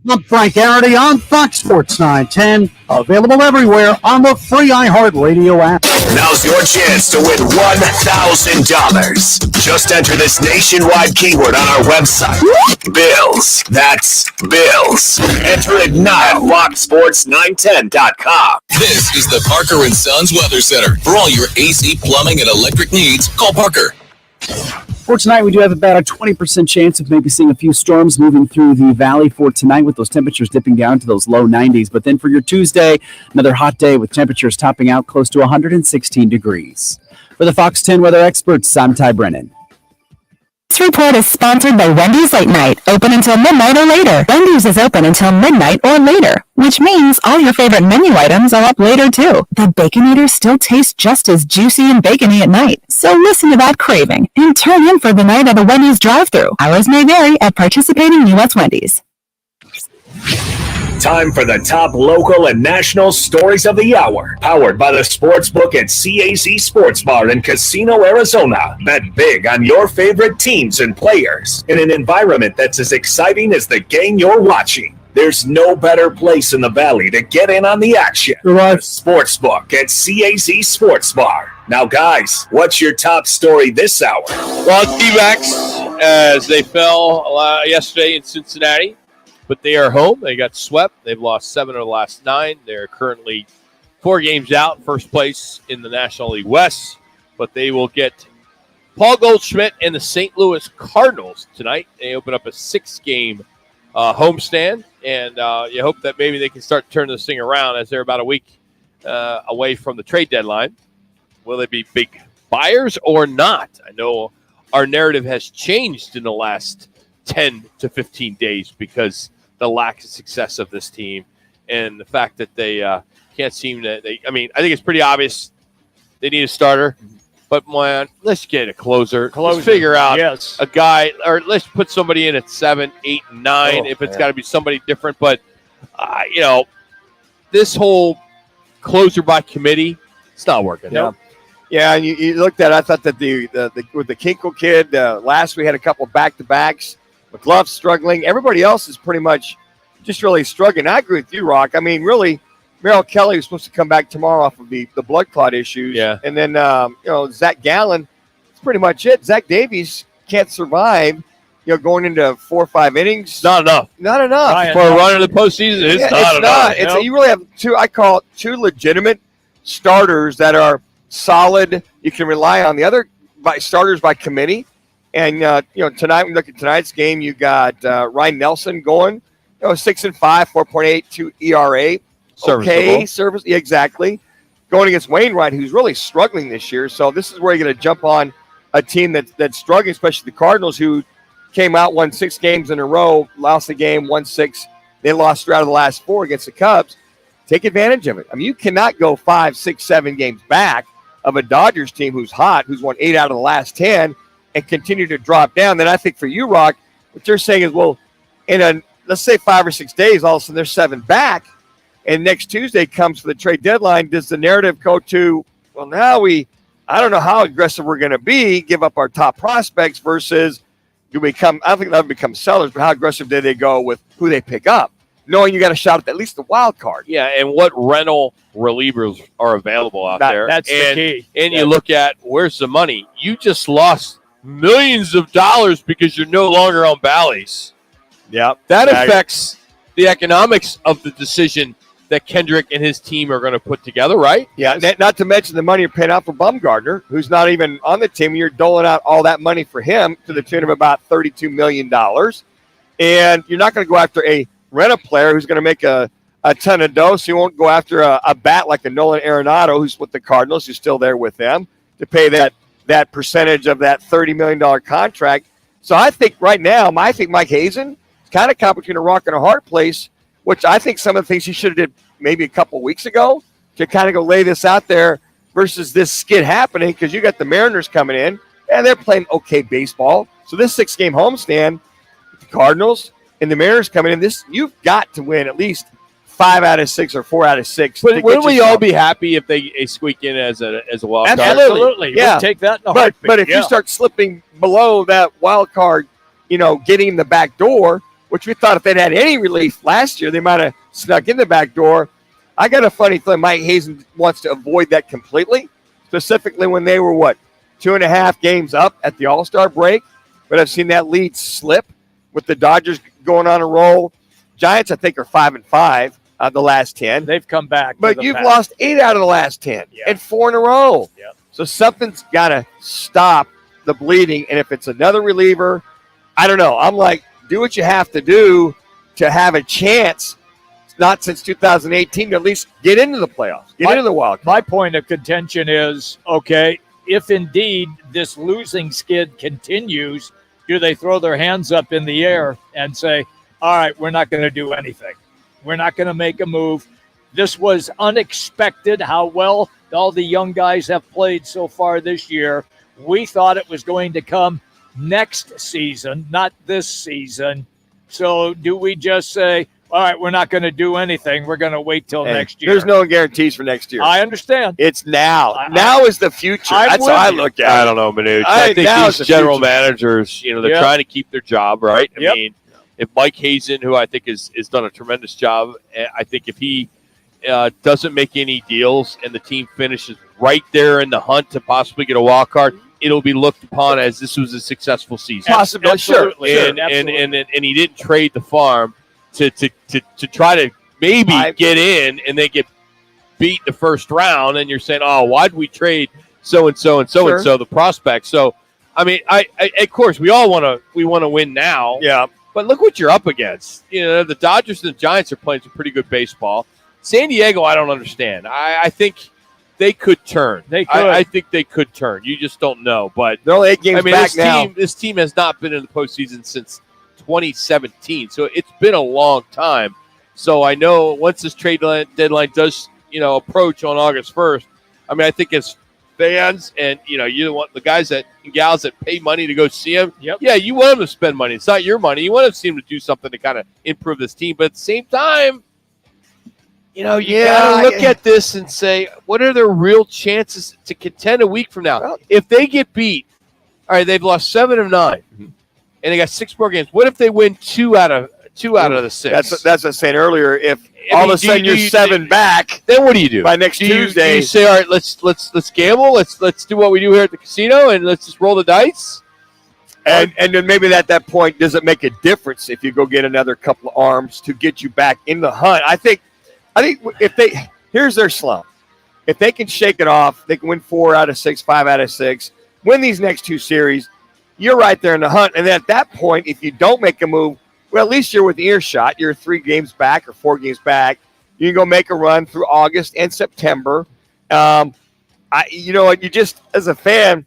I'm Frank Garrity on Fox Sports 910. Available everywhere on the free iHeartRadio app. Now's your chance to win $1,000. Just enter this nationwide keyword on our website. Bills. That's Bills. Enter it now at FoxSports910.com. This is the Parker & Sons Weather Center. For all your AC, plumbing, and electric needs, call Parker. For tonight, we do have about a 20% chance of maybe seeing a few storms moving through the valley for tonight, with those temperatures dipping down to those low 90s. But then for your Tuesday, another hot day with temperatures topping out close to 116 degrees. For the Fox 10 weather experts, I'm Ty Brennan. This report is sponsored by Wendy's Late Night, open until midnight or later. Wendy's is open until midnight or later, which means all your favorite menu items are up later too. The Baconator still tastes just as juicy and bacony at night. So listen to that craving and turn in for the night at a Wendy's drive-thru. Hours may vary at participating U.S. Wendy's. Time for the top local and national stories of the hour. Powered by the Sportsbook at CAZ Sports Bar in Casino, Arizona. Bet big on your favorite teams and players in an environment that's as exciting as the game you're watching. There's no better place in the Valley to get in on the action. The Sportsbook at CAZ Sports Bar. Now, guys, what's your top story this hour? Well, D-backs, as they fell yesterday in Cincinnati. But they are home. They got swept. They've lost 7 of the last 9. They're currently 4 games out, first place in the National League West. But they will get Paul Goldschmidt and the St. Louis Cardinals tonight. They open up a 6-game homestand, and you hope that maybe they can start turning this thing around as they're about a week away from the trade deadline. Will they be big buyers or not? I know our narrative has changed in the last 10 to 15 days because the lack of success of this team and the fact that they can't seem to. I think it's pretty obvious they need a starter, but man, let's get a closer. Let's figure out a guy, or let's put somebody in at 7, 8, 9 if it's got to be somebody different. But this whole closer by committee, it's not working. Nope. Yeah, and you looked at it, I thought that with the Kinkle kid, last we had a couple back-to-backs. McGlough's struggling. Everybody else is pretty much just really struggling. I agree with you, Rock. I mean, really, Merrill Kelly was supposed to come back tomorrow off of the blood clot issues. Yeah. And then, Zach Gallen, that's pretty much it. Zach Davies can't survive, going into 4 or 5 innings. Not enough. Not enough. For a run in the postseason, it's not enough. You really have I call it 2 legitimate starters that are solid. You can rely on the other starters by committee. And, tonight, when you look at tonight's game, you got Ryan Nelson going, 6-5, 4.82 ERA. Okay, service. Yeah, exactly. Going against Wainwright, who's really struggling this year. So this is where you're going to jump on a team that's struggling, especially the Cardinals, who came out, won 6 games in a row, lost the game, won 6. They lost 3 out of the last 4 against the Cubs. Take advantage of it. I mean, you cannot go 5, 6, 7 games back of a Dodgers team who's hot, who's won 8 out of the last 10, and continue to drop down. Then I think for you, Rock, what you're saying is, well, let's say 5 or 6 days, all of a sudden there's 7 back, and next Tuesday comes for the trade deadline. Does the narrative go to, well, now I don't know how aggressive we're going to be, give up our top prospects versus I don't think they'll become sellers, but how aggressive do they go with who they pick up, knowing you got a shot at least the wild card? Yeah, and what rental relievers are available out there. That's the key. And you look at, where's the money? You just lost millions of dollars because you're no longer on Bally's. Yeah, that affects the economics of the decision that Kendrick and his team are going to put together, right? Yeah, not to mention the money you're paying out for Bumgarner, who's not even on the team. You're doling out all that money for him to the tune of about $32 million. And you're not going to go after a rent a player who's going to make a ton of dough, so you won't go after a bat like a Nolan Arenado, who's with the Cardinals, who's still there with them, to pay that percentage of that $30 million contract. So I think right now, I think Mike Hazen is kind of caught between a rock and a hard place, which I think some of the things he should have did maybe a couple weeks ago to kind of go lay this out there versus this skid happening, because you got the Mariners coming in, and they're playing okay baseball. So this 6-game homestand, the Cardinals and the Mariners coming in, you've got to win at least 5 out of 6 or 4 out of 6. But wouldn't we all be happy if they squeak in as a wild card? Absolutely. Yeah. We'll take that in a heartbeat. But if you start slipping below that wild card, getting in the back door, which we thought if they'd had any relief last year, they might have snuck in the back door. I got a funny feeling Mike Hazen wants to avoid that completely, specifically when they were, 2.5 games up at the All-Star break. But I've seen that lead slip with the Dodgers going on a roll. Giants, I think, are 5-5 the last 10. They've come back. But you've lost 8 out of the last 10 and 4 in a row. Yep. So something's got to stop the bleeding. And if it's another reliever, I don't know. I'm like, do what you have to do to have a chance, not since 2018, to at least get into the playoffs, get into the wild card. My point of contention is, okay, if indeed this losing skid continues, do they throw their hands up in the air and say, all right, we're not going to do anything. We're not going to make a move. This was unexpected how well all the young guys have played so far this year. We thought it was going to come next season, not this season. So do we just say, all right, we're not going to do anything. We're going to wait till next year. There's no guarantees for next year. I understand. It's now. Now is the future. That's how I look at it. I don't know, Manuch. I think these general managers, they're trying to keep their job, right? I mean, if Mike Hazen, who I think has done a tremendous job, I think if he doesn't make any deals and the team finishes right there in the hunt to possibly get a wild card, it'll be looked upon as this was a successful season. Possibly, sure. And he didn't trade the farm to try to maybe get in, and they get beat the first round, and you're saying, oh, why'd we trade so-and-so and so-and-so, the prospect? So, I mean, I of course, we want to win now. Yeah. But look what you're up against. The Dodgers and the Giants are playing some pretty good baseball. San Diego, I don't understand. I think they could turn. They could. I think they could turn. You just don't know. But they're only 8 games back now. This team has not been in the postseason since 2017, so it's been a long time. So I know once this trade deadline does, approach on August 1st, I mean, I think as fans and, you want the guys and gals that pay money to go see him, yeah, you want them to spend money. It's not your money. You want to see them to do something to kind of improve this team. But at the same time, you gotta look at this and say, what are their real chances to contend a week from now? If they get beat, all right, they've lost 7 of 9. And they got 6 more games. What if they win 2 out of the 6? That's what I was saying earlier. If all of a sudden you're 7 back, then what do you do by next Tuesday? Do you say, all right, let's gamble. Let's do what we do here at the casino, and let's just roll the dice. And then maybe at that point, does it make a difference if you go get another couple of arms to get you back in the hunt? I think if here's their slump. If they can shake it off, they can win 4 out of 6, 5 out of 6, win these next 2 series. You're right there in the hunt. And then at that point, if you don't make a move, well, at least you're with earshot. You're 3 games back or 4 games back. You can go make a run through August and September. You just, as a fan,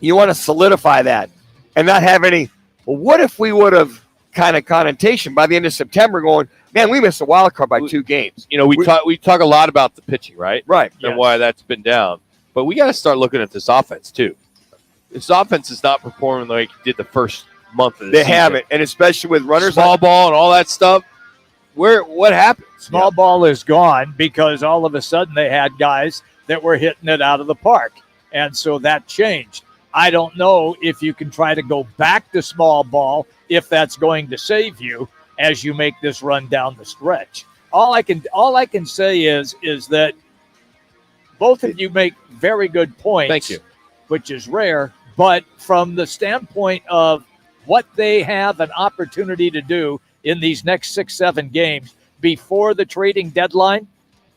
You want to solidify that and not have any, well, what if we would have kind of connotation by the end of September going, man, we missed a wild card by 2 games. You know, we talk a lot about the pitching, right? Right. And why that's been down. But we got to start looking at this offense, too. This offense is not performing like it did the first month of the season. They haven't, and especially with runners. Small ball and all that stuff. What happened? Small ball is gone because all of a sudden they had guys that were hitting it out of the park. And so that changed. I don't know if you can try to go back to small ball, if that's going to save you as you make this run down the stretch. All I can say is that both of you make very good points. Thank you. Which is rare, but from the standpoint of what they have an opportunity to do in these next 6-7 games before the trading deadline,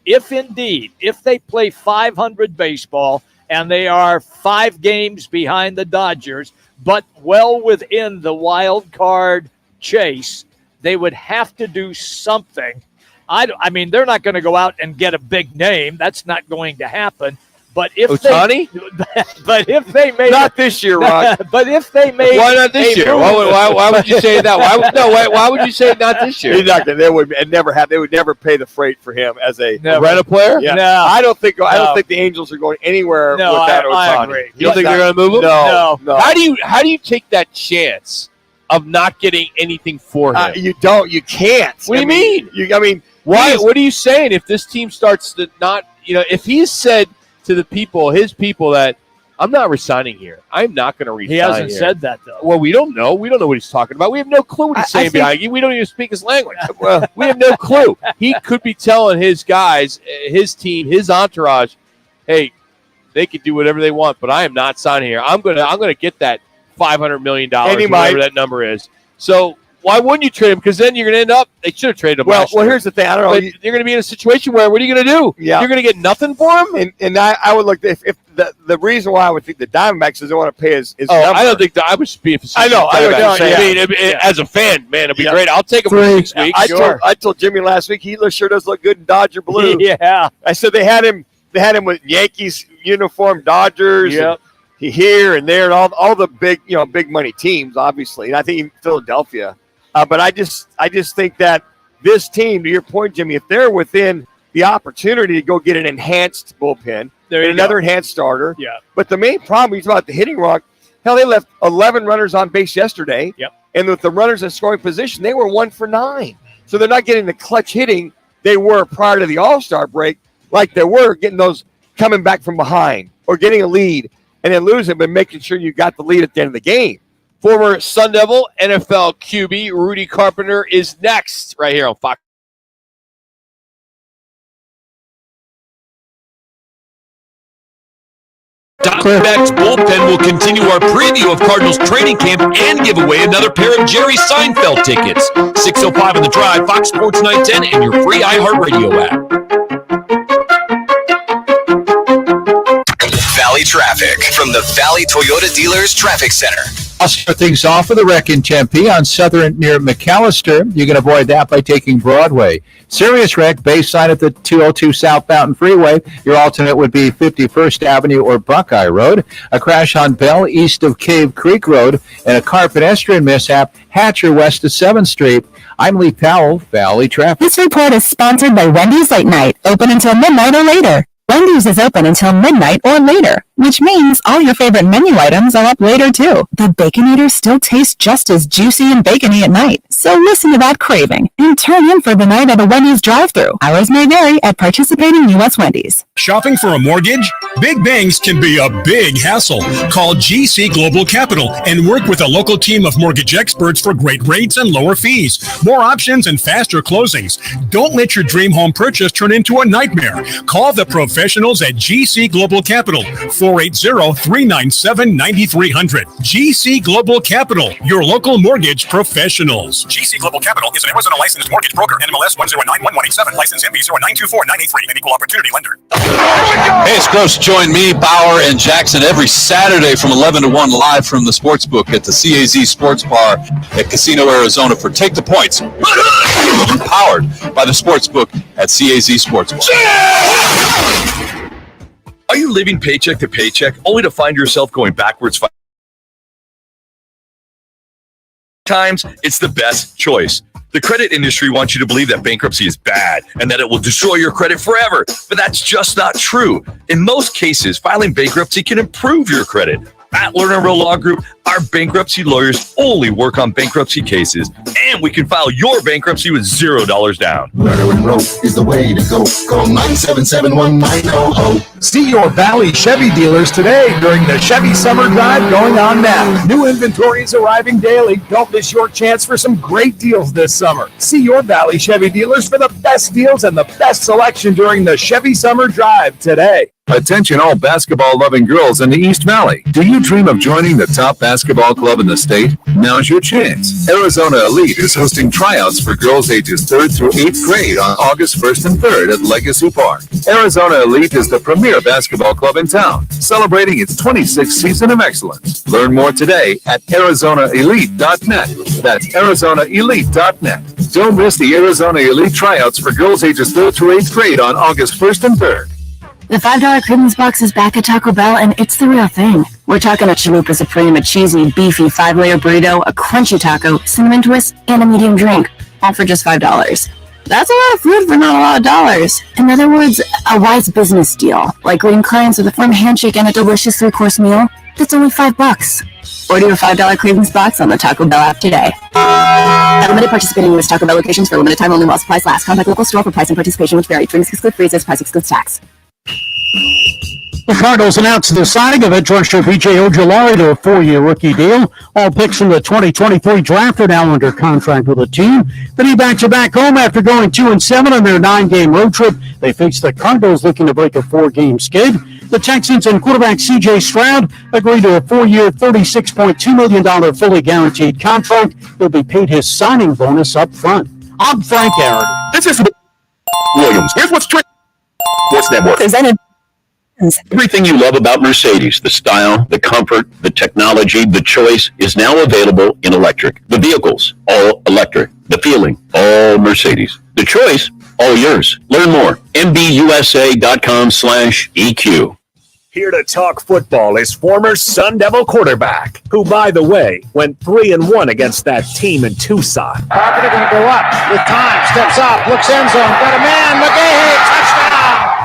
if they play 500 baseball and they are 5 games behind the Dodgers, but well within the wild card chase, they would have to do something. I mean, they're not going to go out and get a big name. That's not going to happen. But if if they made not this year, Rock. But if they made why not this year? Why would you say that? Why would you say not this year? They would never pay the freight for him as a rent a player. Yeah. No, I don't think the Angels are going anywhere with that. I agree. You don't think they're going to move him? No. How do you take that chance of not getting anything for him? You don't. You can't. What do you mean? Why? What are you saying? If this team starts to not, if he's said to the people, his people, that I'm not resigning here. I'm not going to resign. He hasn't here. said that, though. Well, we don't know. We don't know what he's talking about. We have no clue what he's saying behind you. We don't even speak his language. Well, we have no clue. He could be telling his guys, his team, his entourage, hey, they can do whatever they want, but I am not signing here. I'm gonna get that $500 million, whatever that number is. So why wouldn't you trade him? Because then you're going to end up, they should have traded him last year. Here's the thing. I don't know. But you're going to be in a situation where, what are you going to do? Yeah. You're going to get nothing for him? And I would look, if the reason why I would think the Diamondbacks is they want to pay his number. I don't think I would be a I know. As a fan, man, it'd be great. I'll take him for 6 weeks. I told Jimmy last week, he sure does look good in Dodger blue. Yeah. I said they had him with Yankees uniform, Dodgers. Yep. Here and there, and all the big money teams, obviously. And I think even Philadelphia. But I just think that this team, to your point, Jimmy, if they're within the opportunity to go get an enhanced bullpen, another enhanced starter. Yeah. But the main problem is about the hitting, Rock. Hell, they left 11 runners on base yesterday. Yep. And with the runners in scoring position, they were 1 for 9. So they're not getting the clutch hitting they were prior to the All-Star break, like they were getting those coming back from behind or getting a lead and then losing, but making sure you got the lead at the end of the game. Former Sun Devil, NFL QB Rudy Carpenter is next right here on Fox. Diamondbacks bullpen will continue our preview of Cardinals training camp and give away another pair of Jerry Seinfeld tickets. 6:05 on the Drive, Fox Sports 910, and your free iHeartRadio app. Valley traffic from the Valley Toyota Dealers Traffic Center. I'll start things off with a wreck in Tempe on Southern near McAllister. You can avoid that by taking Broadway. Serious wreck, Bayside at the 202 South Mountain Freeway. Your alternate would be 51st Avenue or Buckeye Road. A crash on Bell east of Cave Creek Road, and a car pedestrian mishap, Hatcher west of 7th Street. I'm Lee Powell, Valley Traffic. This report is sponsored by Wendy's Late Night, open until midnight or later. Wendy's is open until midnight or later, which means all your favorite menu items are up later too. The Baconator still tastes just as juicy and bacony at night, so listen to that craving and turn in for the night at a Wendy's drive-thru. Hours may vary at participating U.S. Wendy's. Shopping for a mortgage? Big banks can be a big hassle. Call GC Global Capital and work with a local team of mortgage experts for great rates and lower fees, more options, and faster closings. Don't let your dream home purchase turn into a nightmare. Call the professionals at GC Global Capital, 480-397-9300. GC Global Capital, your local mortgage professionals. GC Global Capital is an Arizona licensed mortgage broker. NMLS 1091187. License MB 0924983. An equal opportunity lender. Hey, it's Gross. Join me, Bauer, and Jackson every Saturday from 11 to 1 live from the Sportsbook at the CAZ Sports Bar at Casino, Arizona for Take the Points. Powered by the Sportsbook at CAZ Sports Bar. Are you living paycheck to paycheck only to find yourself going backwards? Times, it's the best choice. The credit industry wants you to believe that bankruptcy is bad and that it will destroy your credit forever, but that's just not true. In most cases, filing bankruptcy can improve your credit. At Lerner Rowe Law Group, our bankruptcy lawyers only work on bankruptcy cases, and we can file your bankruptcy with $0 down. Lerner and Rowe is the way to go. Call 977-1900. See your Valley Chevy dealers today during the Chevy Summer Drive going on now. New inventory is arriving daily. Don't miss your chance for some great deals this summer. See your Valley Chevy dealers for the best deals and the best selection during the Chevy Summer Drive today. Attention all basketball-loving girls in the East Valley. Do you dream of joining the top basketball club in the state? Now's your chance. Arizona Elite is hosting tryouts for girls ages 3rd through 8th grade on August 1st and 3rd at Legacy Park. Arizona Elite is the premier basketball club in town, celebrating its 26th season of excellence. Learn more today at ArizonaElite.net. That's ArizonaElite.net. Don't miss the Arizona Elite tryouts for girls ages 3rd through 8th grade on August 1st and 3rd. The $5 Cravings Box is back at Taco Bell, and it's the real thing. We're talking a Chalupa Supreme, a cheesy, beefy 5-layer burrito, a crunchy taco, cinnamon twist, and a medium drink, all for just $5. That's a lot of food for not a lot of dollars. In other words, a wise business deal, like greeting clients with a firm handshake and a delicious 3-course meal. That's only $5. Order your $5 Cravings Box on the Taco Bell app today. At limited participating U.S. Taco Bell locations for a limited time only while supplies last. Contact local store for price and participation which vary. Drinks exclude freezes, price excludes tax. The Cardinals announced the signing of edge rusher B.J. Ojolari to a 4-year rookie deal. All picks from the 2023 draft are now under contract with the team. The D-backs are back home after going 2-7 on their 9-game road trip. They face the Cardinals looking to break a 4-game skid. The Texans and quarterback C.J. Stroud agreed to a 4-year, $36.2 million fully guaranteed contract. He'll be paid his signing bonus up front. I'm Frank Aaron. This is Williams. Here's what's true. Sports Network. Presented. Everything you love about Mercedes, the style, the comfort, the technology, the choice is now available in electric. The vehicles, all electric. The feeling, all Mercedes. The choice, all yours. Learn more. MBUSA.com/EQ. Here to talk football is former Sun Devil quarterback, who, by the way, went 3-1 against that team in Tucson. Carpenter going to go up with time, steps up, looks end zone, got a man, McGahey, touchdown!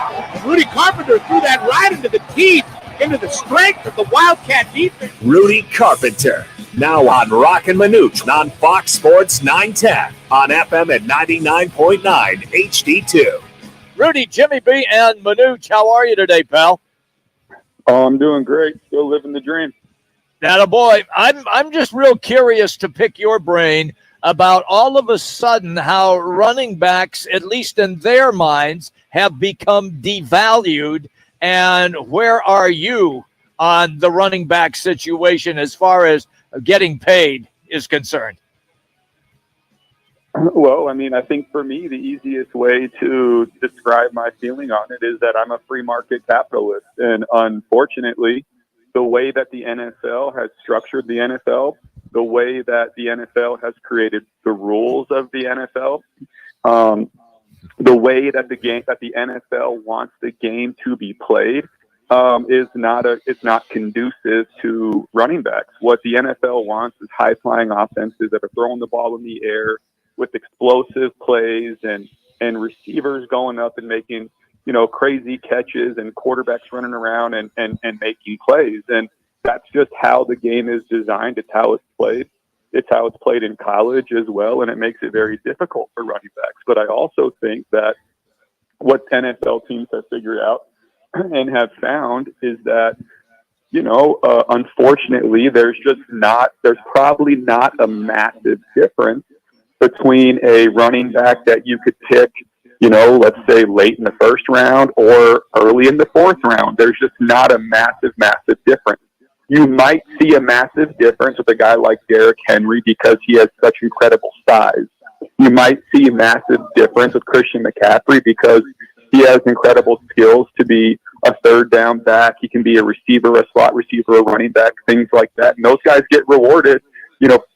Rudy Carpenter threw that right into the teeth, into the strength of the Wildcat defense. Rudy Carpenter, now on Roc and Manuch on Fox Sports 910 on FM at 99.9 HD2. Rudy, Jimmy B, and Manuch, how are you today, pal? Oh, I'm doing great. Still living the dream. Attaboy. I'm just real curious to pick your brain about all of a sudden how running backs, at least in their minds, have become devalued. And where are you on the running back situation as far as getting paid is concerned? Well, I mean, I think for me, the easiest way to describe my feeling on it is that I'm a free market capitalist. And unfortunately, the way that the NFL has structured the NFL, the way that the NFL has created the rules of the NFL, the way that the NFL wants the game to be played, is not conducive to running backs. What the NFL wants is high-flying offenses that are throwing the ball in the air with explosive plays and receivers going up and making, crazy catches and quarterbacks running around and making plays. And that's just how the game is designed. It's how it's played. It's how it's played in college as well. And it makes it very difficult for running backs. But I also think that what NFL teams have figured out and have found is that, unfortunately, there's probably not a massive difference between a running back that you could pick, let's say late in the first round or early in the fourth round. There's just not a massive difference. You might see a massive difference with a guy like Derrick Henry because he has such incredible size. You might see a massive difference with Christian McCaffrey because he has incredible skills to be a third down back. He can be a receiver, a slot receiver, a running back, things like that. And those guys get rewarded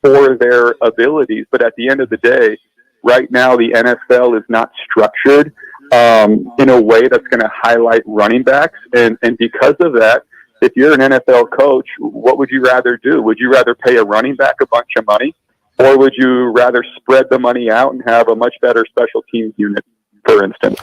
for their abilities. But at the end of the day, right now, the NFL is not structured in a way that's going to highlight running backs. And because of that, if you're an NFL coach, what would you rather do? Would you rather pay a running back a bunch of money, or would you rather spread the money out and have a much better special teams unit, for instance?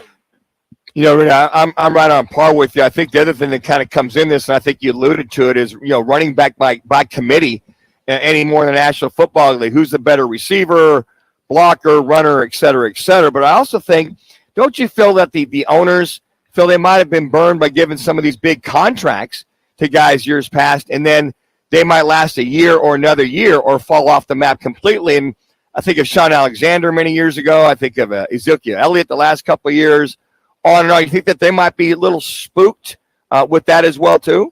You know, I'm right on par with you. I think the other thing that kind of comes in this, and I think you alluded to it, is, you know, running back by committee any more than the National Football League. Who's the better receiver, blocker, runner, et cetera, et cetera. But I also think, don't you feel that the owners feel they might have been burned by giving some of these big contracts to guys years past, and then they might last a year or another year or fall off the map completely? And I think of Sean Alexander many years ago. I think of Ezekiel Elliott the last couple of years. On and on. You think that they might be a little spooked with that as well, too?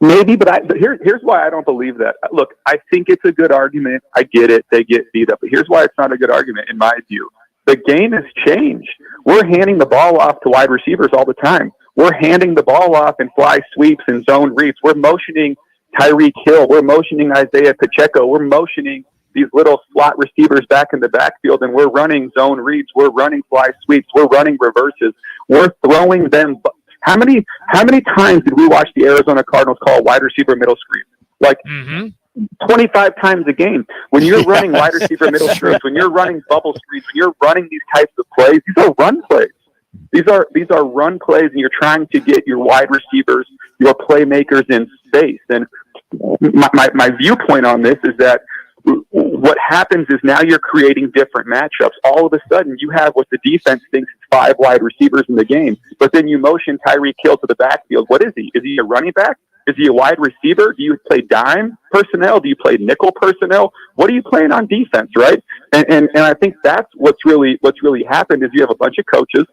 Maybe, but here's why I don't believe that. Look, I think it's a good argument. I get it. They get beat up. But here's why it's not a good argument, in my view. The game has changed. We're handing the ball off to wide receivers all the time. We're handing the ball off in fly sweeps and zone reads. We're motioning Tyreek Hill. We're motioning Isaiah Pacheco. We're motioning these little slot receivers back in the backfield, and we're running zone reads. We're running fly sweeps. We're running reverses. We're throwing them. How many times did we watch the Arizona Cardinals call wide receiver middle screen? Like 25 times a game. When you're running wide receiver middle screens, when you're running bubble screens, when you're running these types of plays, these are run plays. These are run plays, and you're trying to get your wide receivers, your playmakers in space. And my viewpoint on this is that what happens is now you're creating different matchups. All of a sudden, you have what the defense thinks is 5 wide receivers in the game, but then you motion Tyreek Hill to the backfield. What is he? Is he a running back? Is he a wide receiver? Do you play dime personnel? Do you play nickel personnel? What are you playing on defense, right? And I think that's what's really happened is you have a bunch of coaches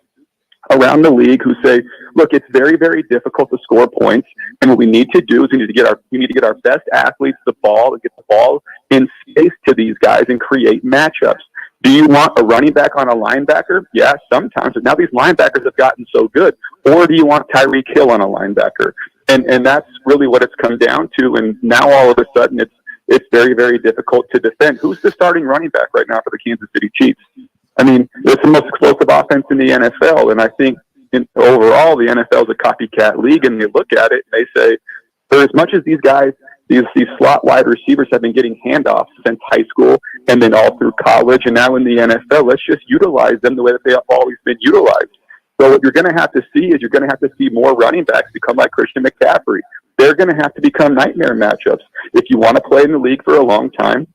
around the league who say, look, it's very, very difficult to score points, and what we need to do is we need to get our best athletes the ball and get the ball in space to these guys and create matchups. Do you want a running back on a linebacker? Yeah, sometimes. But now these linebackers have gotten so good. Or do you want Tyreek Hill on a linebacker? And that's really what it's come down to. And now all of a sudden it's very, very difficult to defend. Who's the starting running back right now for the Kansas City Chiefs? I mean, it's the most explosive offense in the NFL. And I think overall the NFL is a copycat league. And they look at it and they say, for as much as these guys, these slot wide receivers have been getting handoffs since high school and then all through college and now in the NFL, let's just utilize them the way that they have always been utilized. So what you're going to have to see is you're going to have to see more running backs become like Christian McCaffrey. They're going to have to become nightmare matchups. If you want to play in the league for a long time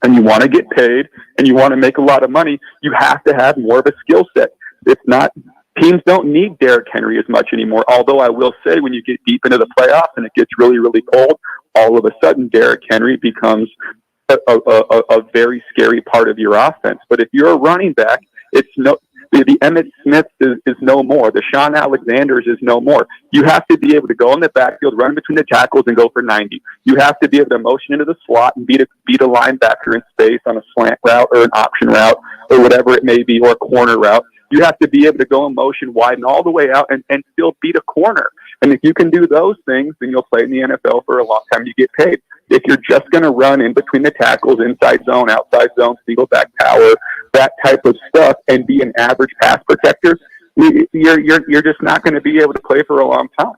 and you want to get paid and you want to make a lot of money, you have to have more of a skill set. It's not teams don't need Derrick Henry as much anymore. Although I will say when you get deep into the playoffs and it gets really, really cold, all of a sudden Derrick Henry becomes a very scary part of your offense. But if you're a running back, it's the Emmitt Smith is no more. The Sean Alexanders is no more. You have to be able to go in the backfield, run between the tackles, and go for 90. You have to be able to motion into the slot and beat a linebacker in space on a slant route or an option route or whatever it may be, or a corner route. You have to be able to go in motion, widen all the way out, and still beat a corner. And if you can do those things, then you'll play in the NFL for a long time. You get paid. If you're just going to run in between the tackles, inside zone, outside zone, single back power, that type of stuff, and be an average pass protector, you're just not going to be able to play for a long time.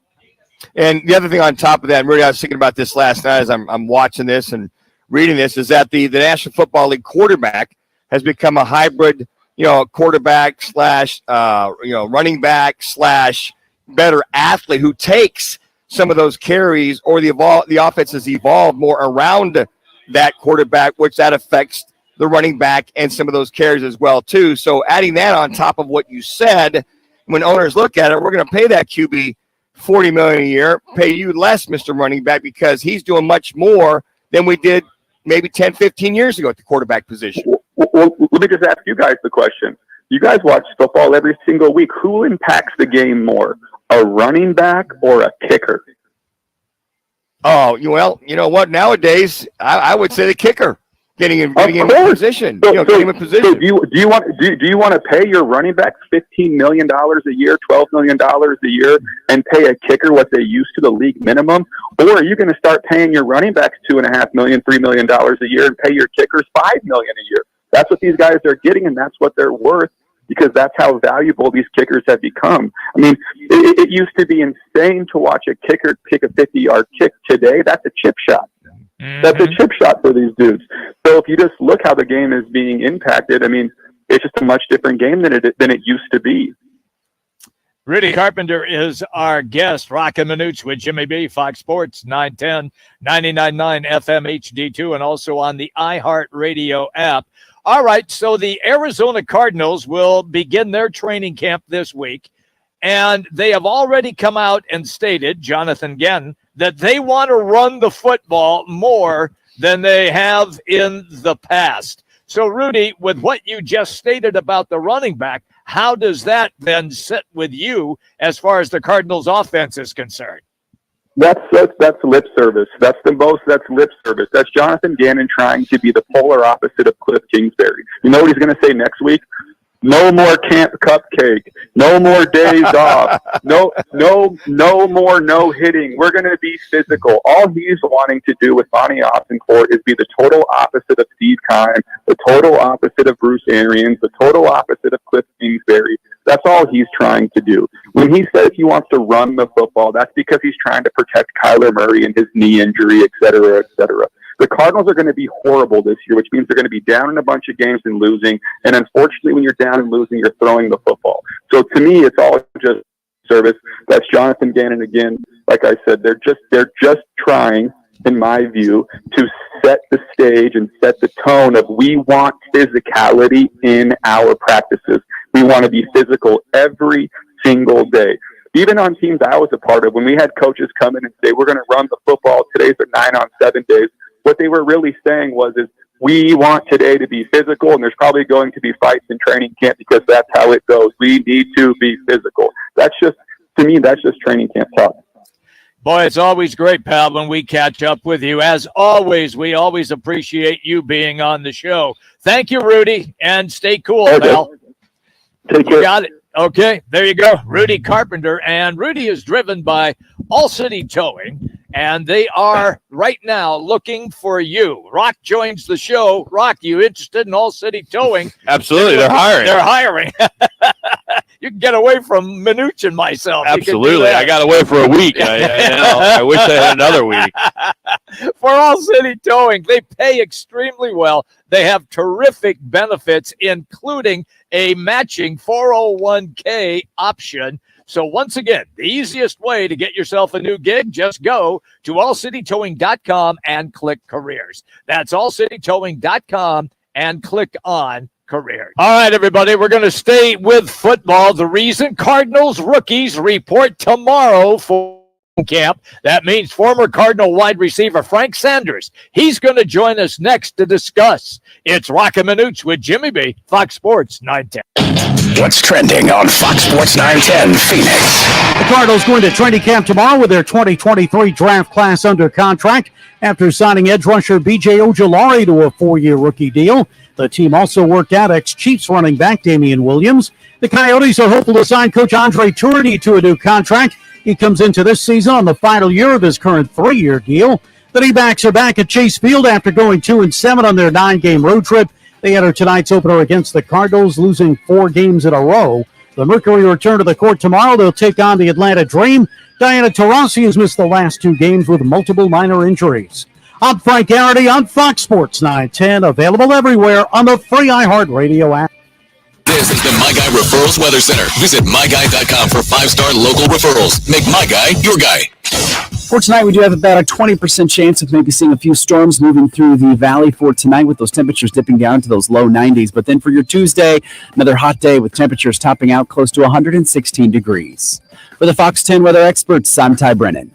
And the other thing on top of that, and really I was thinking about this last night as I'm watching this and reading this, is that the National Football League quarterback has become a hybrid, quarterback slash, running back slash better athlete who takes some of those carries, or the offense has evolved more around that quarterback, which that affects the running back and some of those carries as well too. So adding that on top of what you said, when owners look at it, we're going to pay that QB $40 million a year, pay you less, Mr. Running Back, because he's doing much more than we did maybe 10, 15 years ago at the quarterback position. Well, let me just ask you guys the question. You guys watch football every single week. Who impacts the game more, a running back or a kicker? Oh, well, you know what? Nowadays, I would say the kicker. Getting in position. Getting in position. So do you want to pay your running backs $15 million a year, $12 million a year, and pay a kicker what they used to the league minimum? Or are you going to start paying your running backs $2.5 million, $3 million a year, and pay your kickers $5 million a year? That's what these guys are getting, and that's what they're worth. because that's how valuable these kickers have become. I mean, it used to be insane to watch a kicker kick a 50-yard kick. Today, that's a chip shot. That's a chip shot for these dudes. So if you just look how the game is being impacted, I mean, it's just a much different game than it used to be. Rudy Carpenter is our guest. Roc and Manuch with Jimmy B, Fox Sports 910, 99.9 FM HD2, and also on the iHeartRadio app. All right, so the Arizona Cardinals will begin their training camp this week, and they have already come out and stated, Jonathan Gannon, that they want to run the football more than they have in the past. So, Rudy, with what you just stated about the running back, how does that then sit with you as far as the Cardinals' offense is concerned? That's lip service. That's lip service. That's Jonathan Gannon trying to be the polar opposite of Cliff Kingsbury. You know what he's going to say next week? No more camp cupcake. No more days off. No more no hitting. We're going to be physical. All he's wanting to do with Bonnie Ossencourt is be the total opposite of Steve Keim, the total opposite of Bruce Arians, the total opposite of Cliff Kingsbury. That's all he's trying to do. When he says he wants to run the football, that's because he's trying to protect Kyler Murray and his knee injury, et cetera, et cetera. The Cardinals are going to be horrible this year, which means they're going to be down in a bunch of games and losing. And unfortunately, when you're down and losing, you're throwing the football. So to me, it's all just service. That's Jonathan Gannon again. Like I said, they're just trying, in my view, to set the stage and set the tone of we want physicality in our practices. We want to be physical every single day. Even on teams I was a part of, when we had coaches come in and say, we're going to run the football, today's a 9-on-7 days, what they were really saying was, we want today to be physical, and there's probably going to be fights in training camp because that's how it goes. We need to be physical. That's just, to me, that's just training camp talk. Boy, it's always great, pal, when we catch up with you. As always, we always appreciate you being on the show. Thank you, Rudy, and stay cool, pal. Take care. You got it. Okay, there you go. Rudy Carpenter. And Rudy is driven by All City Towing, and they are right now looking for you. Roc joins the show. Roc, you interested in All City Towing? Absolutely. They're hiring. They're hiring. You can get away from Manuch and myself. Absolutely. I got away for a week. I wish I had another week. For All City Towing, they pay extremely well. They have terrific benefits, including a matching 401k option. So once again, the easiest way to get yourself a new gig, just go to allcitytowing.com and click careers. That's allcitytowing.com and click on careers. All right, everybody, we're going to stay with football. The reason Cardinals rookies report tomorrow for camp. That means former Cardinal wide receiver Frank Sanders. He's going to join us next to discuss. It's Roc and Manuch with Jimmy B, Fox Sports 910. What's trending on Fox Sports 910 Phoenix? The Cardinals going to training camp tomorrow with their 2023 draft class under contract after signing edge rusher B.J. Ojulari to a 4-year rookie deal. The team also worked out ex-Chiefs running back Damian Williams. The Coyotes are hopeful to sign Coach Andre Tourigny to a new contract. He comes into this season on the final year of his current 3-year deal. The D-backs are back at Chase Field after going 2-7 on their 9-game road trip. They enter tonight's opener against the Cardinals, losing 4 games in a row. The Mercury return to the court tomorrow. They'll take on the Atlanta Dream. Diana Taurasi has missed the last 2 games with multiple minor injuries. I'm Frank Garrity on Fox Sports 910, available everywhere on the free iHeartRadio app. This is the My Guy Referrals Weather Center. Visit MyGuy.com for 5-star local referrals. Make My Guy your guy. For tonight, we do have about a 20% chance of maybe seeing a few storms moving through the valley for tonight, with those temperatures dipping down to those low 90s. But then for your Tuesday, another hot day with temperatures topping out close to 116 degrees. For the Fox 10 weather experts, I'm Ty Brennan.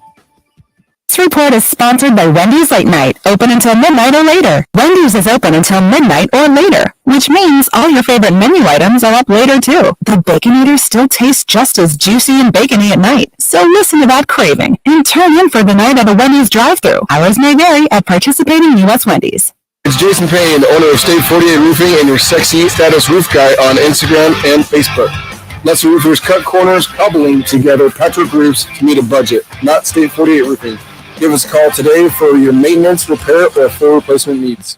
This report is sponsored by Wendy's Late Night, open until midnight or later. Wendy's is open until midnight or later, which means all your favorite menu items are up later too. The Baconator still tastes just as juicy and bacony at night. So listen to that craving and tune in for the night of the Wendy's drive-thru. Hours may vary at participating U.S. Wendy's. It's Jason Payne, owner of State 48 Roofing and your sexy status roof guy on Instagram and Facebook. Let's roofers cut corners, cobbling together Patrick roofs to meet a budget, not State 48 Roofing. Give us a call today for your maintenance, repair, or full replacement needs.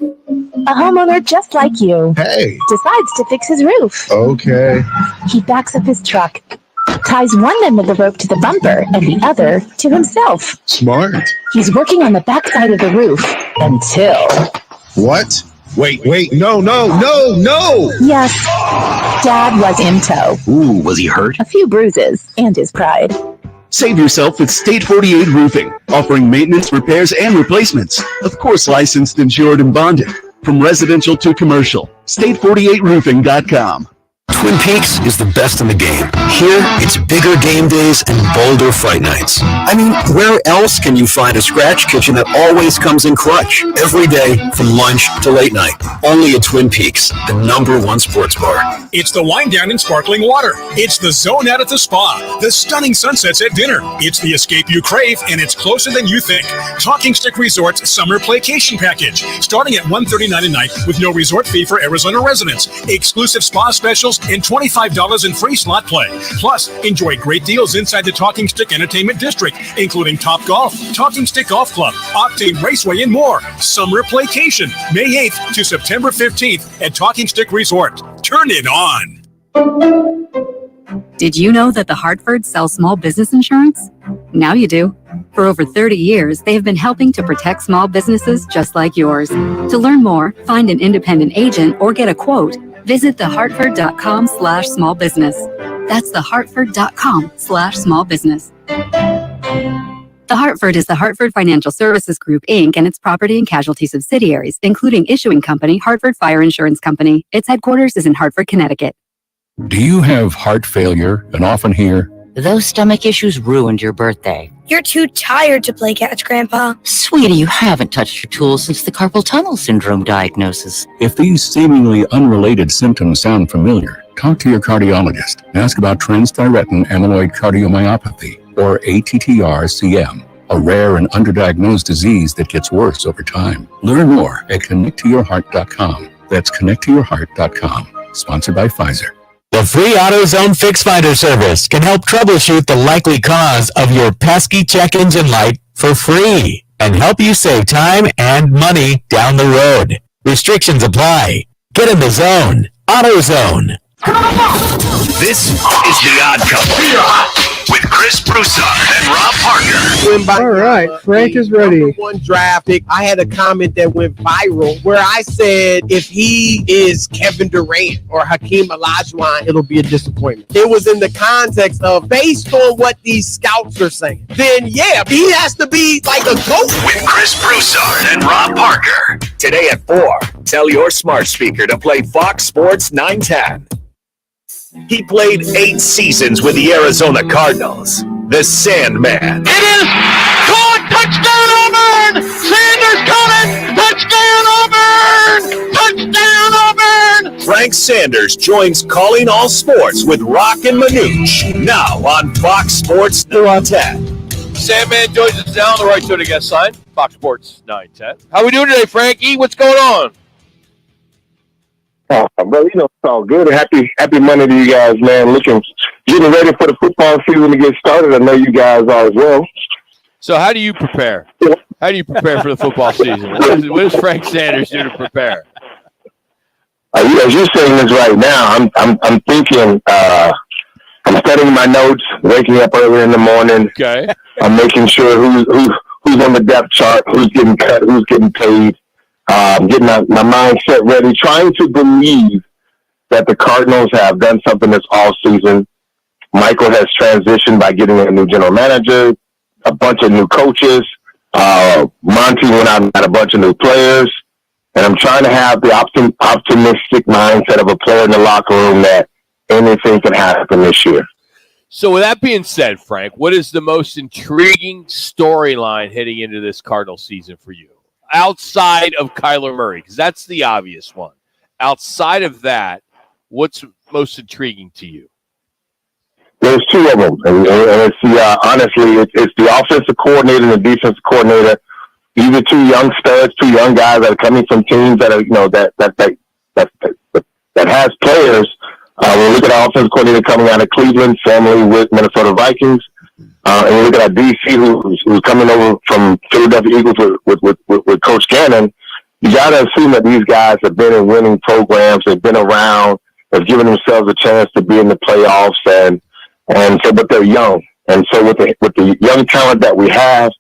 A homeowner just like you. Hey. Decides to fix his roof. Okay. He backs up his truck, ties one end of the rope to the bumper and the other to himself. Smart. He's working on the backside of the roof until... What? Wait, no. Yes, Dad was in tow. Ooh, was he hurt? A few bruises and his pride. Save yourself with State 48 Roofing, offering maintenance, repairs, and replacements. Of course, licensed, insured, and bonded. From residential to commercial. State48roofing.com. Twin Peaks is the best in the game. Here, it's bigger game days and bolder fight nights. I mean, where else can you find a scratch kitchen that always comes in clutch? Every day, from lunch to late night. Only at Twin Peaks, the #1 sports bar. It's the wind down in sparkling water. It's the zone out at the spa. The stunning sunsets at dinner. It's the escape you crave, and it's closer than you think. Talking Stick Resort's summer playcation package, starting at $139 a night with no resort fee for Arizona residents. Exclusive spa specials and $25 in free slot play. Plus, enjoy great deals inside the Talking Stick Entertainment District, including Top Golf, Talking Stick Golf Club, Octane Raceway, and more. Summer Playcation, May 8th to September 15th at Talking Stick Resort. Turn it on. Did you know that the Hartford sells small business insurance? Now you do. For over 30 years, they have been helping to protect small businesses just like yours. To learn more, find an independent agent, or get a quote, visit thehartford.com/smallbusiness. That's thehartford.com/smallbusiness. The Hartford is the Hartford Financial Services Group, Inc., and its property and casualty subsidiaries, including issuing company Hartford Fire Insurance Company. Its headquarters is in Hartford, Connecticut. Do you have heart failure and often hear, "Those stomach issues ruined your birthday"? "You're too tired to play catch, Grandpa." Sweetie, you haven't touched your tools since the carpal tunnel syndrome diagnosis. If these seemingly unrelated symptoms sound familiar, talk to your cardiologist and ask about transthyretin amyloid cardiomyopathy, or ATTR-CM, a rare and underdiagnosed disease that gets worse over time. Learn more at connecttoyourheart.com. That's connecttoyourheart.com. Sponsored by Pfizer. The free AutoZone Fix Finder service can help troubleshoot the likely cause of your pesky check engine light for free and help you save time and money down the road. Restrictions apply. Get in the zone. AutoZone. This is The Odd Couple with Chris Broussard and Rob Parker. All right, Frank is ready. One draft pick. I had a comment that went viral where I said if he is Kevin Durant or Hakeem Olajuwon, it'll be a disappointment. It was in the context of based on what these scouts are saying. Then yeah, he has to be like a GOAT. With Chris Broussard and Rob Parker. Today at 4, tell your smart speaker to play Fox Sports 910. He played 8 seasons with the Arizona Cardinals. The Sandman. It is caught! Touchdown Auburn! Sanders coming! Touchdown Auburn! Touchdown Auburn! Frank Sanders joins Calling All Sports with Roc and Manuch. Now on Fox Sports 910. Sandman joins us now on the right to the guest sign. Fox Sports 910. How we doing today, Frankie? What's going on? Oh, brother, it's all good. Happy Monday to you guys, man. Getting ready for the football season to get started. I know you guys are as well. So how do you prepare? How do you prepare for the football season? What does Frank Sanders do to prepare? As you're saying this right now, I'm thinking, I'm studying my notes, waking up early in the morning. Okay. I'm making sure who's on the depth chart, who's getting cut, who's getting paid. Getting my mindset ready, trying to believe that the Cardinals have done something this all season. Michael has transitioned by getting a new general manager, a bunch of new coaches. Monty went out and got a bunch of new players. And I'm trying to have the optimistic mindset of a player in the locker room that anything can happen this year. So with that being said, Frank, what is the most intriguing storyline heading into this Cardinal season for you? Outside of Kyler Murray, because that's the obvious one. Outside of that, what's most intriguing to you? There's 2 of them, and it's honestly, it's the offensive coordinator and the defensive coordinator. These are 2 young studs, 2 young guys that are coming from teams that are, that has players. When we look at our offensive coordinator coming out of Cleveland, family with Minnesota Vikings. And we look at our DC who's coming over from Philadelphia Eagles with Coach Gannon. you got to assume that these guys have been in winning programs, they've been around, have given themselves a chance to be in the playoffs, and so, but they're young. And so with the young talent that we have,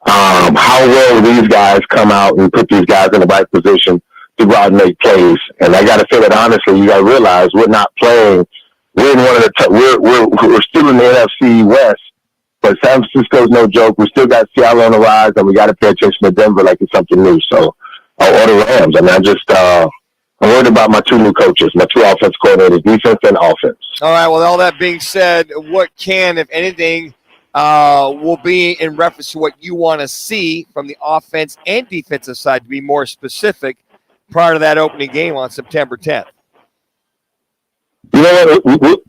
how well these guys come out and put these guys in the right position to go out and make plays. And I got to say that honestly, you got to realize we're not playing. We're in one of the we're still in the NFC West, but San Francisco's no joke. We still got Seattle on the rise, and we got to pay attention to Denver like it's something new. So, or the Rams. I mean, I'm worried about my two new coaches, my two offense coordinators, defense and offense. All right. Well, all that being said, what can, if anything, will be in reference to what you want to see from the offense and defensive side, to be more specific, prior to that opening game on September 10th? You know what?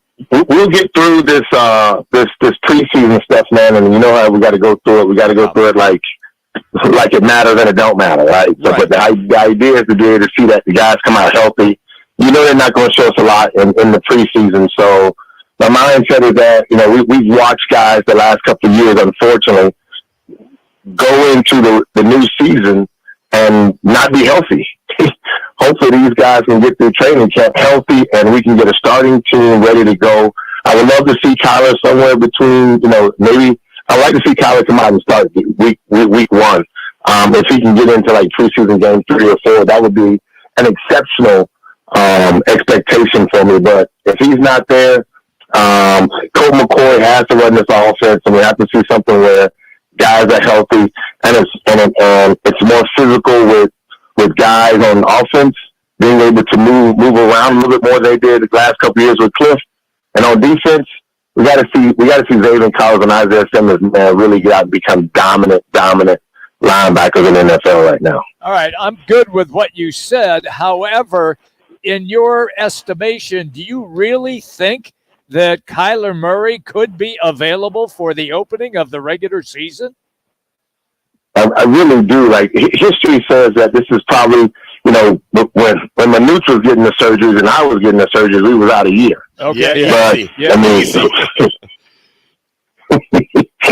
We'll get through this preseason stuff, man, and you know how we got to go through it. We got to go through it like it matters and it don't matter, right? So, but the idea is to be able to see that the guys come out healthy. You know they're not going to show us a lot in the preseason, so my mindset is that, you know, we've watched guys the last couple of years, unfortunately, go into the new season and not be healthy. Hopefully these guys can get through training camp healthy and we can get a starting team ready to go. I would love to see Kyler somewhere between, you know, maybe I'd like to see Kyler come out and start week one. If he can get into like preseason game 3 or 4, that would be an exceptional expectation for me. But if he's not there, Colt McCoy has to run this offense, and we have to see something where guys are healthy and it's more physical with guys on offense being able to move around a little bit more than they did the last couple of years with Cliff. And on defense, we got to see Xavier Collins and Isaiah Simmons, man, really get out and become dominant linebackers in the NFL right now. All right, I'm good with what you said. However, in your estimation, do you really think that Kyler Murray could be available for the opening of the regular season? I really do. Like, history says that this is probably, you know, when Manuch was getting the surgeries and I was getting the surgeries, we was out a year. Okay. But, I mean,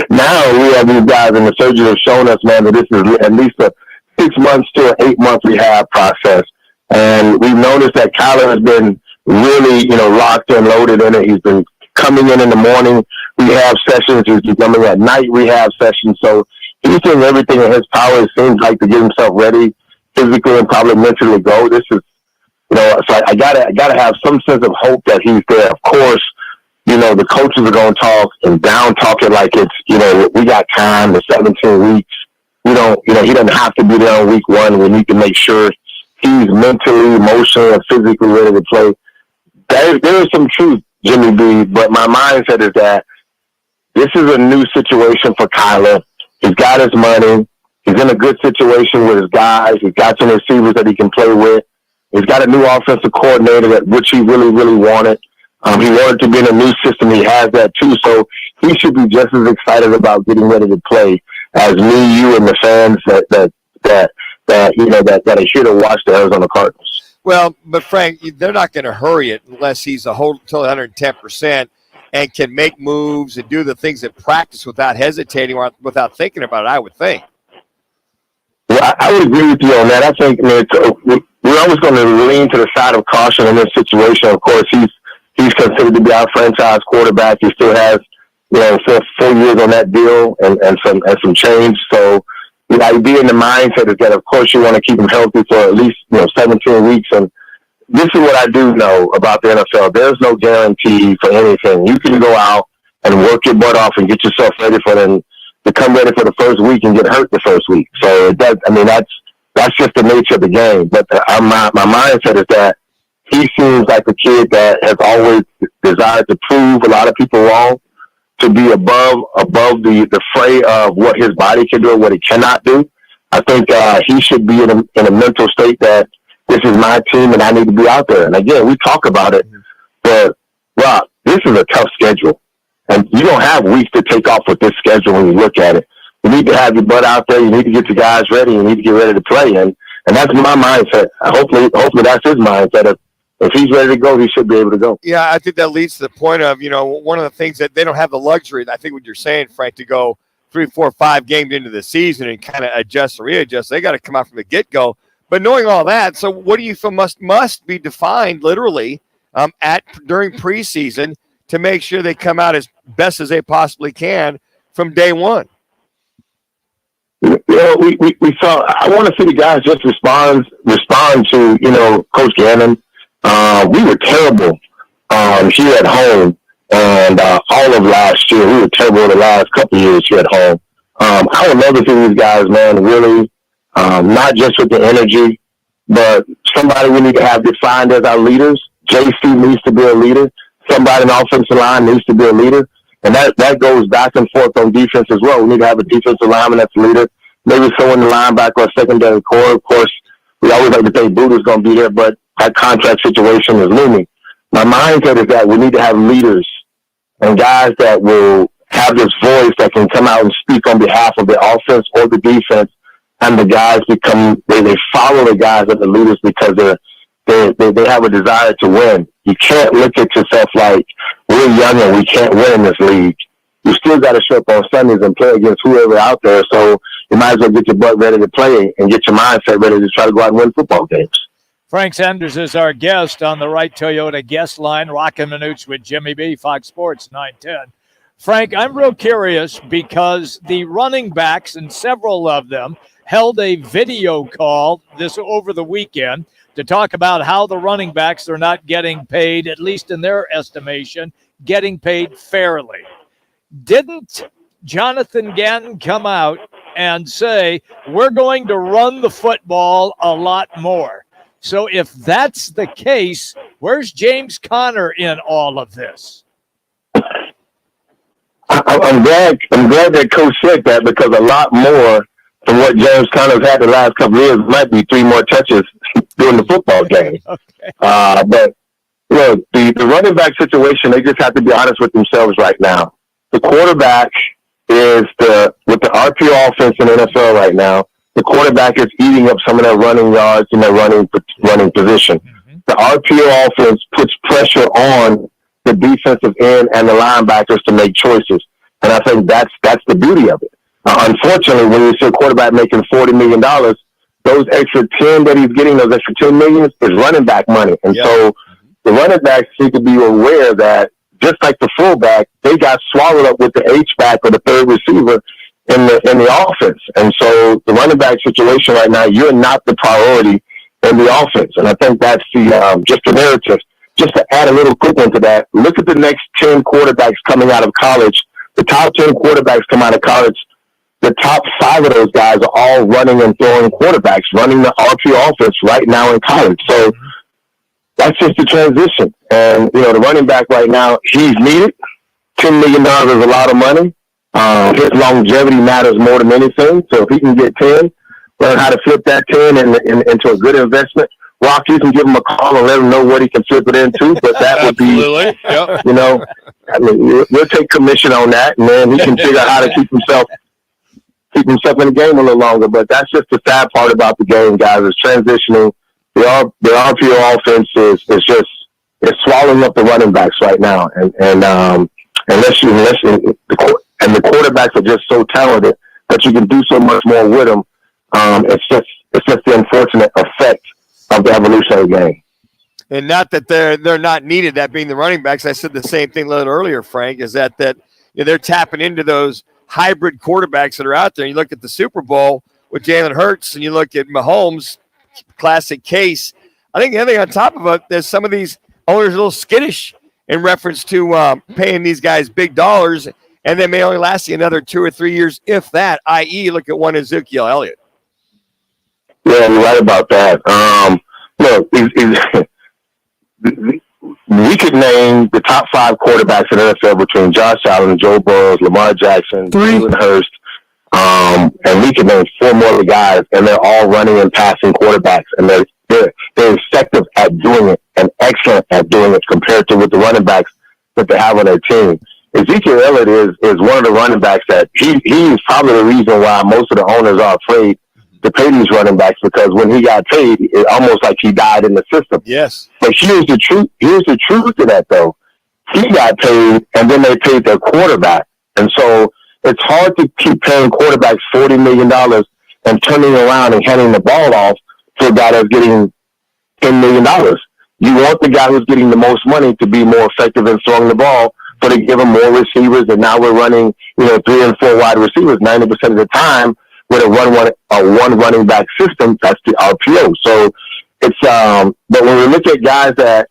now we have these guys and the surgeons have shown us, man, that this is at least a 6 months to an 8 month rehab process. And we've noticed that Kyler has been really, you know, locked and loaded in it. He's been coming in the morning rehab sessions. He's been coming at night rehab sessions. So he's doing everything in his power, it seems like, to get himself ready physically and probably mentally go. This is, you know, so I gotta have some sense of hope that he's there. Of course, you know, the coaches are going to talk and down talk it like it's, you know, we got time, the 17 weeks. We don't, you know, he doesn't have to be there on week 1. We need to make sure he's mentally, emotionally, and physically ready to play. There is some truth, Jimmy B, but my mindset is that this is a new situation for Kyler. He's got his money. He's in a good situation with his guys. He's got some receivers that he can play with. He's got a new offensive coordinator that which he really, really wanted. He wanted to be in a new system. He has that too. So he should be just as excited about getting ready to play as me, you, and the fans that you know that are here to watch the Arizona Cardinals. Well, but Frank, they're not going to hurry it unless he's a whole until 110% and can make moves and do the things in practice without hesitating or without thinking about it, I would think. Well, I would agree with you on that. I think, I mean, we're always going to lean to the side of caution in this situation. Of course, he's considered to be our franchise quarterback. He still has, you know, 4 years on that deal and some change. So the idea and the mindset is that, of course, you want to keep him healthy for at least, you know, 17 weeks. And this is what I do know about the NFL. There's no guarantee for anything. You can go out and work your butt off and get yourself ready for them to come ready for the first week and get hurt the first week. So it does, I mean, that's just the nature of the game. But my mindset is that he seems like a kid that has always desired to prove a lot of people wrong, to be above the fray of what his body can do and what he cannot do. I think he should be in a mental state that this is my team and I need to be out there. And again, we talk about it, but Roc, this is a tough schedule. And you don't have weeks to take off with this schedule when you look at it. You need to have your butt out there. You need to get your guys ready. You need to get ready to play. And that's my mindset. Hopefully that's his mindset. If he's ready to go, he should be able to go. Yeah, I think that leads to the point of, you know, one of the things that they don't have the luxury, I think what you're saying, Frank, to go 3, 4, 5 games into the season and kind of adjust or readjust. They got to come out from the get-go. But knowing all that, so what do you feel must be defined literally during preseason to make sure they come out as best as they possibly can from day one? We saw. I want to see the guys just respond to Coach Gannon. We were terrible here at home, and all of last year we were terrible the last couple of years here at home. I would love to see these guys, man, really not just with the energy, but somebody we need to have defined as our leaders. JC needs to be a leader. Somebody in the offensive line needs to be a leader. And that goes back and forth on defense as well. We need to have a defensive lineman that's a leader. Maybe someone in the linebacker or secondary core. Of course, we always like to think Buddha's going to be there, but that contract situation is looming. My mindset is that we need to have leaders and guys that will have this voice that can come out and speak on behalf of the offense or the defense, and the guys they follow the guys that the leaders because they have a desire to win. You can't look at yourself like we're young and we can't win in this league. You still got to show up on Sundays and play against whoever out there. So you might as well get your butt ready to play and get your mindset ready to try to go out and win football games. Frank Sanders is our guest on the Right Toyota guest line. Roc and Manuch with Jimmy B, Fox Sports 910. Frank, I'm real curious because the running backs, and several of them, held a video call over the weekend to talk about how the running backs are not getting paid, at least in their estimation, getting paid fairly. Didn't Jonathan Gannon come out and say, we're going to run the football a lot more? So if that's the case, where's James Conner in all of this? I'm glad that Coach said that, because a lot more than what James Conner's had the last couple of years might be 3 more touches during the football game. Okay. But look, the running back situation, they just have to be honest with themselves right now. The quarterback is with the RPO offense in the NFL right now, the quarterback is eating up some of their running yards in their running position. Mm-hmm. The RPO offense puts pressure on the defensive end and the linebackers to make choices. And I think that's the beauty of it. Unfortunately, when you see a quarterback making $40 million, those extra 10 that he's getting, those extra $10 million, is running back money. And so the running backs need to be aware that just like the fullback, they got swallowed up with the H-back or the third receiver in the offense. And so the running back situation right now, you're not the priority in the offense. And I think that's just the narrative. Just to add a little quick one to that, look at the next 10 quarterbacks coming out of college. The top 10 quarterbacks come out of college. The top 5 of those guys are all running and throwing quarterbacks, running the RPO offense right now in college. So that's just the transition. And, the running back right now, he's needed. $10 million is a lot of money. His longevity matters more than anything. So if he can get 10, learn how to flip that 10 into a good investment. Rock, you can give him a call and let him know what he can flip it into, but that would be, we'll take commission on that, and then he can figure out how to keep himself in the game a little longer. But that's just the sad part about the game, guys, is transitioning. The RPO offense is swallowing up the running backs right now, and the quarterbacks are just so talented that you can do so much more with them. It's just the unfortunate effect of the evolution of the game. And not that they're not needed, that being the running backs. I said the same thing a little earlier, Frank, is that they're tapping into those hybrid quarterbacks that are out there. You look at the Super Bowl with Jalen Hurts, and you look at Mahomes, classic case. I think the other thing on top of it, there's some of these owners a little skittish in reference to paying these guys big dollars, and they may only last you another 2 or 3 years, if that, i.e. look at one Ezekiel Elliott. Yeah, you're right about that. Look, we could name the top 5 quarterbacks in the NFL between Josh Allen, Joe Burrow, Lamar Jackson, Jalen Hurst, and we could name 4 more of the guys, and they're all running and passing quarterbacks, and they're effective at doing it and excellent at doing it compared to with the running backs that they have on their team. Ezekiel Elliott is one of the running backs that he's probably the reason why most of the owners are afraid to pay these running backs, because when he got paid, it almost like he died in the system. Yes. But here's the truth to that, though. He got paid, and then they paid their quarterback. And so it's hard to keep paying quarterbacks $40 million and turning around and handing the ball off to a guy that's getting $10 million. You want the guy who's getting the most money to be more effective in throwing the ball, so they give him more receivers. And now we're running, 3 and 4 wide receivers 90% of the time with a one running back system. That's the RPO. So it's but when we look at guys that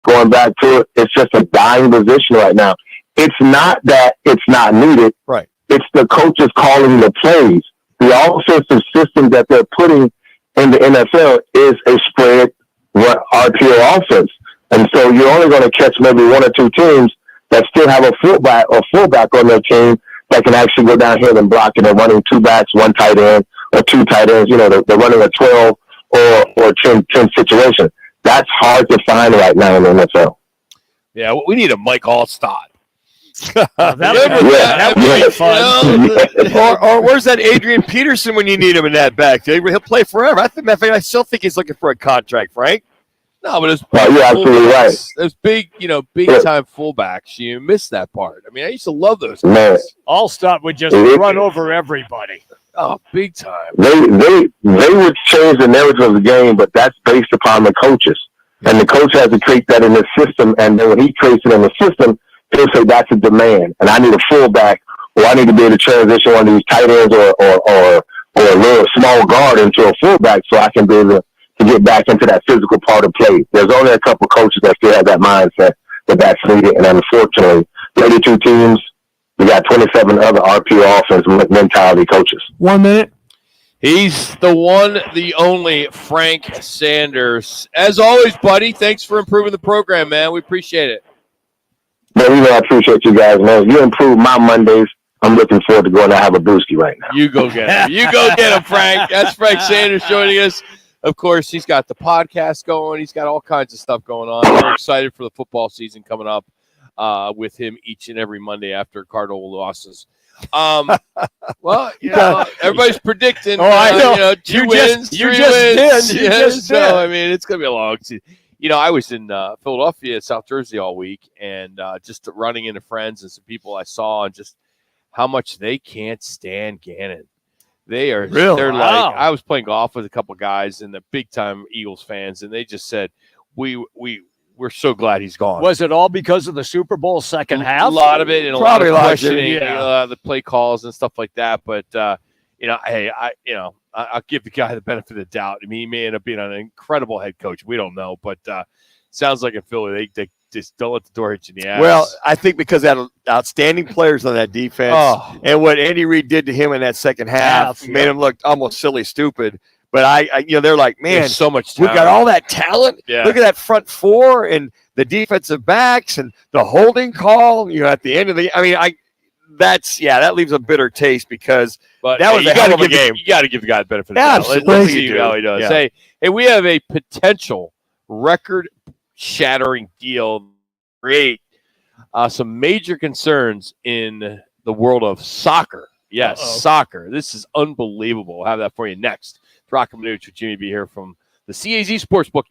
going back to it, it's just a dying position right now. It's not that it's not needed. Right. It's the coaches calling the plays. The offensive system that they're putting in the NFL is a spread RPO offense. And so you're only going to catch maybe 1 or 2 teams that still have a fullback on their team that can actually go down here and block, and they're running 2 backs, 1 tight end, or 2 tight ends. They're running a 12 or 10 situation. That's hard to find right now in the NFL. Yeah, we need a Mike Allstott. That would be fun. Or where's that Adrian Peterson when you need him in that back? He'll play forever. I still think he's looking for a contract, Frank. No, but it's you're absolutely right. Those big time fullbacks. You miss that part. I mean, I used to love those guys. Man. Allstott would just run over everybody. Oh, big time. They would change the narrative of the game, but that's based upon the coaches. And the coach has to create that in the system, and then when he creates it in the system, he'll say that's a demand, and I need a fullback, or I need to be able to transition one of these tight ends or a little small guard into a fullback so I can be able to get back into that physical part of play. There's only a couple coaches that still have that mindset that's needed, and unfortunately, 32 teams, we got 27 other RPO offense mentality coaches. 1 minute. He's the one, the only Frank Sanders. As always, buddy, thanks for improving the program, man. We appreciate it. Man, I appreciate you guys, man. You improve my Mondays. I'm looking forward to going to have a brewski right now. You go get him. You go get him, Frank. That's Frank Sanders joining us. Of course, he's got the podcast going. He's got all kinds of stuff going on. We're excited for the football season coming up with him each and every Monday after Cardinal losses. Well, everybody's predicting. Oh, I know. 2 wins, 3 wins. You just did. I mean, it's going to be a long season. I was in Philadelphia, South Jersey all week, and just running into friends and some people I saw, and just how much they can't stand Gannon. They're like, I was playing golf with a couple guys and the big time Eagles fans, and they just said, we're so glad he's gone. Was it all because of the Super Bowl second half? A lot of it, and Probably a lot of questioning, the play calls and stuff like that. But hey, I'll give the guy the benefit of the doubt. I mean, he may end up being an incredible head coach. We don't know, but sounds like in Philly they just don't let the door hit you in the ass. Well, I think because that outstanding players on that defense, and what Andy Reid did to him in that second half made him look almost silly, stupid. But they're like, man, there's so much we've talent. got all that talent. Yeah. Look at that front four and the defensive backs and the holding call. At the end of that leaves a bitter taste because that was a hell of a game. You got to give the guy the benefit of the doubt. Let's see how he does. Yeah. Hey, we have a potential record-shattering deal. Create some major concerns in the world of soccer. Yes, soccer. This is unbelievable. We'll have that for you next. Roc and Manuch with Jimmy B here from the CAZ Sportsbook.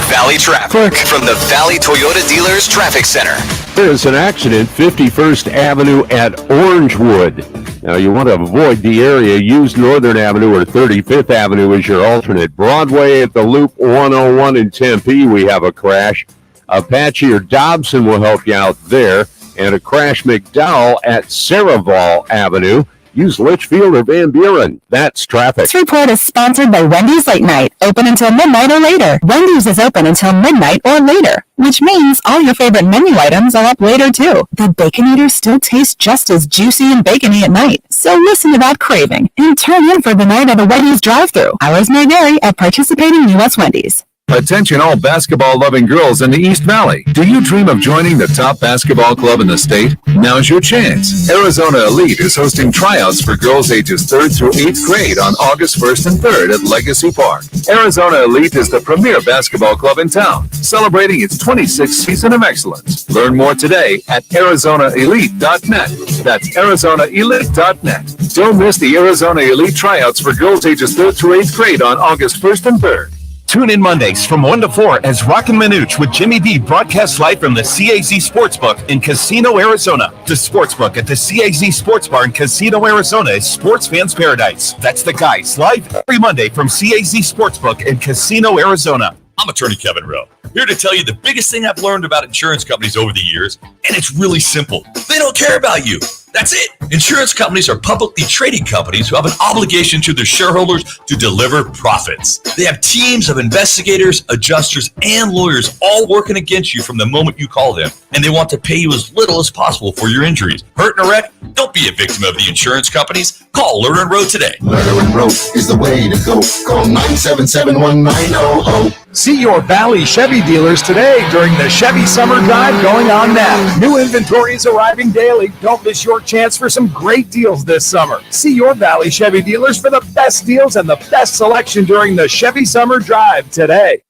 Valley traffic from the Valley Toyota Dealers Traffic Center. There's an accident, 51st Avenue at Orangewood. Now, you want to avoid the area. Use Northern Avenue or 35th Avenue as your alternate. Broadway at the Loop 101 in Tempe, we have a crash. Apache or Dobson will help you out there. And a crash McDowell at Saraval Avenue. Use Litchfield or Van Buren. That's traffic. This report is sponsored by Wendy's Late Night, open until midnight or later. Wendy's is open until midnight or later, which means all your favorite menu items are up later too. The Baconator still tastes just as juicy and bacony at night. So listen to that craving and turn in for the night at a Wendy's drive-thru. Hours may vary at participating U.S. Wendy's. Attention all basketball-loving girls in the East Valley. Do you dream of joining the top basketball club in the state? Now's your chance. Arizona Elite is hosting tryouts for girls ages 3rd through 8th grade on August 1st and 3rd at Legacy Park. Arizona Elite is the premier basketball club in town, celebrating its 26th season of excellence. Learn more today at ArizonaElite.net. That's ArizonaElite.net. Don't miss the Arizona Elite tryouts for girls ages 3rd through 8th grade on August 1st and 3rd. Tune in Mondays from 1 to 4 as Roc and Manuch with Jimmy B broadcast live from the CAZ Sportsbook in Casino, Arizona. The Sportsbook at the CAZ Sports Bar in Casino, Arizona is sports fans' paradise. That's the guys live every Monday from CAZ Sportsbook in Casino, Arizona. I'm attorney Kevin Rowe, here to tell you the biggest thing I've learned about insurance companies over the years, and it's really simple. They don't care about you. That's it. Insurance companies are publicly traded companies who have an obligation to their shareholders to deliver profits. They have teams of investigators, adjusters, and lawyers all working against you from the moment you call them, and they want to pay you as little as possible for your injuries. Hurt in a wreck? Don't be a victim of the insurance companies. Call Lerner and Rowe today. Lerner and Rowe is the way to go. Call 977-1900. See your Valley Chevy dealers today during the Chevy Summer Drive going on now. New inventory is arriving daily. Don't miss your chance for some great deals this summer. See your Valley Chevy dealers for the best deals and the best selection during the Chevy Summer Drive today.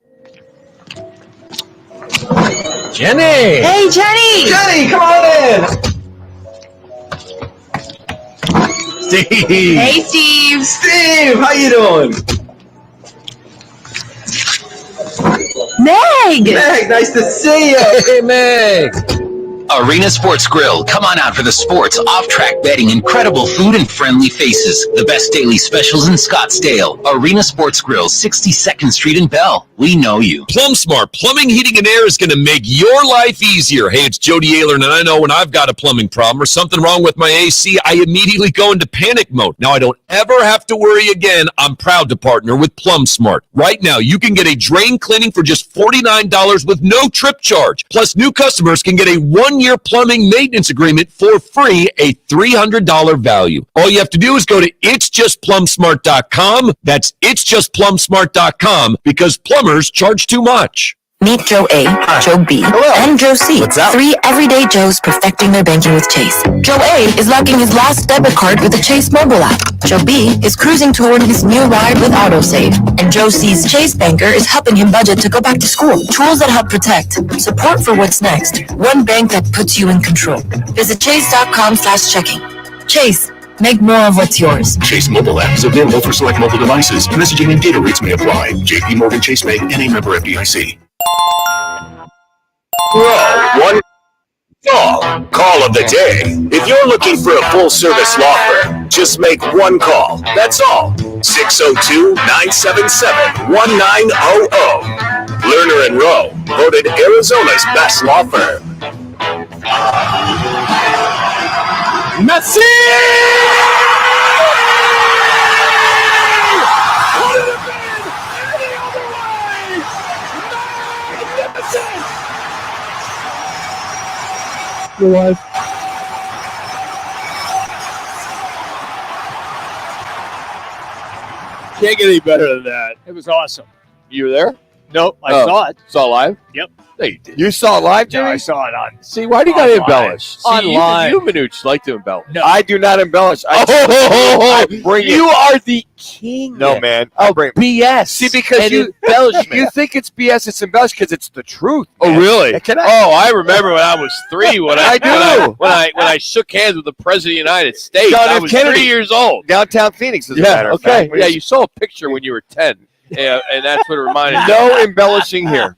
Jenny! Hey, Jenny! Jenny, come on in! Steve! Hey, Steve! Steve, how you doing? Meg! Meg, nice to see you! Hey, Meg! Arena Sports Grill. Come on out for the sports, off-track betting, incredible food, and friendly faces. The best daily specials in Scottsdale. Arena Sports Grill, 62nd Street in Bell. We know you. Plum Smart Plumbing, Heating, and Air is going to make your life easier. Hey, it's Jody Ayler, and I know when I've got a plumbing problem or something wrong with my AC, I immediately go into panic mode. Now I don't ever have to worry again. I'm proud to partner with Plum Smart. Right now, you can get a drain cleaning for just $49 with no trip charge. Plus, new customers can get a one-year plumbing maintenance agreement for free, a $300 value. All you have to do is go to itsjustplumsmart.com. That's itsjustplumsmart.com because plumbers charge too much. Meet Joe A, Joe B, and Joe C. What's up? 3 everyday Joes perfecting their banking with Chase. Joe A is locking his last debit card with the Chase mobile app. Joe B is cruising toward his new ride with AutoSave. And Joe C's Chase banker is helping him budget to go back to school. Tools that help protect. Support for what's next. One bank that puts you in control. Visit chase.com/checking. Chase. Make more of what's yours. Chase mobile app is available for select mobile devices. Messaging and data rates may apply. JP Morgan Chase Bank, NA member FDIC. One call of the day. If you're looking for a full-service law firm, just make one call. That's all. 602-977-1900. Lerner and Rowe, voted Arizona's best law firm. Messi! You're live. Can't get any better than that. It was awesome. You were there? Nope, I saw it. Saw it live? Yep. No, you did. You saw it live, Jimmy? Yeah, I saw it on. See, why do you got to embellish? See, Online. You Manuch like to embellish. No. I do not embellish. I bring you it. are the king. No, man. BS. See, because and you think it's BS, it's embellished because it's the truth. Oh, man. really? Can I? Oh, I remember when I was 3. When I do. When I shook hands with the President of the United States. John I F. was Kennedy. 3 years old. Downtown Phoenix, as a matter of okay. fact. Yeah, you saw a picture when you were 10. Yeah, and that's what it reminded me. No embellishing here.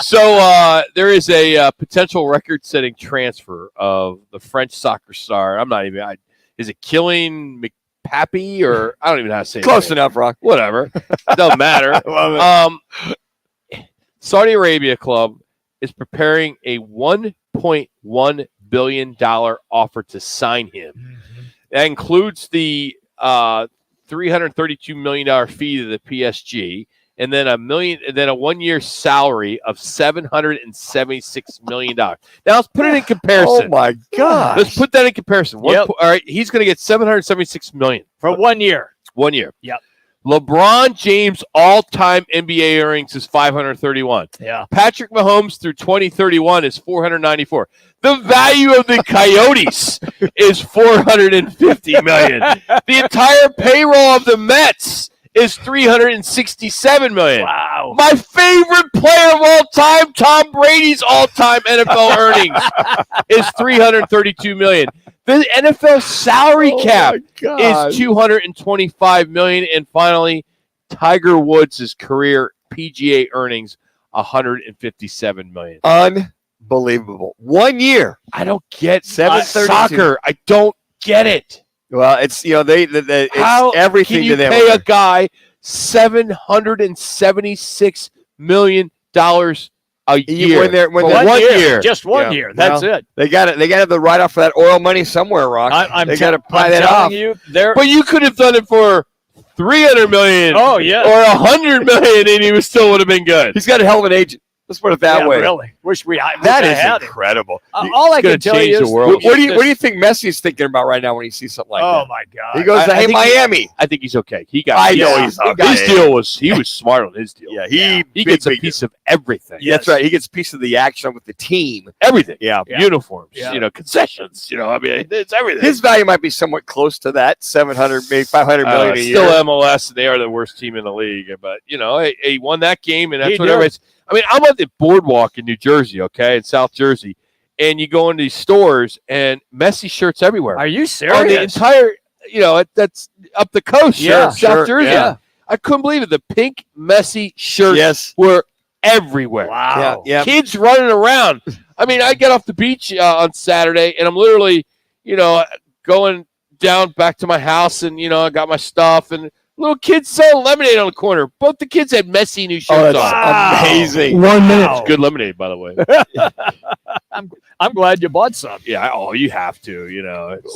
So there is a potential record-setting transfer of the French soccer star. I'm not even. Is it Kylian McPappy or I don't even know how to say it. Close enough, Rock. Whatever. Doesn't matter. Saudi Arabia club is preparing a $1.1 billion offer to sign him. Mm-hmm. That includes the $332 million fee to the PSG. And then a 1-year salary of $776 million. Now let's put it in comparison. Oh my God! Let's put that in comparison. All right, he's going to get $776 million for 1 year. 1 year. Yep. LeBron James all-time NBA earnings is $531. Yeah. Patrick Mahomes through 2031 is $494. The value of the Coyotes is $450 million. The entire payroll of the Mets is $367 million. Wow. My favorite player of all time, Tom Brady's all-time NFL earnings is $332 million. The NFL salary cap is $225 million. And finally, Tiger Woods' career PGA earnings, $157 million. Unbelievable. 1 year. I don't get 732. soccer. I don't get it. Well, it's it's How everything can you to them. pay a guy $776 million a year? When they're for 1 year. year. Just 1 year. That's Well, it. They got it. They got to have the write off for that oil money somewhere, Rock. They got to apply that off. But you could have done it for $300 million. Oh, yeah. Or $100 million, and he still would have been good. He's got a hell of an agent. Let's put it that way. Really. Wish we That I is had it. incredible. All I can tell you is What do you think Messi is thinking about right now when he sees something like that? Oh my God! He goes, I "Hey, think Miami." I think he's okay. He got. I know he's okay. His deal was he was smart on his deal. Yeah, he gets a piece of everything. Yeah, that's right. He gets a piece of the action with the team. Everything. Yeah. Uniforms. Yeah. Concessions. I mean, it's everything. His value might be somewhat close to that, 700, maybe 500 million a year. Still MLS, and they are the worst team in the league. But he won that game, and that's He what did. everybody's. I mean, I'm at the boardwalk in New Jersey, okay, in South Jersey, and you go into these stores, and Messi shirts everywhere. Are you On serious? the entire, that's up the coast, South Jersey. Yeah. I couldn't believe it. The pink Messi shirts were everywhere. Wow. Yeah. Kids running around. I mean, I get off the beach on Saturday, and I'm literally, going down back to my house, and I got my stuff, and little kids selling lemonade on the corner. Both the kids had Messi new shirts on. Amazing. 1 minute. It's good lemonade, by the way. I'm glad you bought some. Yeah. Oh, you have to.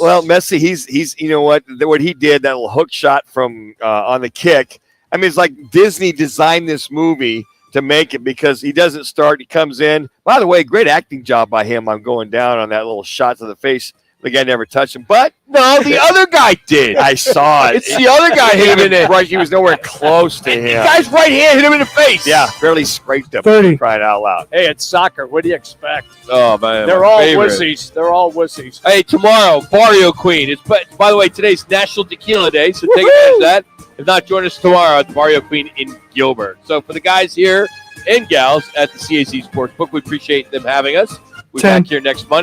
Well, Messi, he's what he did, that little hook shot from on the kick. I mean, it's like Disney designed this movie to make it, because he doesn't start. He comes in. By the way, great acting job by him on going down on that little shot to the face. The guy never touched him, but no, the other guy did. I saw it. It's the other guy hit him in it. Right, he was nowhere close to him. The guy's right hand hit him in the face. Yeah, barely scraped him. 30. Crying out loud. Hey, it's soccer. What do you expect? Oh man, They're my all favorite. wussies. They're all wussies. Hey, tomorrow, Barrio Queen. By the way, today's National Tequila Day, so take advantage of that. If not, join us tomorrow at the Barrio Queen in Gilbert. So for the guys here and gals at the CAC Sportsbook, we appreciate them having us. We'll be back here next Monday.